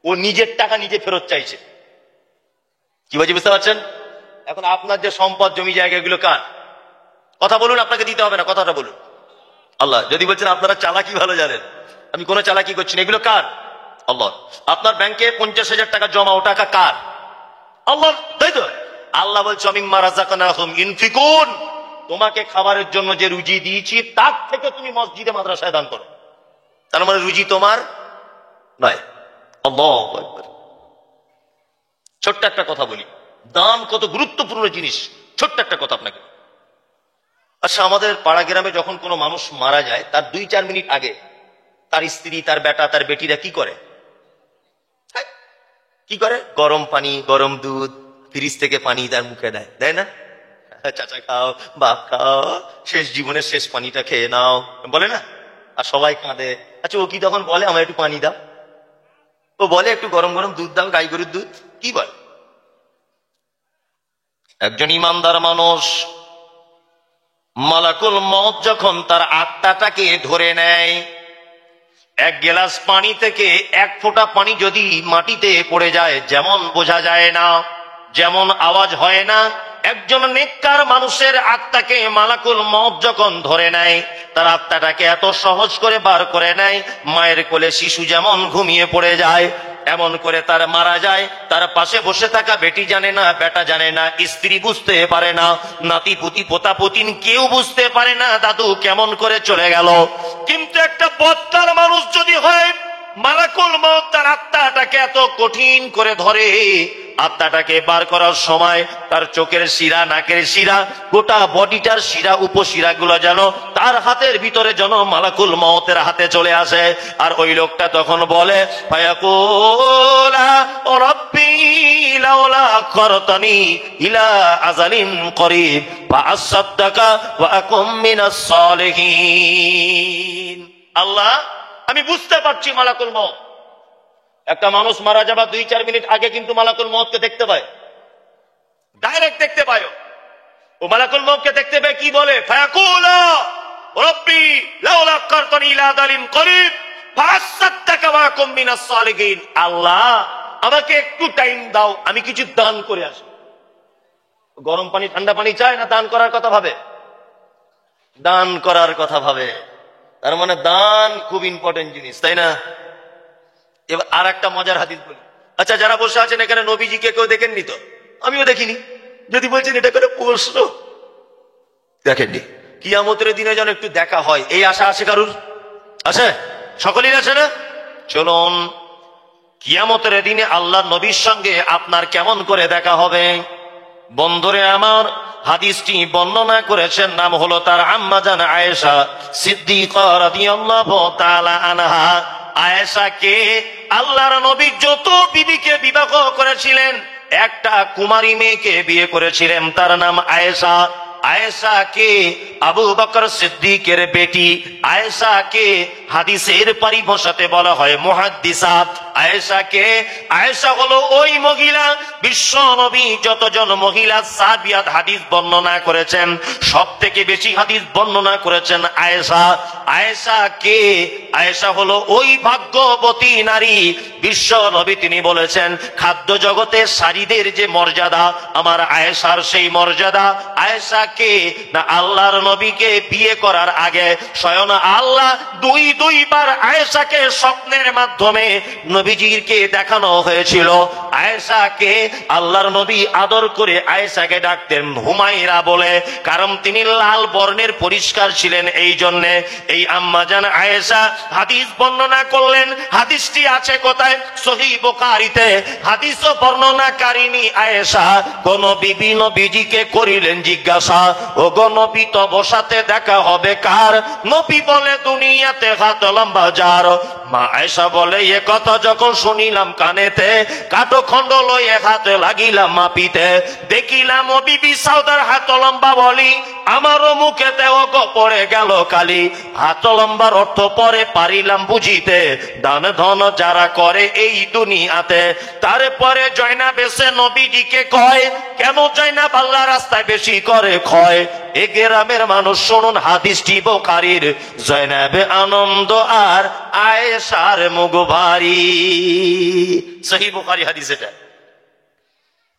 ও নিজের টাকা নিজে ফেরত চাইছে। কি বলছি বুঝতে পারছেন? এখন আপনার যে সম্পদ জমি জায়গা, এগুলো কার? কথা বলুন, আপনাকে দিতে হবে না, কথাটা বলুন। আল্লাহ। যদি বলছেন আপনারা চালাকি ভালো জানেন, আমি কোনো চালাকি করছি না, এগুলো কার? আল্লাহ। আপনার ব্যাংকে 50,000 টাকা জমা, ও টাকা কার? আল্লাহ, তাই তো? আল্লাহ বলছে মিম্মা রাযাকনাহুম ইউনফিকুন, তোমাকে খাবারের জন্য যে রুজি দিয়েছি তার থেকে তুমি মসজিদে মাদ্রাসায় দান করো। তার মানে রুজি তোমার নয়। আল্লাহু আকবার। ছোট্ট একটা কথা বলি, দান কত গুরুত্বপূর্ণ জিনিস। ছোট্ট একটা কথা আপনাকে। আচ্ছা, আমাদের পাড়া গ্রামে যখন কোনো মানুষ মারা যায়, তার 2-4 মিনিট আগে তার স্ত্রী, তার বেটা, তার বেটিরা কি করে? কি করে? গরম পানি, গরম দুধ, ফ্রিজ থেকে পানি তার মুখে দেয়, দেয় না? চাচা খাও, বাপ খাও, শেষ জীবনের শেষ পানিটা খেয়ে নাও, বলে না? আর সবাই কাঁদে। আচ্ছা, ও কি তখন বলে আমার একটু পানি দাও? ও বলে একটু গরম গরম দুধ দাও, গাই গরুর দুধ? কি বলে? একজন ইমানদার মানুষ, মালাকুল মউত যখন তার আত্মাটাকে ধরে নেয়, 1 গ্লাস পানি থেকে 1 ফোঁটা পানি যদি মাটিতে পড়ে যায়, যেমন বোঝা যায় না, যেমন আওয়াজ হয় না, একজন নেককার মানুষের আত্মাকে মালাকুল মউত যখন ধরে নেয়, তার আত্মাটাকে এত সহজ করে বার করে নেয়, মায়ের কোলে শিশু যেমন ঘুমিয়ে পড়ে যায়, এমন করে তার মারা যায়। তার পাশে বসে থাকা বেটি জানে না, বেটা জানে না, স্ত্রী বুঝতে পারে না, নাতি পুতি পোতা পুতিন কেউ বুঝতে পারে না দাদু কেমন করে চলে গেল। কিন্তু একটা বদ্দার মানুষ যদি হয়, মালাকুল মউত তার আত্মাটাকে এত কঠিন করে ধরে, আত্মাটাকে বার করার সময় তার চোখের শিরা, নাকের শিরা, গোটা বডিটার শিরা, উপশিরা গুলো যেন তার হাতের ভিতরে যেন মালাকুল মউতের হাতে চলে আসে। আর ওই লোকটা তখন বলে ফায়াকুলা রাব্বি লাউলা আখরতানি ইলা আযালিন করিব ফাআসাদদাকা ওয়া আকুম মিনাস সালিহিন। আল্লাহ, আমি বুঝতে পারছি মালাকুল মউত, একটা মানুষ মারা যাবার 2-4 মিনিট আগে কিন্তু মালাকুল মউতকে দেখতে পায়, ডাইরেক্ট দেখতে পায়। ও মালাকুল মউতকে দেখতে পেয়ে কি বলে? ফায়াকুলা রাব্বি লাউলা আখরতানি ইলা আযালিন করিব ফাআসাদদাকা ওয়া আকুম মিনাস সালিহিন। আল্লাহ, আমাকে একটু টাইম দাও, আমি কিছু দান করে আসি। গরম পানি ঠান্ডা পানি চায় না, দান করার কথা ভাবে, দান করার কথা ভাবে। তার মানে দান খুব ইম্পর্টেন্ট জিনিস, তাই না? এবার আর একটা মজার হাদিস বলি। আচ্ছা, যারা বসে আছেন এখানে নবীজিকে কেউ দেখেননি তো? আমিও দেখিনি। যদি বলছেন এটা করে প্রশ্ন, দেখেননি কিয়ামতের দিনে যেন একটু দেখা হয়, এই আশা আছে কারুর? আছে? সকলেই আছে না? চলুন কিয়ামতের দিনে আল্লাহ নবীর সঙ্গে আপনার কেমন করে দেখা হবে। বন্ধুরে আমার, হাদিসটি বর্ণনা করেছেন, নাম হলো তার আম্মা জান আয়েশা সিদ্দিকা রাদিয়াল্লাহু তাআলা আনহা। আয়েশা কে? আল্লাহর নবী যত বিবিকে বিবাহ করেছিলেন, একটা কুমারী মেয়েকে বিয়ে করেছিলেন, তার নাম আয়েশা। আয়েশা কে? আবু বকর সিদ্দিকের বেটি। আয়েশা কে? হাদিসের পরিভাষাতে বলা হয় মুহাদ্দিসা। আয়েশা কে? আয়েশা হলো ওই মহিলা, বিশ্ব নবী যতজন মহিলা সাহাবিয়াত হাদিস বর্ণনা করেছেন, সব থেকে বেশি হাদিস বর্ণনা করেছেন আয়েশা। আয়েশা কে? আয়েশা হলো ওই ভাগ্যবতী নারী, বিশ্ব নবী তিনি বলেছেন খাদ্য জগতে শাড়িদের যে মর্যাদা, আমার আয়েশার সেই মর্যাদা। আয়েশা কে? না আল্লাহর নবীকে বিয়ে করার আগে স্বয়ং আল্লাহ দুইবার আয়েশাকে স্বপ্নের মাধ্যমে নবীজিকে দেখানো হয়েছিল। আয়েশাকে আল্লাহর নবী আদর করে আয়েশাকে ডাকতেন হুমায়রা বলে, কারণ তিনি লাল বর্ণের পরিষ্কার ছিলেন। এই জন্যে এই আম্মাজান আয়েশা হাদিস বর্ণনা করলেন। হাদিসটি আছে কোথায়? সহিহ বুখারীতে। হাদিস বর্ণনাকারিনী আয়েশা কোন বিবি নবীজিকে করিলেন জিজ্ঞাসা, ও গো নবী তব সাথে দেখা হবে কার? নবী বলে দুনিয়াতে হাত লম্বা যার। মা আয়েশা বলে এ কথা যখন শুনিলাম কানেতে, কাটো খন্ড লয়ে হাতে লাগিলাম মাপিতে, দেখিলাম ও বিবি সাউদার হাত লম্বা বলি, আমারও মুখেতে ও গো পড়ে গেল কালি। হাত লম্বার অর্থ পরে পারিলাম বুঝিতে, দান ধন যারা করে এই দুনিয়াতে। তারপরে জয়নাব এসে নবীজিকে কয়, কেন জয়নাব আল্লাহ রাস্তায় বেশি করে ক্ষয়? এ গ্রামের মানুষ শুনুন হাদিসটি বুখারীর। জয়নাবে আনন্দ আর আয়েশার মুখ ভারী। সহিহ বুখারী হাদিস এটা।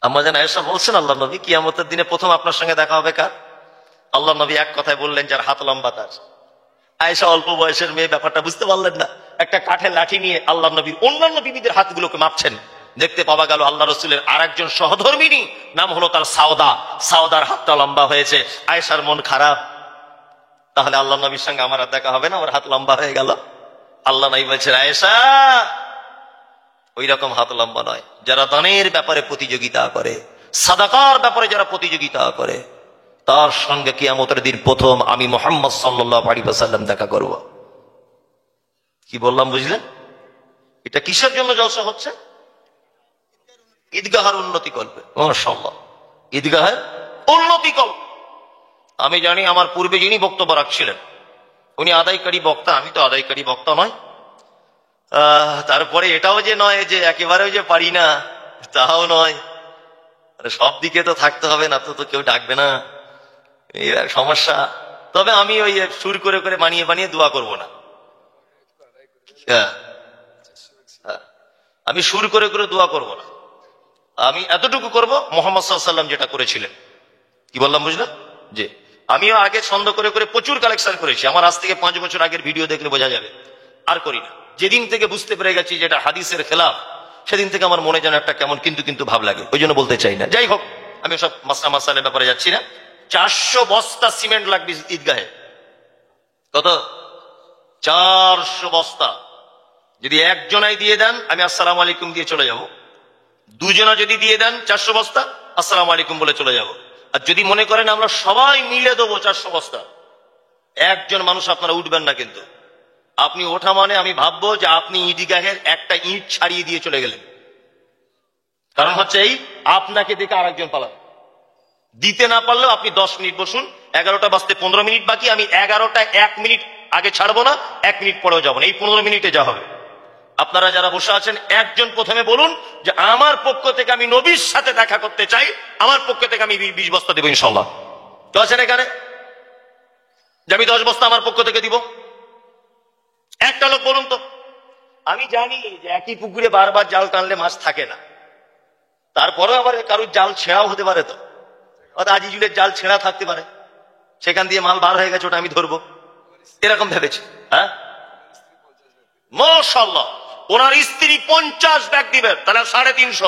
আম্মা জান আয়েশা বলছেন আল্লাহ নবী কিয়ামতের দিনে প্রথম আপনার সঙ্গে দেখা হবে কার? আল্লাহ নবী এক কথায় বললেন যার হাত লম্বা তার। আয়েশা অল্প বয়সের মেয়ে, ব্যাপারটা বুঝতে পারলেন না। একটা কাঠের লাঠি নিয়ে আল্লাহ নবী অন্যান্য বিবিদের হাতগুলোকে মাপছেন। দেখতে পাওয়া গেল আল্লাহ রসুলের আর একজন সহধর্মিনী, নাম হলো তার সাউদা। সাউদার হাতটা লম্বা হয়েছে। আয়েশার মন খারাপ, তাহলে আল্লাহ নবীর সঙ্গে আমার আর দেখা হবে না, আমার হাত লম্বা হয়ে গেল। আল্লাহ নবী বলছেন আয়েশা ওই রকম হাত লম্বা নয়, যারা দানের ব্যাপারে প্রতিযোগিতা করে, সাদাকার ব্যাপারে যারা প্রতিযোগিতা করে, তার সঙ্গে কিয়ামতের দিন প্রথম আমি মুহাম্মদ সাল্লাল্লাহু আলাইহি ওয়াসাল্লাম দেখা করব। কি বললাম বুঝলেন? এটা কিসের জন্য জলসা হচ্ছে? ঈদগাহের উন্নতি করবে। মাশাআল্লাহ, ঈদগাহের উন্নতি করবে। আমি জানি আমার পূর্বে যিনি বক্তব্য রাখছিলেন উনি আদায়কারী বক্তা, আমি তো আদায়কারী বক্তা নয়। তারপরে এটাও যে নয় যে একেবারেও যে পারি না, তাও নয়। সব দিকে তো থাকতে হবে, না তো কেউ ডাকবে না, এই সমস্যা। তবে আমি ওই সুর করে করে বানিয়ে বানিয়ে দোয়া করব না। আমি সুর করে করে দোয়া করব না, আমি এতটুকু করব মুহাম্মদ সাল্লাল্লাহু আলাইহি ওয়াসাল্লাম যেটা করেছিলেন। কি বললাম বুঝলেন? যে আমিও আগে ছন্দ করে করে প্রচুর কালেকশন করেছি। আমার আজ থেকে 5 বছর আগের ভিডিও দেখলে বোঝা যাবে। আর করি না। যেদিন থেকে বুঝতে পেরে গেছি যেটা হাদিসের খেলাফ, সেদিন থেকে আমার মনে যেন একটা কেমন কিন্তু কিন্তু ভাব লাগে, ওই জন্য বলতে চাই না। যাই হোক, আমি সব মাসালের ব্যাপারে যাচ্ছি না। 400 বস্তা সিমেন্ট লাগবে ঈদগাহে। কত? 400 বস্তা। যদি একজনাই দিয়ে দেন আমি আসসালামু আলাইকুম দিয়ে চলে যাব। দুজনা যদি দিয়ে দেন 400 বস্তা, আসসালামু আলাইকুম বলে চলে যাব। আর যদি মনে করেন আমরা সবাই মিলে দেবো 400 বস্তা, একজন মানুষ আপনারা উঠবেন না। কিন্তু আপনি ওঠা মানে আমি ভাববো যে আপনি ঈদগাহের একটা ইট ছাড়িয়ে দিয়ে চলে গেলেন। কারণ হচ্ছে এই, আপনাকে দেখে আর একজন পালাবে। দিতে না পারলেও আপনি 10 মিনিট বসুন। 11টা বাজতে 15 মিনিট বাকি, আমি 11টা 1 মিনিট আগে ছাড়বো না, 1 মিনিট পরেও যাবো না। এই 15 মিনিটে যা হবে। আপনারা যারা বসে আছেন একজন প্রথমে বলুন যে আমার পক্ষ থেকে আমি নবীর সাথে দেখা করতে চাই, আমার পক্ষ থেকে আমি 20 বস্তা দেবো ইনশাল্লাহ। তো আছেন এখানে যে আমি 10 বস্তা আমার পক্ষ থেকে দিব? একটা লোক বলুন তো। আমি জানি যে একই পুকুরে বারবার জাল টানলে মাছ থাকে না, তারপরেও আবার কারোর জাল ছেঁড়াও হতে পারে। তো আজিজুলের জাল ছেঁড়া থাকতে পারে, সেখান দিয়ে মাল বার হয়ে গেছে, ওটা আমি ধরবো, এরকম ভেবেছি। হ্যাঁ, মাশাআল্লাহ, ওনার স্ত্রী 50 ব্যাগ দিবেন, তাহলে 350।